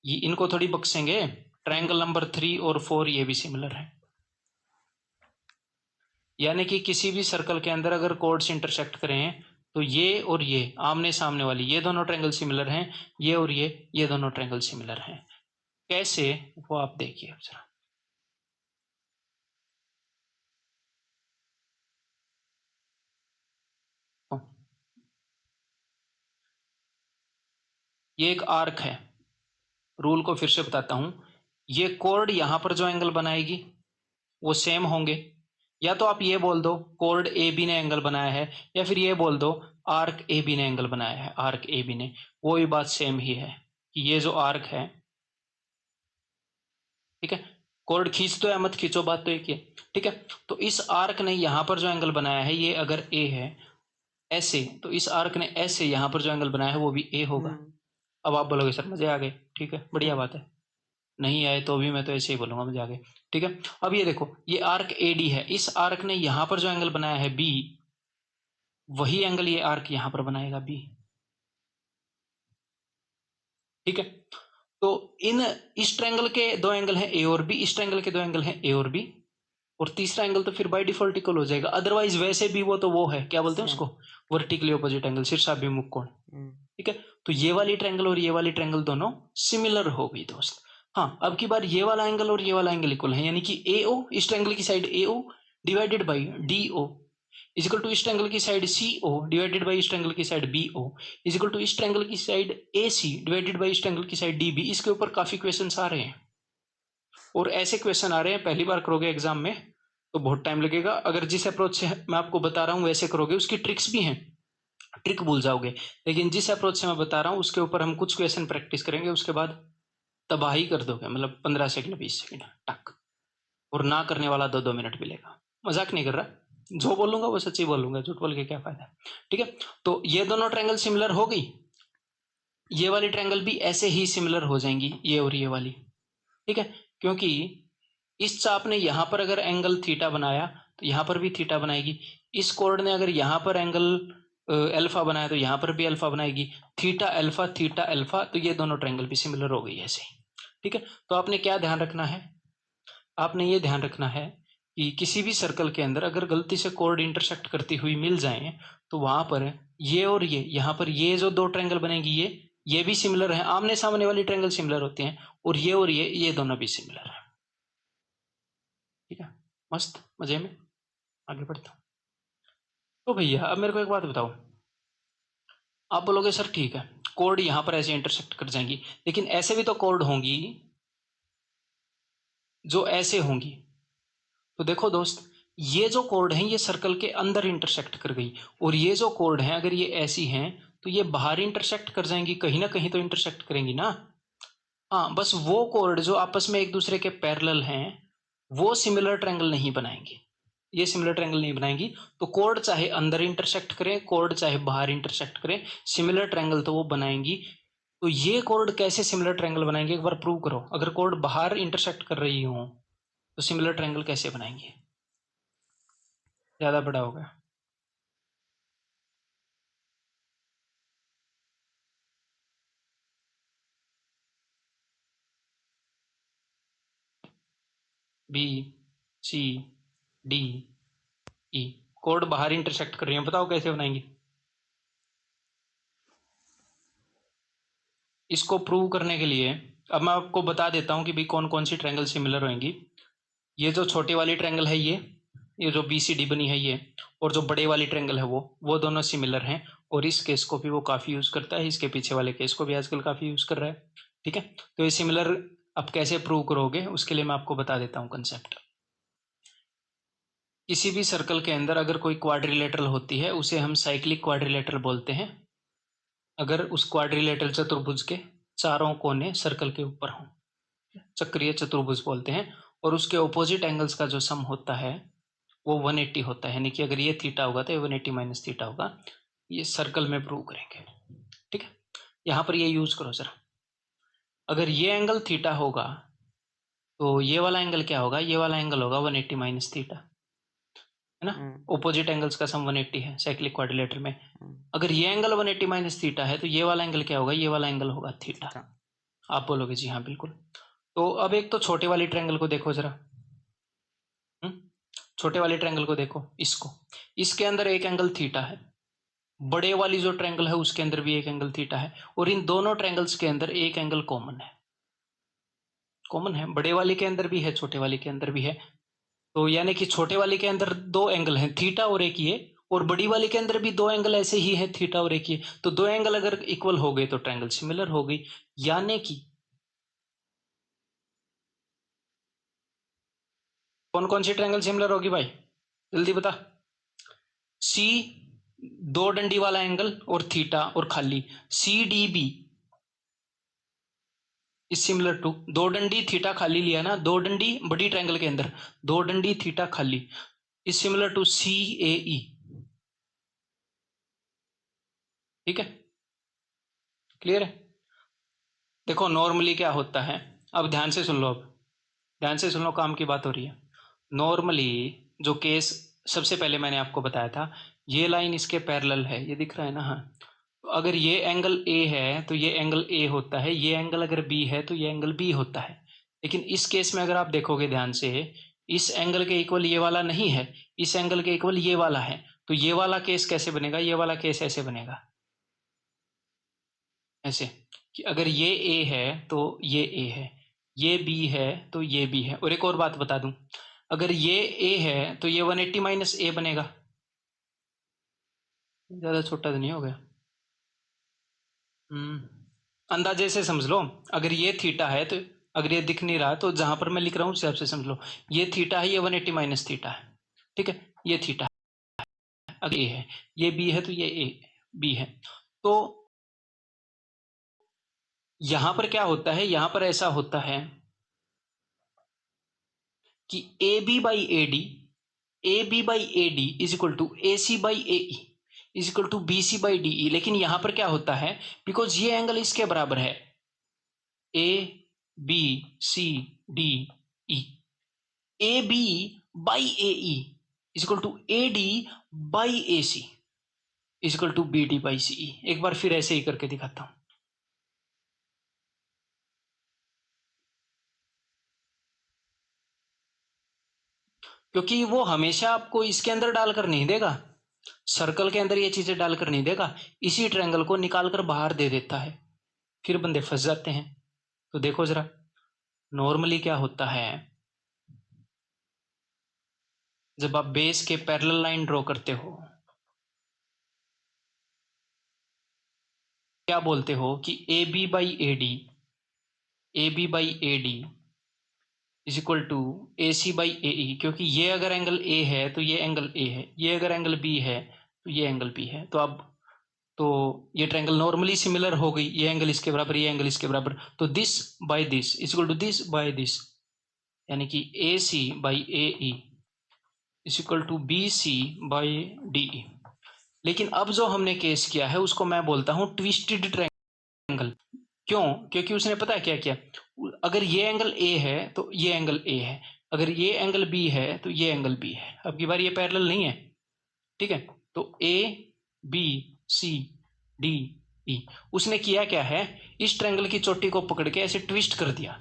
ये इनको थोड़ी बख्शेंगे, ट्रायंगल नंबर 3 और 4 ये भी सिमिलर है। यानी कि किसी भी सर्कल के अंदर अगर कोर्ड्स इंटरसेक्ट करें तो ये और ये आमने सामने वाली ये दोनों ट्रायंगल सिमिलर हैं, ये और ये दोनों ट्रायंगल सिमिलर हैं। कैसे, वो आप देखिए जरा। ये एक आर्क है, रूल को फिर से बताता हूं, ये कोर्ड यहां पर जो एंगल बनाएगी वो सेम होंगे। या तो आप ये बोल दो कोर्ड ए बी ने एंगल बनाया है, या फिर ये बोल दो आर्क ए बी ने एंगल बनाया है, आर्क ए बी ने, वो भी बात सेम ही है कि ये जो आर्क है, ठीक है, कोर्ड खींच दो या मत खींचो, बात तो एक ही है। ठीक है, तो इस आर्क ने यहां पर जो एंगल बनाया है, ये अगर ए है ऐसे, तो इस आर्क ने ऐसे यहां पर जो एंगल बनाया है वो भी ए होगा। अब आप बोलोगे सर मजे आ गए, ठीक है, बढ़िया बात है। नहीं आए तो भी मैं तो ऐसे ही बोलूंगा, मजे आ गए। ठीक है, अब ये देखो, ये आर्क ए डी है, इस आर्क ने यहां पर जो एंगल बनाया है बी, वही एंगल ये आर्क यहां पर बनाएगा बी। ठीक है, तो इस ट्रायंगल के दो एंगल हैं ए और बी, इस ट्रायंगल के दो एंगल हैं ए और बी, और तीसरा एंगल तो फिर बाय डिफॉल्ट इक्वल हो जाएगा। अदरवाइज वैसे भी वो तो वो है, क्या बोलते हैं उसको, वर्टिकली ऑपोजिट एंगल, शीर्षाभिमुख कोण। ठीक है, तो ये वाली ट्रायंगल और ये वाली ट्रायंगल दोनों सिमिलर हो गई दोस्त। हाँ, अब की बार ये वाला एंगल और ये वाला एंगल इक्वल है, यानी कि ए ओ, इस ट्रायंगल की side A O divided by D O is equal to इस ट्रायंगल की side C O divided by इस ट्रायंगल की side B O is equal to इस ट्रायंगल की side A C divided by इस ट्रायंगल की साइड डी बी। इसके ऊपर काफी क्वेश्चंस आ रहे हैं, और ऐसे क्वेश्चन आ रहे हैं, पहली बार करोगे एग्जाम में तो बहुत टाइम लगेगा। अगर जिस अप्रोच से मैं आपको बता रहा हूं वैसे करोगे, उसकी ट्रिक्स भी हैं, ट्रिक भूल जाओगे, लेकिन जिस अप्रोच से मैं बता रहा हूं उसके ऊपर हम कुछ क्वेश्चन प्रैक्टिस करेंगे, उसके बाद तबाही कर दोगे, मतलब 15 सेकंड 20 सेकंड टक, और ना करने वाला 2-2 मिनट मिलेगा। मजाक नहीं कर रहा, जो बोलूंगा वो सच्ची बोलूंगा, झूठ बोल के क्या फायदा। ठीक है, तो ये दोनों ट्रायंगल सिमिलर हो गई, ये वाली ट्रायंगल भी ऐसे ही सिमिलर हो जाएंगी, ये और ये वाली। ठीक है, क्योंकि इस चाप ने यहां पर अगर एंगल थीटा बनाया तो यहां पर भी थीटा बनाएगी, इस कोर्ड ने अगर यहां पर एंगल अल्फा बनाया तो यहां पर भी अल्फा बनाएगी, थीटा अल्फा, तो ये दोनों ट्रायंगल भी सिमिलर हो गई ऐसे ही। ठीक है, तो आपने क्या ध्यान रखना है, आपने ये ध्यान रखना है कि किसी भी सर्कल के अंदर अगर गलती से कोर्ड इंटरसेक्ट करती हुई मिल जाए तो वहां पर ये और ये, यहां पर ये जो दो ट्रायंगल बनेगी ये भी सिमिलर है, आमने सामने वाली ट्रायंगल सिमिलर होती हैं, और ये दोनों भी सिमिलर है। ठीक है, मस्त मजे में आगे बढ़ता हूं। तो भैया अब मेरे को एक बात बताओ, आप बोलोगे सर ठीक है कोर्ड यहां पर ऐसे इंटरसेक्ट कर जाएंगी, लेकिन ऐसे भी तो कोर्ड होंगी, जो ऐसे होंगी। तो देखो दोस्त, ये जो कॉर्ड हैं ये सर्कल के अंदर इंटरसेक्ट कर गई, और ये जो कॉर्ड हैं अगर ये ऐसी हैं तो ये बाहर इंटरसेक्ट कर जाएंगी, कहीं ना कहीं तो इंटरसेक्ट करेंगी ना। हाँ, बस वो कॉर्ड जो आपस में एक दूसरे के पैरेलल हैं वो सिमिलर ट्रायंगल नहीं बनाएंगे, ये सिमिलर ट्रायंगल नहीं बनाएंगी। तो कॉर्ड चाहे अंदर इंटरसेक्ट करें, कॉर्ड चाहे बाहर इंटरसेक्ट करें, सिमिलर ट्रायंगल तो वो बनाएंगी। तो ये कॉर्ड कैसे सिमिलर ट्रायंगल बनाएंगे एक बार प्रूव करो। अगर कॉर्ड बाहर इंटरसेक्ट कर रही हो तो सिमिलर ट्रायंगल कैसे बनाएंगे? ज्यादा बड़ा होगा। बी, सी, डी, ई, कॉर्ड बाहर इंटरसेक्ट कर रही है, बताओ कैसे बनाएंगे? इसको प्रूव करने के लिए अब मैं आपको बता देता हूं कि भाई कौन कौन सी ट्रायंगल सिमिलर होंगी। ये जो छोटी वाली ट्रायंगल है ये जो बी सी डी बनी है ये, और जो बड़े वाली ट्रायंगल है वो दोनों सिमिलर हैं। और इस केस को भी वो काफ़ी यूज़ करता है, इसके पीछे वाले केस को भी आजकल काफ़ी यूज़ कर रहा है। ठीक है, तो ये सिमिलर आप कैसे प्रूव करोगे उसके लिए मैं आपको बता देता हूँ कंसेप्ट। किसी भी सर्कल के अंदर अगर कोई क्वाड्रिलेटरल होती है उसे हम साइक्लिक क्वाड्रिलेटरल बोलते हैं, अगर उस क्वाड्रिलेटरल चतुर्भुज के चारों कोने सर्कल के ऊपर हों, चक्रीय चतुर्भुज बोलते हैं। और उसके ऑपोजिट एंगल्स का जो सम होता है वो 180 होता है, यानी कि अगर ये थीटा होगा तो ये 180 माइनस थीटा होगा। ये सर्कल में प्रूव करेंगे। ठीक है, यहाँ पर ये यूज करो जरा। अगर ये एंगल थीटा होगा तो ये वाला एंगल क्या होगा? ये वाला एंगल होगा 180 माइनस थीटा, है ना। ऑपोजिट एंगल्स का सम 180 है साइक्लिक क्वाड्रिलेटर में। अगर ये एंगल 180 माइनस थीटा है तो ये वाला एंगल क्या होगा? ये वाला एंगल होगा थीटा। आप बोलोगे जी हाँ बिल्कुल। तो अब एक तो छोटे वाली ट्रायंगल को देखो जरा। छोटे वाले ट्रायंगल को देखो, इसको, इसके अंदर एक एंगल थीटा है, बड़े वाली जो ट्रायंगल है उसके अंदर भी एक एंगल थीटा है, और इन दोनों ट्रायंगल्स के अंदर एक एंगल कॉमन है। कॉमन है, बड़े वाले के अंदर भी है, छोटे वाले के अंदर भी है। तो यानी कि छोटे वाले के अंदर दो एंगल हैं, थीटा और एक ये, और बड़ी वाले के अंदर भी दो एंगल ऐसे ही है, थीटा और एक ये। तो दो एंगल अगर इक्वल हो गए तो ट्रायंगल सिमिलर हो गई। यानी कि कौन कौन सी ट्रायंगल सिमिलर होगी भाई, जल्दी बता। सी, दो डंडी वाला एंगल, और थीटा और खाली, C D B is similar to, दो डंडी थीटा खाली लिया ना, दो डंडी बड़ी ट्रायंगल के अंदर, दो डंडी थीटा खाली, is similar to C A E. ठीक है, क्लियर है। देखो नॉर्मली क्या होता है, अब ध्यान से सुन लो, अब ध्यान से सुन लो, काम की बात हो रही है। नॉर्मली जो केस सबसे पहले मैंने आपको बताया था, ये लाइन इसके पैरेलल है, ये दिख रहा है ना। हाँ, तो अगर ये एंगल ए है तो ये एंगल ए होता है, ये एंगल अगर बी है तो ये एंगल बी होता है। लेकिन इस केस में अगर आप देखोगे ध्यान से, इस एंगल के इक्वल ये वाला नहीं है, इस एंगल के इक्वल ये वाला है। तो ये वाला केस कैसे बनेगा? ये वाला केस ऐसे बनेगा, ऐसे कि अगर ये ए है तो ये ए है, ये बी है तो ये बी है। और एक और बात बता दूं, अगर ये ए है तो ये 180 माइनस ए बनेगा। ज्यादा छोटा तो नहीं हो गया? अंदाजे से समझ लो। अगर ये थीटा है तो, अगर ये दिख नहीं रहा तो जहां पर मैं लिख रहा हूं उस हिसाब से समझ लो। ये थीटा है, ये 180 माइनस थीटा है। ठीक है, ये थीटा है, अगर ए है, ये बी है तो ये ए बी है। तो यहां पर क्या होता है, यहां पर ऐसा होता है कि A B by A D, A B by A D is equal to A C by A E is equal to B C by D E. लेकिन यहां पर क्या होता है, बिकॉज ये एंगल इसके बराबर है, A B C D E, A B by A E is equal to A D by A C is equal to B D by C E. एक बार फिर ऐसे ही करके दिखाता हूं। क्योंकि वो हमेशा आपको इसके अंदर डालकर नहीं देगा, सर्कल के अंदर ये चीजें डालकर नहीं देगा, इसी ट्रायंगल को निकालकर बाहर दे देता है, फिर बंदे फंस जाते हैं। तो देखो जरा, नॉर्मली क्या होता है, जब आप बेस के पैरेलल लाइन ड्रॉ करते हो, क्या बोलते हो कि A B by A D, A B by A D is equal to A C by A E, क्योंकि ये अगर एंगल ए है तो ये एंगल ए है, ये अगर एंगल बी है तो ये एंगल बी है। तो अब तो ये ट्रायंगल नॉर्मली सिमिलर हो गई, ये एंगल इसके बराबर, ये एंगल इसके बराबर, तो this by this is equal to this by this, यानी कि A C by A E is equal to B C by D E. लेकिन अब जो हमने केस किया है उसको मैं बोलता हूं ट्विस्टेड ट्रायंगल। क्यों? क्योंकि उसने पता है क्या किया, अगर ये एंगल ए है तो ये एंगल ए है, अगर ये एंगल बी है तो ये एंगल बी है। अब की बार ये पैरेलल नहीं है, ठीक है। तो ए बी सी डी ई, उसने किया क्या है, इस ट्रायंगल की चोटी को पकड़ के ऐसे ट्विस्ट कर दिया,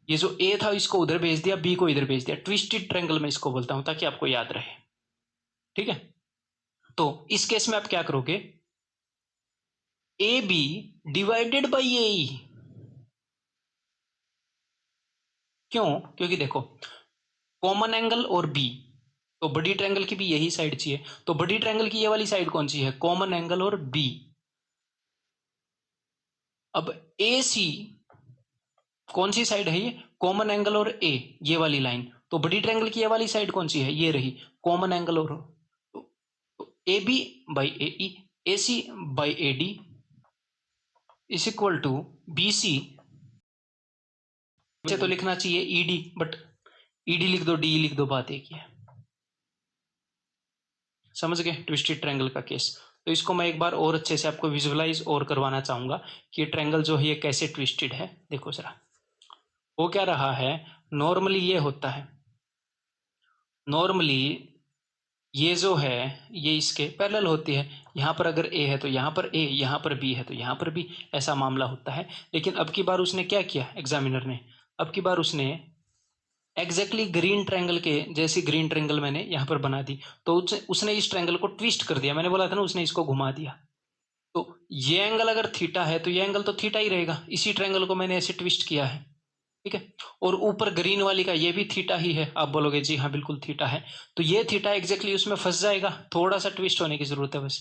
ये जो ए था इसको उधर भेज दिया, बी को इधर भेज दिया। ट्विस्टेड ट्रायंगल में इसको बोलता हूं, ताकि आपको याद रहे, ठीक है। तो इस केस में आप क्या करोगे, ए बी डिवाइडेड बाई ए ई। क्यों? क्योंकि देखो कॉमन एंगल और बी, तो बड़ी ट्रायंगल की भी यही साइड चाहिए, तो बड़ी ट्रायंगल की ये वाली साइड कौन सी है, कॉमन एंगल और बी। अब ए सी कौन सी साइड है, ये कॉमन एंगल और ए, ये वाली लाइन। तो बड़ी ट्रायंगल की ये वाली साइड कौन सी है, ये रही कॉमन एंगल और, तो A B by A E, A C by A D is equal to B C. तो लिखना चाहिए E D, but E D लिख दो, डी लिख दो, बात एक ही है। समझ गए ट्विस्टेड ट्रायंगल का केस। तो इसको मैं एक बार और अच्छे से आपको विजुअलाइज और करवाना चाहूंगा कि ये ट्रायंगल जो है ये कैसे ट्विस्टेड है। देखो जरा, वो क्या रहा है, नॉर्मली ये होता है, नॉर्मली ये जो है ये इसके पैरेलल होती है, यहाँ पर अगर ए है तो यहाँ पर ए, यहाँ पर बी है तो यहाँ पर बी, ऐसा मामला होता है। लेकिन अब की बार उसने क्या किया एग्जामिनर ने, अब की बार उसने एग्जैक्टली ग्रीन ट्रायंगल के जैसी ग्रीन ट्रायंगल मैंने यहाँ पर बना दी, तो उसने इस ट्रायंगल को ट्विस्ट कर दिया। मैंने बोला था ना, उसने इसको घुमा दिया। तो ये एंगल अगर थीटा है तो ये एंगल तो थीटा ही रहेगा, इसी ट्रायंगल को मैंने ऐसे ट्विस्ट किया है, ठीक है। और ऊपर ग्रीन वाली का ये भी थीटा ही है, आप बोलोगे जी हाँ बिल्कुल थीटा है, तो ये थीटा एग्जैक्टली उसमें फंस जाएगा, थोड़ा सा ट्विस्ट होने की जरूरत है, बस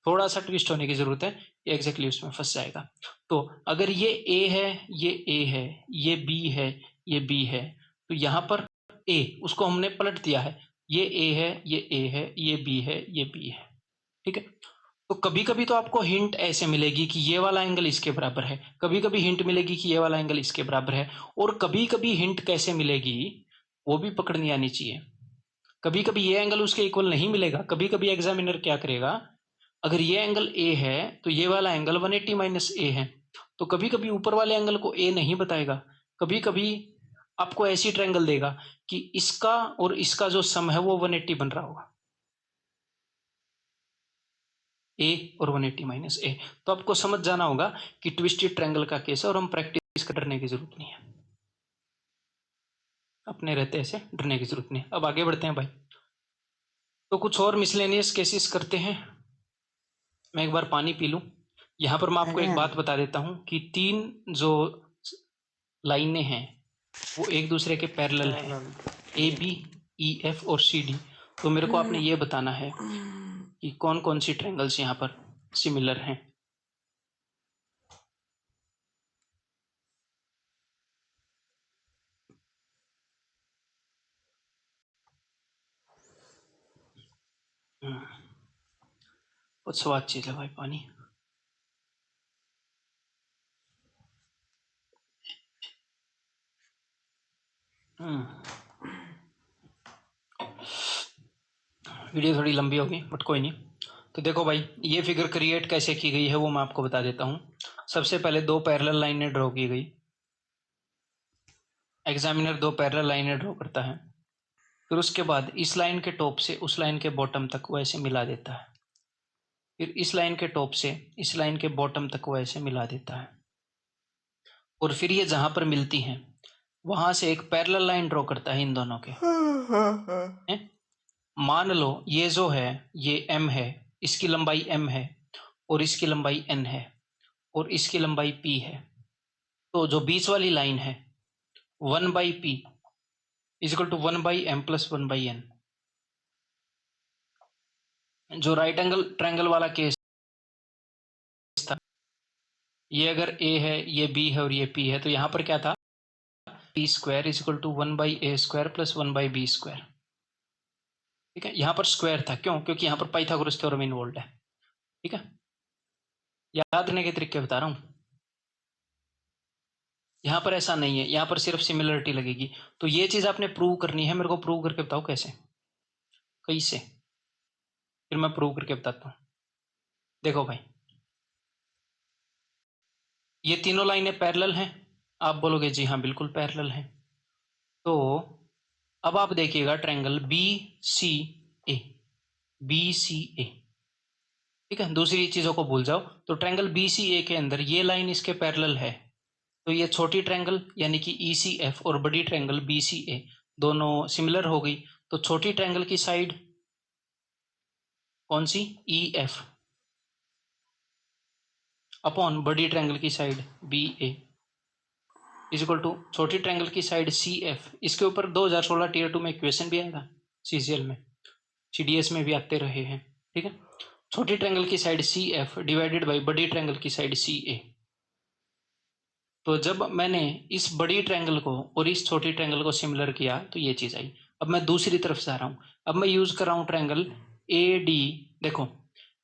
थोड़ा सा ट्विस्ट होने की जरूरत है, ये एग्जैक्टली उसमें फंस जाएगा। तो अगर ये ए है, ये ए है, ये बी है, ये बी है, तो यहाँ पर ए उसको हमने पलट दिया है, ये ए है, ये ए है, ये बी है, ये बी है, ठीक है। तो कभी कभी तो आपको हिंट ऐसे मिलेगी कि ये वाला एंगल इसके बराबर है, कभी कभी हिंट मिलेगी कि ये वाला एंगल इसके बराबर है, और कभी कभी हिंट कैसे मिलेगी वो भी पकड़नी आनी चाहिए। कभी कभी ये एंगल उसके इक्वल नहीं मिलेगा, कभी कभी एग्जामिनर क्या करेगा, अगर ये एंगल ए है तो ये वाला एंगल 180 माइनस ए है, तो कभी कभी ऊपर वाले एंगल को ए नहीं बताएगा, कभी कभी आपको ऐसी ट्रायंगल देगा कि इसका और इसका जो सम है वो 180 बन रहा होगा, ए और 180 माइनस ए। तो आपको समझ जाना होगा कि ट्विस्टेड ट्रायंगल का केस है, और हम प्रैक्टिस करने की जरूरत नहीं है, अपने रहते ऐसे डरने की जरूरत नहीं। अब आगे बढ़ते हैं भाई, तो कुछ और मिसलेनियस केसेस करते हैं। मैं एक बार पानी पी लूं। यहाँ पर मैं आपको एक बात बता देता हूं कि तीन जो लाइनें हैं वो एक दूसरे के पैरेलल हैं, ए बी ई एफ और सी डी। तो मेरे को आपने ये बताना है कि कौन कौन सी ट्रायंगल्स यहाँ पर सिमिलर हैं। बहुत स्वाद चीज है भाई पानी। वीडियो थोड़ी लंबी होगी बट कोई नहीं। तो देखो भाई, ये फिगर क्रिएट कैसे की गई है वो मैं आपको बता देता हूँ। सबसे पहले दो पैरेलल लाइनें ड्रॉ की गई, एग्जामिनर दो पैरेलल लाइनें ड्रॉ करता है, फिर उसके बाद इस लाइन के टॉप से उस लाइन के बॉटम तक वो ऐसे मिला देता है, फिर इस लाइन के टॉप से इस लाइन के बॉटम तक वो ऐसे मिला देता है, और फिर ये जहां पर मिलती हैं वहां से एक पैरेलल लाइन ड्रॉ करता है इन दोनों के। मान लो ये जो है ये m है, इसकी लंबाई m है, और इसकी लंबाई n है, और इसकी लंबाई p है। तो जो बीच वाली लाइन है 1/p is equal to 1/m plus 1/n। जो राइट एंगल ट्रायंगल वाला केस था, ये अगर a है, ये b है और ये p है, तो यहाँ पर क्या था, B square is equal to 1/a² plus 1/b²। ठीक है, यहाँ पर स्क्वायर था, क्यों? क्योंकि यहाँ पर पाइथागोरस थ्योरम इन्वॉल्व है। ठीक है, याद रखने के तरीके बता रहा हूँ। यहाँ पर ऐसा नहीं है, यहाँ पर सिर्फ सिमिलरिटी लगेगी। तो ये चीज आपने प्रूव करनी है, मेरे को प्रूव करके बताओ कैसे, कैसे, फिर मैं प्रूव करके बताता हूँ। देखो भाई, ये तीनों लाइनें पैरेलल हैं, आप बोलोगे जी हाँ बिल्कुल पैरेलल हैं। तो अब आप देखिएगा ट्रायंगल बी सी ए, बी सी ए। ठीक है, दूसरी चीजों को भूल जाओ। तो ट्रायंगल बी सी ए के अंदर ये लाइन इसके पैरेलल है, तो ये छोटी ट्रायंगल यानी कि ई सी एफ और बड़ी ट्रायंगल बी सी ए दोनों सिमिलर हो गई। तो छोटी ट्रायंगल की साइड कौन सी? ई एफ अपॉन बड़ी ट्रायंगल की side B A is equal to छोटी ट्रायंगल की साइड सी एफ। इसके ऊपर 2016 टीयर 2 में इक्वेशन भी आएगा, सीजीएल में, सीडीएस में भी आते रहे हैं। ठीक है, छोटी ट्रायंगल की side C F divided by बड़ी ट्रायंगल की साइड सी ए। तो जब मैंने इस बड़ी ट्रायंगल को और इस छोटी ट्रायंगल को सिमिलर किया तो ये चीज आई। अब मैं दूसरी तरफ जा रहा हूं, अब मैं यूज कर रहा हूं ट्रायंगल ए डी। देखो,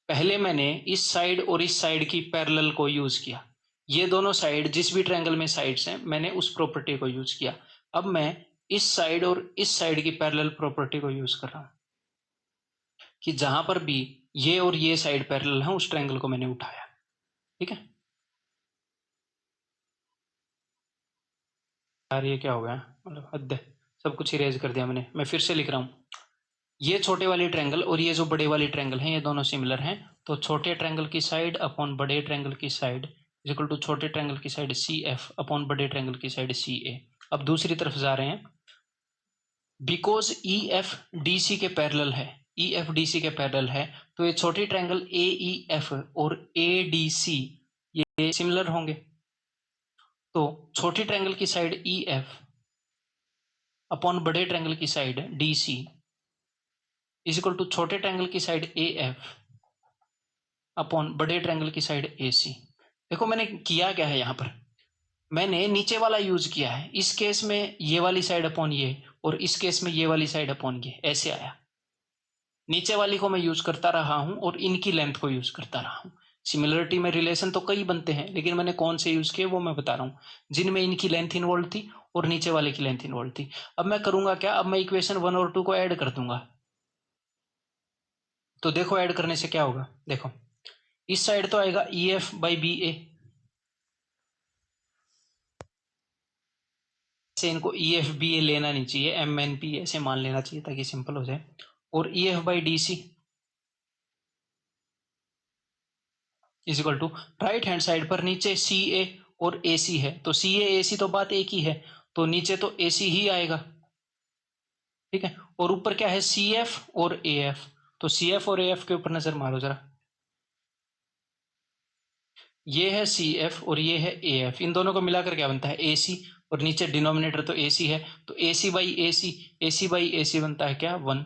पहले मैंने इस साइड और इस साइड की पैरेलल को यूज किया, ये दोनों साइड जिस भी ट्रायंगल में साइड्स हैं मैंने उस प्रॉपर्टी को यूज किया। अब मैं इस साइड और इस साइड की पैरेलल प्रॉपर्टी को यूज कर रहा हूं कि जहां पर भी ये और ये साइड पैरेलल है उस ट्रायंगल को मैंने उठाया। ठीक है यार, ये क्या हो गया, मतलब हद है, सब कुछ इरेज कर दिया मैंने। मैं फिर से लिख रहा हूं, ये छोटे वाली ट्रायंगल और ये जो बड़े वाली ट्रायंगल हैं ये दोनों सिमिलर हैं। तो छोटे ट्रायंगल की साइड अपॉन बड़े ट्रायंगल की साइड इज इक्वल टू छोटे ट्रायंगल की साइड सी एफ अपॉन बड़े ट्रायंगल की साइड सी ए। अब दूसरी तरफ जा रहे हैं, because E F D C के पैरेलल है, ई एफ डी सी के पैरेलल है, तो ये छोटी ट्रायंगल ए ई एफ और ए डी सी ये सिमिलर होंगे। तो छोटी ट्रायंगल की साइड ई एफ अपॉन बड़े ट्रायंगल की side D C is equal to छोटे ट्रायंगल की साइड ए एफ अपॉन बड़े ट्रायंगल की साइड ए सी। देखो मैंने किया क्या है, यहां पर मैंने नीचे वाला यूज किया है। इस केस में ये वाली साइड अपॉन ये और इस केस में ये वाली साइड अपॉन ये, ऐसे आया। नीचे वाली को मैं यूज करता रहा हूं और इनकी लेंथ को यूज करता रहा हूं। सिमिलरिटी में रिलेशन तो कई बनते हैं, लेकिन मैंने कौन से यूज किए वो मैं बता रहा हूं, जिनमें इनकी लेंथ इन्वॉल्व थी और नीचे वाले की लेंथ इन्वॉल्व थी। अब मैं करूंगा क्या, अब मैं इक्वेशन 1 और 2 को ऐड कर दूंगा। तो देखो ऐड करने से क्या होगा, देखो इस साइड तो आएगा ई एफ बाई बी ए, से इनको ई एफ बी ए लेना नहीं चाहिए, एम एन पी ऐसे मान लेना चाहिए ताकि सिंपल हो जाए। और E F by D C is equal to right hand side पर नीचे सी ए और ए सी है, तो सी ए सी तो बात एक ही है, तो नीचे तो ए सी ही आएगा। ठीक है, और ऊपर क्या है, सी एफ और ए एफ। तो सी एफ और ए एफ के ऊपर नजर मारो जरा, ये है सी एफ और ये है ए एफ, इन दोनों को मिलाकर क्या बनता है, ए सी, और नीचे डिनोमिनेटर तो ए सी है, तो A C by A C, A C by A सी बनता है क्या, 1।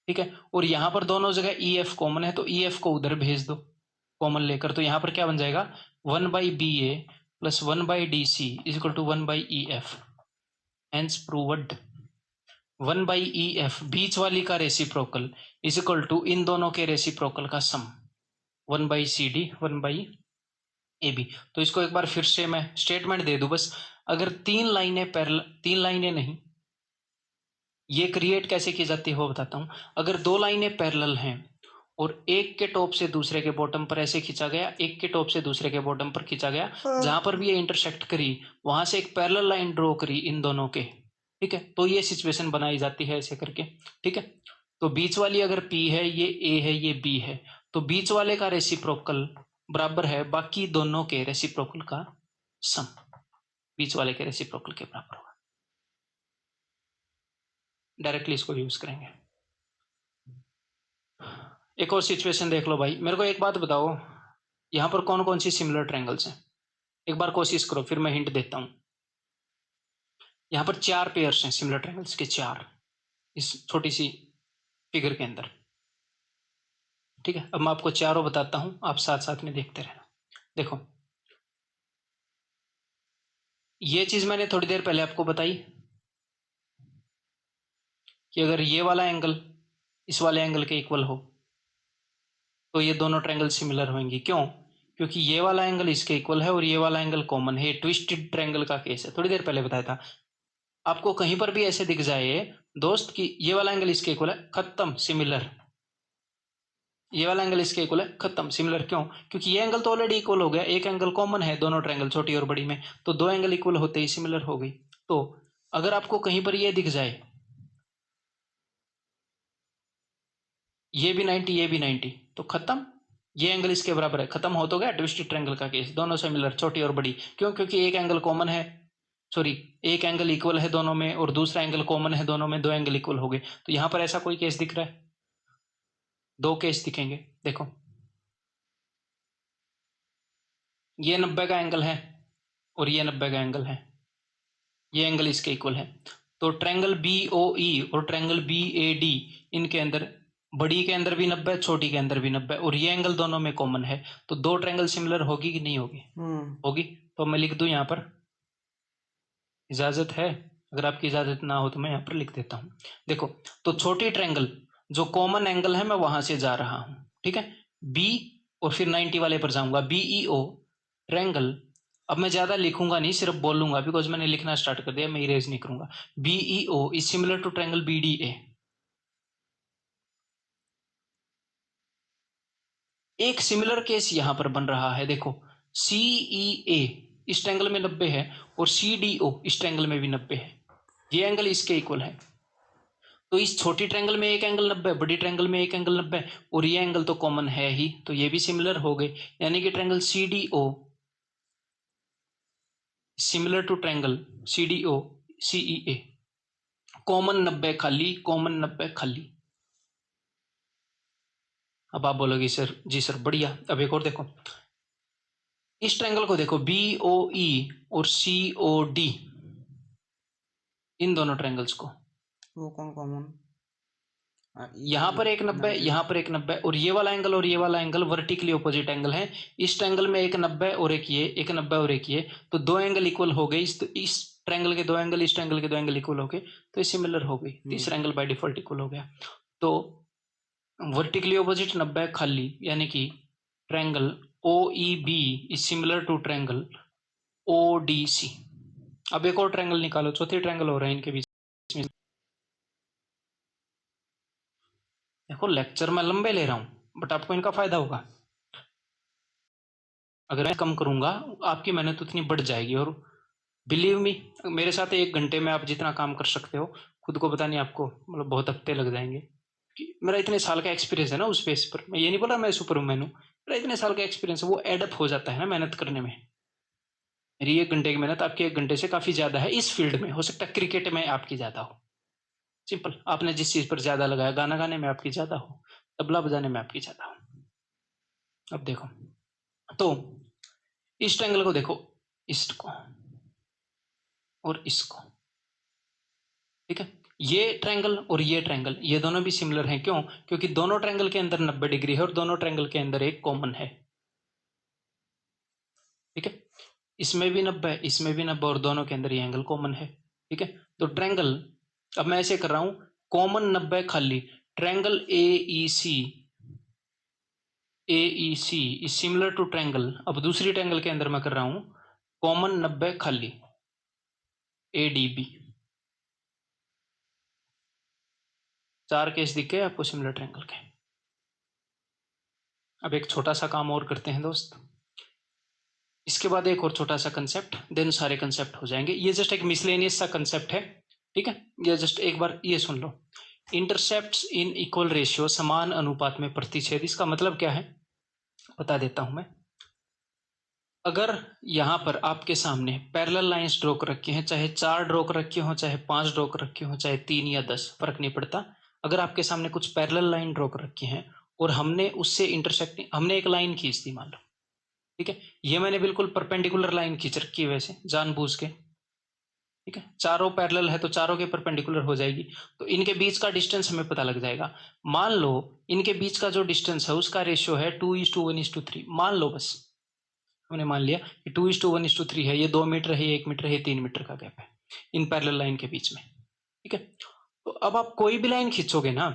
ठीक है, और यहां पर दोनों जगह ई एफ कॉमन है, तो ई एफ को उधर भेज दो कॉमन लेकर, तो यहां पर क्या बन जाएगा, 1/ba plus 1/dc is equal to 1/ef। Hence proved 1/ef बीच वाली का रेसिप्रोकल इज इक्वल टू इन दोनों के रेसिप्रोकल का सम 1/cd 1/ab। तो इसको एक बार फिर से मैं स्टेटमेंट दे दूं बस, अगर तीन लाइनें पैरेलल, तीन लाइनें नहीं, ये क्रिएट कैसे की जाती है वो बताता हूं। अगर दो लाइनें पैरेलल हैं और एक के टॉप से दूसरे के बॉटम पर ऐसे खींचा गया, एक के टॉप से दूसरे के बॉटम पर खींचा गया, जहां पर भी ये इंटरसेक्ट करी वहां से एक पैरेलल लाइन ड्रॉ करी इन दोनों के। ठीक है, तो ये सिचुएशन बनाई जाती है ऐसे करके। ठीक है, तो बीच वाली अगर P है, ये A है, ये B है, तो बीच वाले का रेसिप्रोकल बराबर है बाकी दोनों के रेसिप्रोकल का सम, बीच वाले के रेसिप्रोकल के बराबर होगा। डायरेक्टली इसको यूज करेंगे। एक और सिचुएशन देख लो भाई, मेरे को एक बात बताओ, यहां पर कौन कौन सी सिमिलर ट्रायंगल्स हैं, एक बार कोशिश करो फिर मैं हिंट देता हूं। यहां पर 4 पेयर्स हैं सिमिलर ट्रायंगल्स के, 4 इस छोटी सी फिगर के अंदर। ठीक है, अब मैं आपको चारों बताता हूं, आप साथ साथ में देखते रहना। देखो ये चीज मैंने थोड़ी देर पहले आपको बताई कि अगर ये वाला एंगल इस वाले एंगल के इक्वल हो तो ये दोनों ट्रायंगल सिमिलर होंगे। क्यों? क्योंकि ये वाला एंगल इसके इक्वल है और ये वाला एंगल कॉमन है। ट्विस्टेड ट्रायंगल का केस है, थोड़ी देर पहले बताया था। आपको कहीं पर भी ऐसे दिख जाए दोस्त कि ये वाला एंगल इसके इक्वल है, खत्म, सिमिलर। ये वाला एंगल इसके इक्वल है, खत्म, सिमिलर। क्यों? क्योंकि ये एंगल तो ऑलरेडी इक्वल हो गया, एक एंगल कॉमन है दोनों ट्रायंगल छोटी और बड़ी में, तो दो एंगल इक्वल होते ही सिमिलर हो गई। तो अगर आपको कहीं पर ये दिख जाए ये भी 90 ये भी 90 तो खत्म, ये एंगल इसके बराबर है, खत्म हो तो गया ट्विस्टेड ट्रायंगल का केस, दोनों सिमिलर छोटी और बड़ी। क्यों? क्योंकि एक एंगल कॉमन है, सॉरी एक एंगल इक्वल है दोनों में और दूसरा एंगल कॉमन है दोनों में, दो एंगल इक्वल हो गए। तो यहां पर ऐसा कोई केस दिख रहा है? दो केस दिखेंगे। देखो ये 90 का एंगल है और ये 90 का एंगल है, ये एंगल इसके इक्वल है। तो ट्रायंगल BOE और ट्रायंगल BAD इनके अंदर बड़ी के अंदर भी 90 छोटी के अंदर भी 90 और ये एंगल दोनों में कॉमन है, तो दो ट्रायंगल सिमिलर होगी कि नहीं होगी? होगी। तो मैं लिख दूं यहां पर, इजाजत है? अगर आपकी इजाजत ना हो तो मैं यहां पर लिख देता हूं। देखो तो छोटी ट्रायंगल जो कॉमन एंगल है मैं वहां से जा रहा हूं, ठीक है, बी और फिर 90 वाले पर जाऊंगा, BEO ट्रायंगल। अब मैं ज्यादा लिखूंगा नहीं, सिर्फ बोलूंगा, बिकॉज मैंने लिखना स्टार्ट कर दिया, मैं इरेज नहीं करूंगा। BEO is similar to triangle BDA। एक सिमिलर केस यहां पर बन रहा है, देखो CEA इस ट्रायंगल में 90 है और CDO इस ट्रायंगल में भी 90 है, ये एंगल इसके इक्वल है। तो इस छोटी ट्रायंगल में एक एंगल 90, बड़ी ट्रायंगल में एक एंगल 90 और ये एंगल तो कॉमन है ही, तो ये भी सिमिलर हो गए। यानी कि triangle CDO similar to triangle CDO CEA, common 90 खाली, कॉमन 90 खाली। अब आप बोलोगे सर जी सर बढ़िया। अब एक और देखो, इस ट्रायंगल को देखो BOE और COD, इन दोनों ट्रायंगल्स को, वो कौन कॉमन? यहां पर एक 90 यहां पर एक 90 और ये वाला एंगल वर्टिकली ऑपोजिट एंगल है। इस ट्रायंगल में एक 90 और एक ये, एक 90 और एक ये, तो दो एंगल इक्वल हो गए। इस ट्रायंगल के दो एंगल इस ट्रायंगल के दो एंगल इक्वल हो गए, तो ये सिमिलर हो गई, तीसरा एंगल बाय डिफॉल्ट इक्वल हो गया। तो वर्टिकली ऑपोजिट 90 खाली, यानी कि triangle OEB is similar to triangle ODC। अब एक और ट्रायंगल निकालो, चौथी ट्रायंगल हो रहा है इनके बीच में। देखो लेक्चर में लंबे ले रहा हूं बट आपको इनका फायदा होगा। अगर मैं कम करूंगा आपकी मेहनत उतनी बढ़ जाएगी, और बिलीव मी मेरे साथ 1 घंटे में आप जितना काम कर सकते हो खुद को पता नहीं, आपको मतलब बहुत हफ्ते लग जाएंगे। मेरा इतने साल का एक्सपीरियंस है ना उस बेस पर, मैं ये नहीं बोला मैं सुपर वुमैन हूँ, मेरा इतने साल का एक्सपीरियंस है, वो एडअप हो जाता है ना मेहनत करने में। मेरी 1 घंटे की मेहनत आपके 1 घंटे से काफी ज्यादा है इस फील्ड में, हो सकता है क्रिकेट में आपकी ज्यादा हो, सिंपल। आपने जिस चीज पर ज्यादा लगाया, गाना गाने में आपकी ज्यादा हो, तबला बजाने में आपकी ज्यादा हो। अब देखो तो इस ट्रायंगल को देखो, इसको और इसको, ठीक है, ये ट्रायंगल और ये ट्रायंगल ये दोनों भी सिमिलर हैं। क्यों? क्योंकि दोनों ट्रायंगल के अंदर 90 डिग्री है और दोनों ट्रायंगल के अंदर एक कॉमन है, ठीक है, इसमें भी 90 इसमें भी 90 और दोनों के अंदर ये एंगल कॉमन है, ठीक है। तो ट्रायंगल, अब मैं ऐसे कर रहा हूं, कॉमन 90 खाली, triangle AEC is similar to triangle, अब दूसरी ट्रायंगल के अंदर मैं कर रहा हूं कॉमन 90 खाली ADB। 4 केस दिख गए आपको सिमिलर ट्रायंगल के। अब एक छोटा सा काम और करते हैं दोस्त, इसके बाद एक और छोटा सा कंसेप्ट, देन सारे कंसेप्ट हो जाएंगे। ये जस्ट एक मिसलेनियस सा कंसेप्ट है, ठीक है, ये जस्ट एक बार ये सुन लो। इंटरसेप्ट्स इन इक्वल रेशियो, समान अनुपात में प्रतिच्छेद, इसका मतलब क्या है बता देता हूं मैं। अगर यहां पर आपके सामने पैरेलल लाइंस ड्रॉ कर रखी हैं, चाहे 4 ड्रॉ कर रखी हो, चाहे 5 ड्रॉ कर रखी हो, चाहे 3 या 10, फर्क नहीं पड़ता। अगर आपके सामने कुछ पैरेलल लाइन ड्रॉ कर रखी हैं और हमने उससे इंटरसेक्ट, हमने एक लाइन खींच दी मान लो, ठीक है, ये मैंने बिल्कुल परपेंडिकुलर लाइन खींच रखी है वैसे जानबूझ के, ठीक है, चारों पैरेलल है तो चारों के परपेंडिकुलर हो जाएगी, तो इनके बीच का डिस्टेंस हमें पता लग जाएगा। मान लो इनके बीच का जो डिस्टेंस है उसका रेशियो है 2:1:3, मान लो बस। हमने मान लिया कि 2:1:3 है, ये 2 मीटर है, ये 1 मीटर है, 3 मीटर का गैप है इन पैरेलल लाइन के बीच में, ठीक है। तो अब आप कोई भी लाइन खींचोगे ना,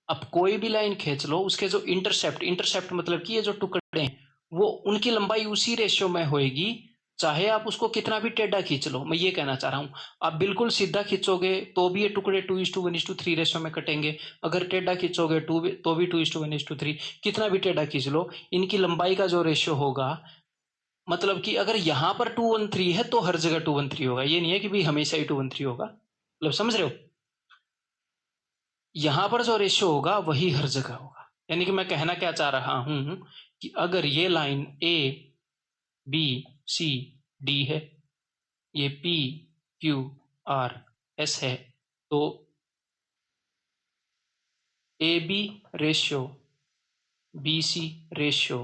अब कोई भी लाइन खींच लो, उसके जो इंटरसेप्ट मतलब कि ये जो टुकड़े हैं वो उनकी लंबाई उसी रेशियो में होएगी, चाहे आप उसको कितना भी टेढ़ा खींच लो। मैं ये कहना चाह रहा हूं, आप बिल्कुल सीधा खींचोगे तो भी ये टुकड़े 2:1:3 रेशियो में कटेंगे, अगर टेढ़ा खींचोगे तो भी 2:1:3, कितना भी टेढ़ा खींच लो, इनकी लंबाई का जो रेशियो होगा, मतलब कि अगर यहां पर 2:1:3 है तो हर जगह 2:1:3 होगा, ये नहीं है कि भाई हमेशा ही 2:1:3 होगा, मतलब समझ रहे हो, यहां पर जो रेशियो होगा वही हर जगह होगा। यानी कि मैं कहना क्या चाह रहा हूं कि अगर ये line A B C D है, ये पी क्यू आर एस है, तो A B ratio B C ratio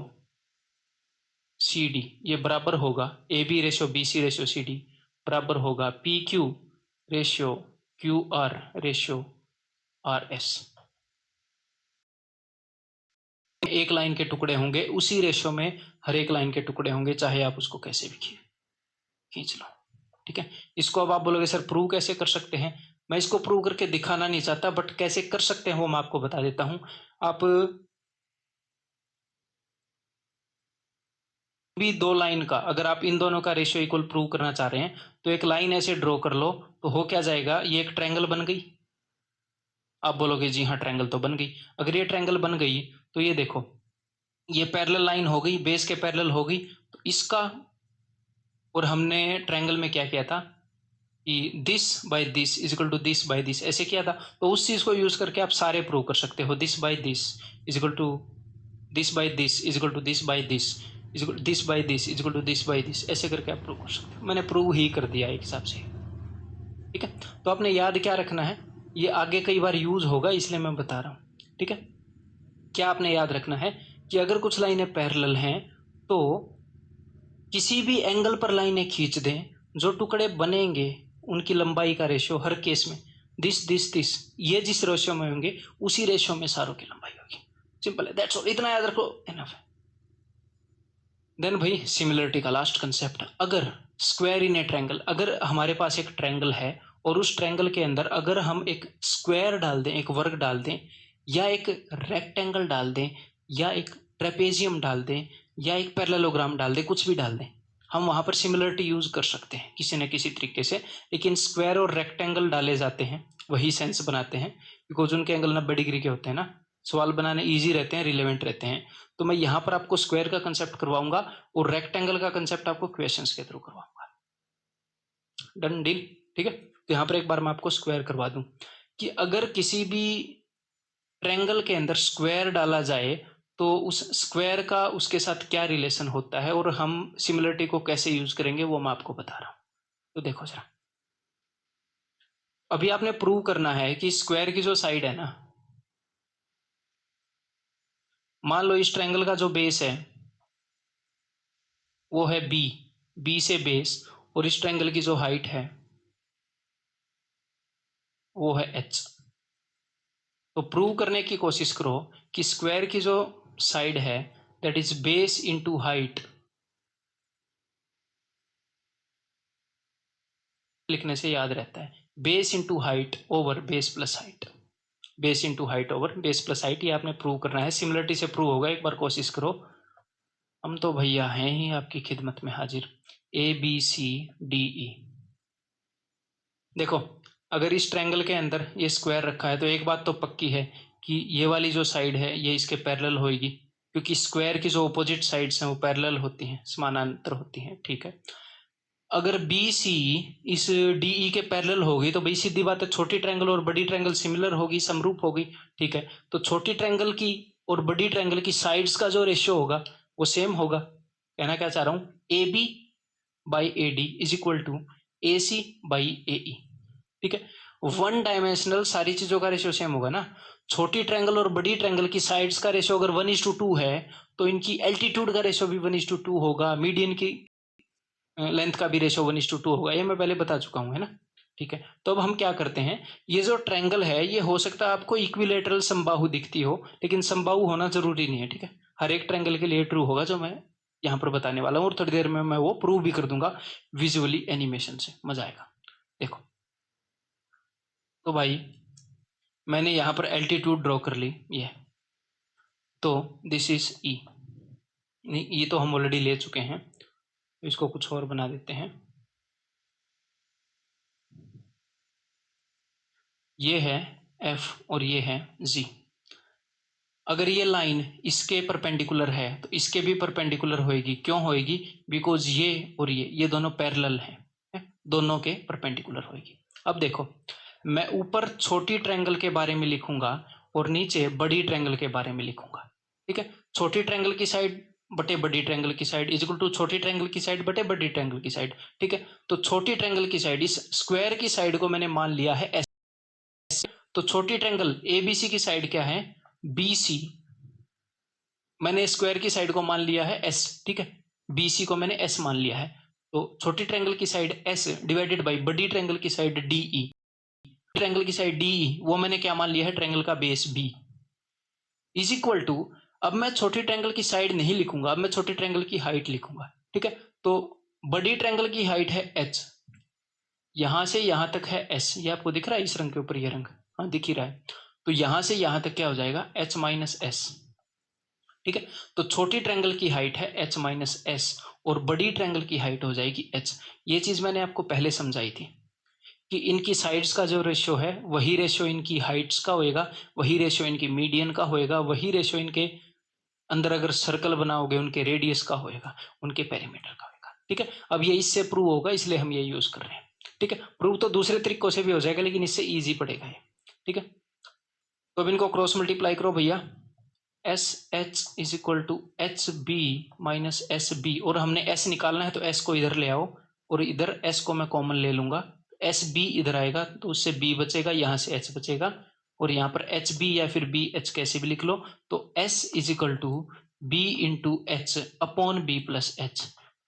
C D ये बराबर होगा, A B ratio B C ratio C D बराबर होगा P Q ratio Q R ratio R S. एक लाइन के टुकड़े होंगे उसी रेशियो में, हर एक लाइन के टुकड़े होंगे, चाहे आप उसको कैसे भी खींच लो, ठीक है। इसको अब आप बोलोगे सर प्रूव कैसे कर सकते हैं, मैं इसको प्रूव करके दिखाना नहीं चाहता, बट कैसे कर सकते हैं वो मैं आपको बता देता हूं। आप भी दो लाइन का, अगर आप इन दोनों का रेशियो इक्वल प्रूव करना चाह रहे हैं तो एक लाइन ऐसे ड्रॉ कर लो, तो हो क्या जाएगा, ये एक ट्रायंगल बन गई। आप बोलोगे जी हाँ ट्रायंगल तो बन गई, अगर ये ट्रायंगल बन गई तो ये देखो, ये पैरेलल लाइन हो गई, बेस के पैरेलल हो गई, तो इसका, और हमने ट्रायंगल में क्या किया था कि this by this is equal to this by this, ऐसे किया था, तो उस चीज को यूज करके आप सारे प्रूव कर सकते हो, this by this is equal to this by this is equal to this by this is equal to this by this is equal to this by this, ऐसे करके आप प्रूव कर सकते हो। मैंने प्रूव ही कर दिया एक हिसाब से, ठीक है। तो आपने याद क्या रखना है, ये आगे कई बार यूज होगा इसलिए मैं बता रहा हूं, ठीक है। क्या आपने याद रखना है कि अगर कुछ लाइनें पैरेलल हैं तो किसी भी एंगल पर लाइनें खींच दें, जो टुकड़े बनेंगे उनकी लंबाई का रेशियो हर केस में दिस ये जिस रेशियो में होंगे उसी रेशियो में सारों की लंबाई होगी। सिंपल है, दैट्स ऑल, इतना याद रखो, इनफ है। देन भाई सिमिलरिटी का लास्ट कंसेप्ट, अगर स्क्वायर इन ए ट्रायंगल, अगर हमारे पास एक ट्रायंगल है और उस ट्रायंगल के अंदर अगर हम एक स्क्वायर डाल दें, एक वर्ग डाल दें, या एक रेक्टेंगल डाल दें, या एक ट्रेपेजियम डाल दें, या एक पैरेललोग्राम डाल दें, कुछ भी डाल दें, हम वहां पर सिमिलरिटी यूज कर सकते हैं किसी न किसी तरीके से। लेकिन स्क्वायर और रेक्टेंगल डाले जाते हैं वही सेंस बनाते हैं, बिकॉज उनके एंगल 90 डिग्री के होते हैं ना, सवाल बनाने इजी रहते हैं, रिलेवेंट रहते हैं। तो मैं यहां पर आपको स्क्वायर का कंसेप्ट करवाऊंगा और रेक्टेंगल का कंसेप्ट आपको क्वेश्चंस के थ्रू करवाऊंगा। डन डील, ठीक है। तो यहां पर एक बार मैं आपको स्क्वायर करवा दूं कि अगर किसी भी ट्रायंगल के अंदर स्क्वायर डाला जाए तो उस स्क्वायर का उसके साथ क्या रिलेशन होता है और हम सिमिलरिटी को कैसे यूज करेंगे वो मैं आपको बता रहा हूं। तो देखो जरा, अभी आपने प्रूव करना है कि स्क्वायर की जो साइड है ना, मान लो इस ट्रायंगल का जो बेस है वो है बी से बेस, और इस ट्रायंगल की जो हाइट है वो है एच। तो प्रूव करने की कोशिश करो कि स्क्वायर की जो साइड है that is base into height, लिखने से याद रहता है, base into height over base plus height, base into height over base plus height, ये आपने प्रूव करना है। सिमिलरिटी से प्रूव होगा, एक बार कोशिश करो, हम तो भैया हैं ही आपकी खिदमत में हाजिर। ए बी सी डी ई, देखो अगर इस ट्रायंगल के अंदर ये स्क्वायर रखा है तो एक बात तो पक्की है कि ये वाली जो साइड है ये इसके पैरेलल होगी, क्योंकि स्क्वायर की जो अपोजिट साइड्स हैं वो पैरेलल होती हैं, समानांतर होती हैं, ठीक है। अगर बी सी इस डी ई के पैरेलल होगी तो भाई सीधी बात है छोटी ट्रायंगल और बड़ी ट्रायंगल सिमिलर होगी, समरूप होगी, ठीक है। तो छोटी ट्रायंगल की और बड़ी ट्रायंगल की साइड्स का जो रेशियो होगा वो सेम होगा। कहना क्या चाह रहा हूं, A B by A D is equal to A C by A E, ठीक है। वन डायमेंशनल सारी चीजों का रेशियो सेम होगा ना। छोटी ट्रायंगल और बड़ी ट्रायंगल की साइड्स का रेशियो अगर 1:2 है तो इनकी एल्टीट्यूड का रेशियो भी 1:2 होगा, मीडियन की लेंथ का भी रेशियो 1:2 होगा, ये मैं पहले बता चुका हूं, है ना, ठीक है। तो अब हम क्या करते हैं, ये जो ट्रायंगल है ये हो सकता है आपको इक्विलेटरल समबाहु दिखती हो, लेकिन समबाहु होना जरूरी नहीं है, ठीक है। हर एक ट्रायंगल के लिए ट्रू होगा जो मैं यहाँ पर बताने वाला हूँ और थोड़ी देर में मैं वो प्रूव भी कर दूंगा विजुअली एनिमेशन से, मजा आएगा। देखो तो भाई मैंने यहाँ पर एल्टीट्यूड ड्रॉ कर ली, ये तो दिस इज ई, ये तो हम ऑलरेडी ले चुके हैं, इसको कुछ और बना देते हैं। ये है एफ और ये है जी। अगर ये लाइन इसके परपेंडिकुलर है तो इसके भी परपेंडिकुलर होएगी। क्यों होएगी? बिकॉज ये और ये दोनों पैरेलल हैं, दोनों के परपेंडिकुलर होएगी। अब देखो मैं ऊपर छोटी ट्रायंगल के बारे में लिखूंगा और नीचे बड़ी ट्रायंगल के बारे में लिखूंगा, ठीक है। छोटी ट्रायंगल की साइड बटे बड़ी ट्रायंगल की साइड इज इक्वल टू छोटी ट्रायंगल की साइड बटे बड़ी ट्रायंगल की साइड, ठीक है। तो छोटी ट्रायंगल की साइड, इस स्क्वायर की साइड को मैंने मान लिया है एस, तो छोटी ट्रायंगल एबीसी की साइड क्या है? बीसी। मैंने स्क्वायर की साइड को मान लिया है एस, ठीक है। बीसी को मैंने एस मान लिया है, तो छोटी ट्रायंगल की साइड एस डिवाइडेड बाई बड़ी ट्रायंगल की साइड डीई। ट्रायंगल की साइड डीई वो मैंने क्या मान लिया है? ट्रायंगल का base B is equal to, अब मैं छोटी ट्रायंगल की साइड नहीं लिखूंगा, अब मैं छोटी ट्रायंगल की हाइट लिखूंगा, ठीक है। तो बड़ी ट्रायंगल की हाइट है एच, यहां से यहां तक है एस, ये आपको दिख रहा है इस रंग के ऊपर, ये रंग हाँ दिख ही रहा है। तो यहां से यहां तक क्या हो जाएगा? एच माइनस एस, ठीक है। तो छोटी ट्रायंगल की हाइट है एच माइनस एस और बड़ी ट्रायंगल की हाइट हो जाएगी एच। ये चीज मैंने आपको पहले समझाई थी कि इनकी साइड्स का जो रेशियो है वही रेशियो इनकी हाइट्स का होएगा, वही रेशियो इनकी मीडियन का होएगा, वही रेशियो इनके अंदर अगर सर्कल बनाओगे उनके रेडियस का होएगा, उनके पेरीमीटर का होएगा, ठीक है। अब ये इससे प्रूव होगा इसलिए हम ये यूज कर रहे हैं, ठीक है। प्रूव तो दूसरे तरीकों से भी हो जाएगा लेकिन इससे ईजी पड़ेगा ये, ठीक है। तो अब इनको क्रॉस मल्टीप्लाई करो भैया, S H is equal to H B minus S B, और हमने एस निकालना है तो एस को इधर ले आओ और इधर एस को मैं कॉमन ले लूंगा, एस बी इधर आएगा तो उससे बी बचेगा, यहां से एच बचेगा और यहाँ पर एच बी या फिर बी एच कैसे भी लिख लो। तो S is equal to B into H upon B plus H,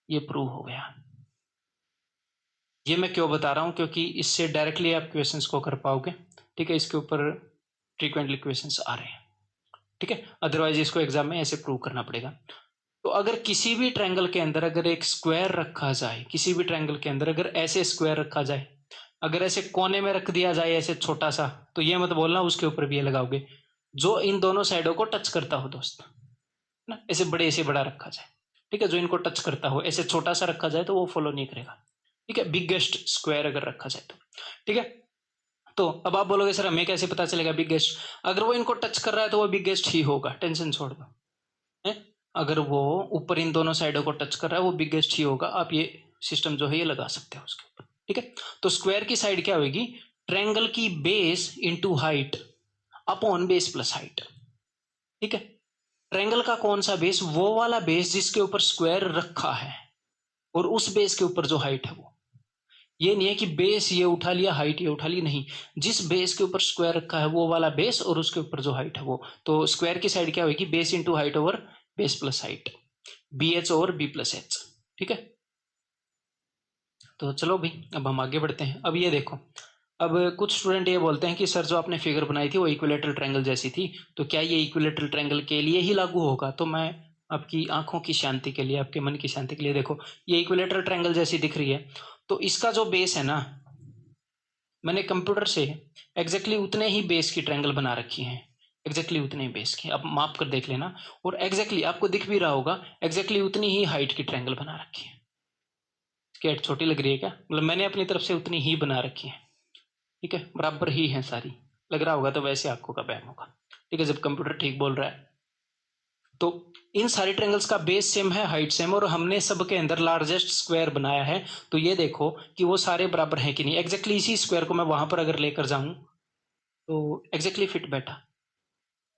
ये प्रूव हो गया। ये मैं क्यों बता रहा हूं? क्योंकि इससे डायरेक्टली आप क्वेश्चंस को कर पाओगे, ठीक है। इसके ऊपर फ्रीक्वेंटली क्वेश्चंस आ रहे हैं, ठीक है। अदरवाइज इसको एग्जाम में ऐसे प्रूव करना पड़ेगा। तो अगर किसी भी ट्रायंगल के अंदर अगर एक स्क्वायर रखा जाए, किसी भी ट्रायंगल के अंदर अगर ऐसे स्क्वायर रखा जाए, अगर ऐसे कोने में रख दिया जाए ऐसे छोटा सा, तो ये मत बोलना उसके ऊपर भी ये लगाओगे, जो इन दोनों साइडों को टच करता हो दोस्त ना, ऐसे बड़े से बड़ा रखा जाए, ठीक है। जो इनको टच करता हो, ऐसे छोटा सा रखा जाए तो वो फॉलो नहीं करेगा, ठीक है। बिगेस्ट स्क्वायर अगर रखा जाए तो, ठीक है। तो अब आप बोलोगे सर हमें कैसे पता चलेगा बिगेस्ट? अगर वो इनको टच कर रहा है तो वो बिगेस्ट ही होगा, टेंशन छोड़ दो, है। अगर वो ऊपर इन दोनों साइडों को टच कर रहा है वो बिगेस्ट ही होगा। आप ये सिस्टम जो है ये लगा सकते हो उसके ऊपर, ठीक है। तो स्क्वायर की साइड क्या होगी? ट्रायंगल की base into height upon base plus height, ठीक है। ट्रायंगल का कौन सा बेस? वो वाला बेस जिसके ऊपर स्क्वायर रखा है और उस बेस के ऊपर जो हाइट है वो। ये नहीं है कि बेस ये उठा लिया हाइट ये उठा ली, नहीं, जिस बेस के ऊपर स्क्वायर रखा है वो वाला बेस और उसके ऊपर जो हाइट है वो। तो स्क्वायर की साइड क्या होगी? Base into height over base plus height, B H over B plus H, ठीक है। तो चलो भाई अब हम आगे बढ़ते हैं। अब ये देखो, अब कुछ स्टूडेंट ये बोलते हैं कि सर जो आपने फिगर बनाई थी वो इक्विलेटरल ट्रायंगल जैसी थी, तो क्या ये इक्विलेटरल ट्रायंगल के लिए ही लागू होगा? तो मैं आपकी आंखों की शांति के लिए, आपके मन की शांति के लिए, देखो ये इक्विलेटरल ट्रायंगल जैसी दिख रही है, तो इसका जो बेस है ना, मैंने कंप्यूटर से एग्जैक्टली उतने ही बेस की ट्रायंगल बना रखी है, एग्जैक्टली उतने ही बेस की, आप माप कर देख लेना, और एग्जैक्टली आपको दिख भी रहा होगा एग्जैक्टली उतनी ही हाइट की ट्रायंगल बना रखी है। इसकी हाइट छोटी लग रही है क्या? मतलब मैंने अपनी तरफ से उतनी ही बना रखी है, ठीक है, बराबर ही है सारी। लग रहा होगा तो वैसे आपको का बैम होगा, ठीक है, जब कंप्यूटर ठीक बोल रहा है। तो इन सारे ट्रायंगल्स का बेस सेम है, हाइट सेम, और हमने सबके अंदर लार्जेस्ट स्क्वायर बनाया है, तो ये देखो कि वो सारे बराबर हैं कि नहीं। एग्जैक्टली इसी स्क्वायर को मैं वहां पर अगर लेकर जाऊं तो एग्जैक्टली फिट बैठा।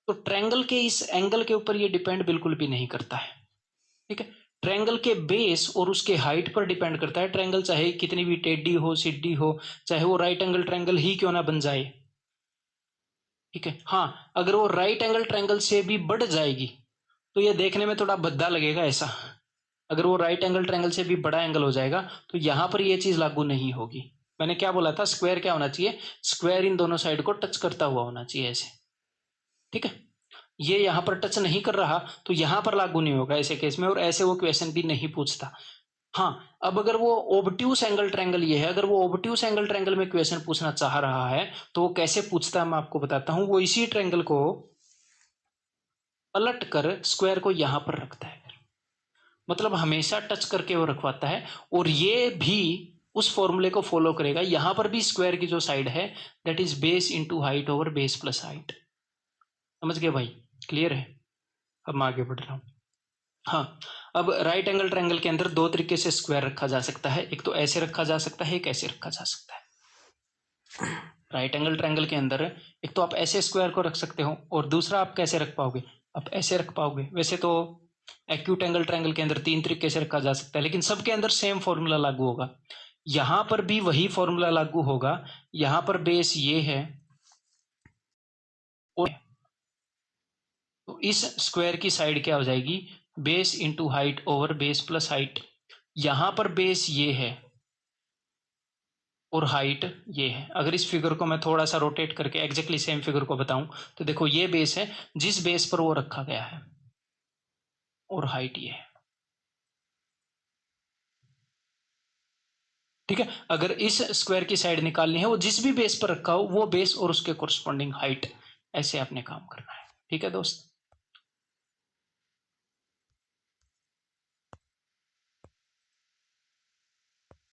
तो ट्रायंगल के इस एंगल के ऊपर ये डिपेंड बिल्कुल भी नहीं करता है, ठीक है। ट्रायंगल के बेस और उसके हाइट पर डिपेंड करता है। ट्रायंगल चाहे कितनी भी टेढ़ी हो सीधी हो, चाहे वो राइट एंगल ट्रायंगल ही क्यों ना बन जाए, ठीक है। हाँ, अगर वो राइट एंगल ट्रायंगल से भी बढ़ जाएगी तो ये देखने में थोड़ा भद्दा लगेगा ऐसा। अगर वो राइट एंगल ट्रायंगल से भी बड़ा एंगल हो जाएगा तो यहां पर ये चीज लागू नहीं होगी। मैंने क्या बोला था? स्क्वायर क्या होना चाहिए? स्क्वायर इन दोनों साइड को टच करता हुआ होना चाहिए ऐसे, ठीक है। ये यहाँ पर टच नहीं कर रहा तो यहाँ पर लागू नहीं होगा ऐसे केस में, और ऐसे वो क्वेश्चन भी नहीं पूछता। हाँ, अब अगर वो ओब्ट्यूस एंगल ट्रायंगल ये है, अगर वो ओब्ट्यूस एंगल ट्रायंगल में क्वेश्चन पूछना चाह रहा है तो वो कैसे पूछता है मैं आपको बताता हूं। वो इसी ट्रायंगल को पलट कर स्क्वायर को यहां पर रखता है, मतलब हमेशा टच करके वो रखवाता है। और ये भी उस फॉर्मूले को फॉलो करेगा। यहां पर भी स्क्वायर की जो साइड है that is base into height over base plus height. समझ गए भाई? क्लियर है? अब मैं आगे बढ़ रहा हूं। हाँ, अब राइट एंगल ट्रायंगल के अंदर दो तरीके से स्क्वायर रखा जा सकता है, एक तो ऐसे रखा जा सकता है, एक ऐसे रखा जा सकता है। राइट एंगल ट्रायंगल के अंदर एक तो आप ऐसे स्क्वायर को रख सकते हो, और दूसरा आप कैसे रख पाओगे? आप ऐसे रख पाओगे। वैसे तो एक्यूट एंगल ट्रायंगल के अंदर तीन तरीके से रखा जा सकता है, लेकिन सबके अंदर सेम फॉर्मूला लागू होगा। यहां पर भी वही फॉर्मूला लागू होगा। यहां पर बेस ये है, और तो इस स्क्वायर की साइड क्या हो जाएगी? Base into height over base plus height. यहां पर बेस ये है और हाइट ये है। अगर इस फिगर को मैं थोड़ा सा रोटेट करके एग्जैक्टली सेम फिगर को बताऊं तो देखो ये बेस है जिस बेस पर वो रखा गया है, और हाइट ये है। ठीक है, अगर इस स्क्वायर की साइड निकालनी है, वो जिस भी बेस पर रखा हो वो बेस और उसके कोरस्पॉन्डिंग हाइट, ऐसे आपने काम करना है। ठीक है दोस्त?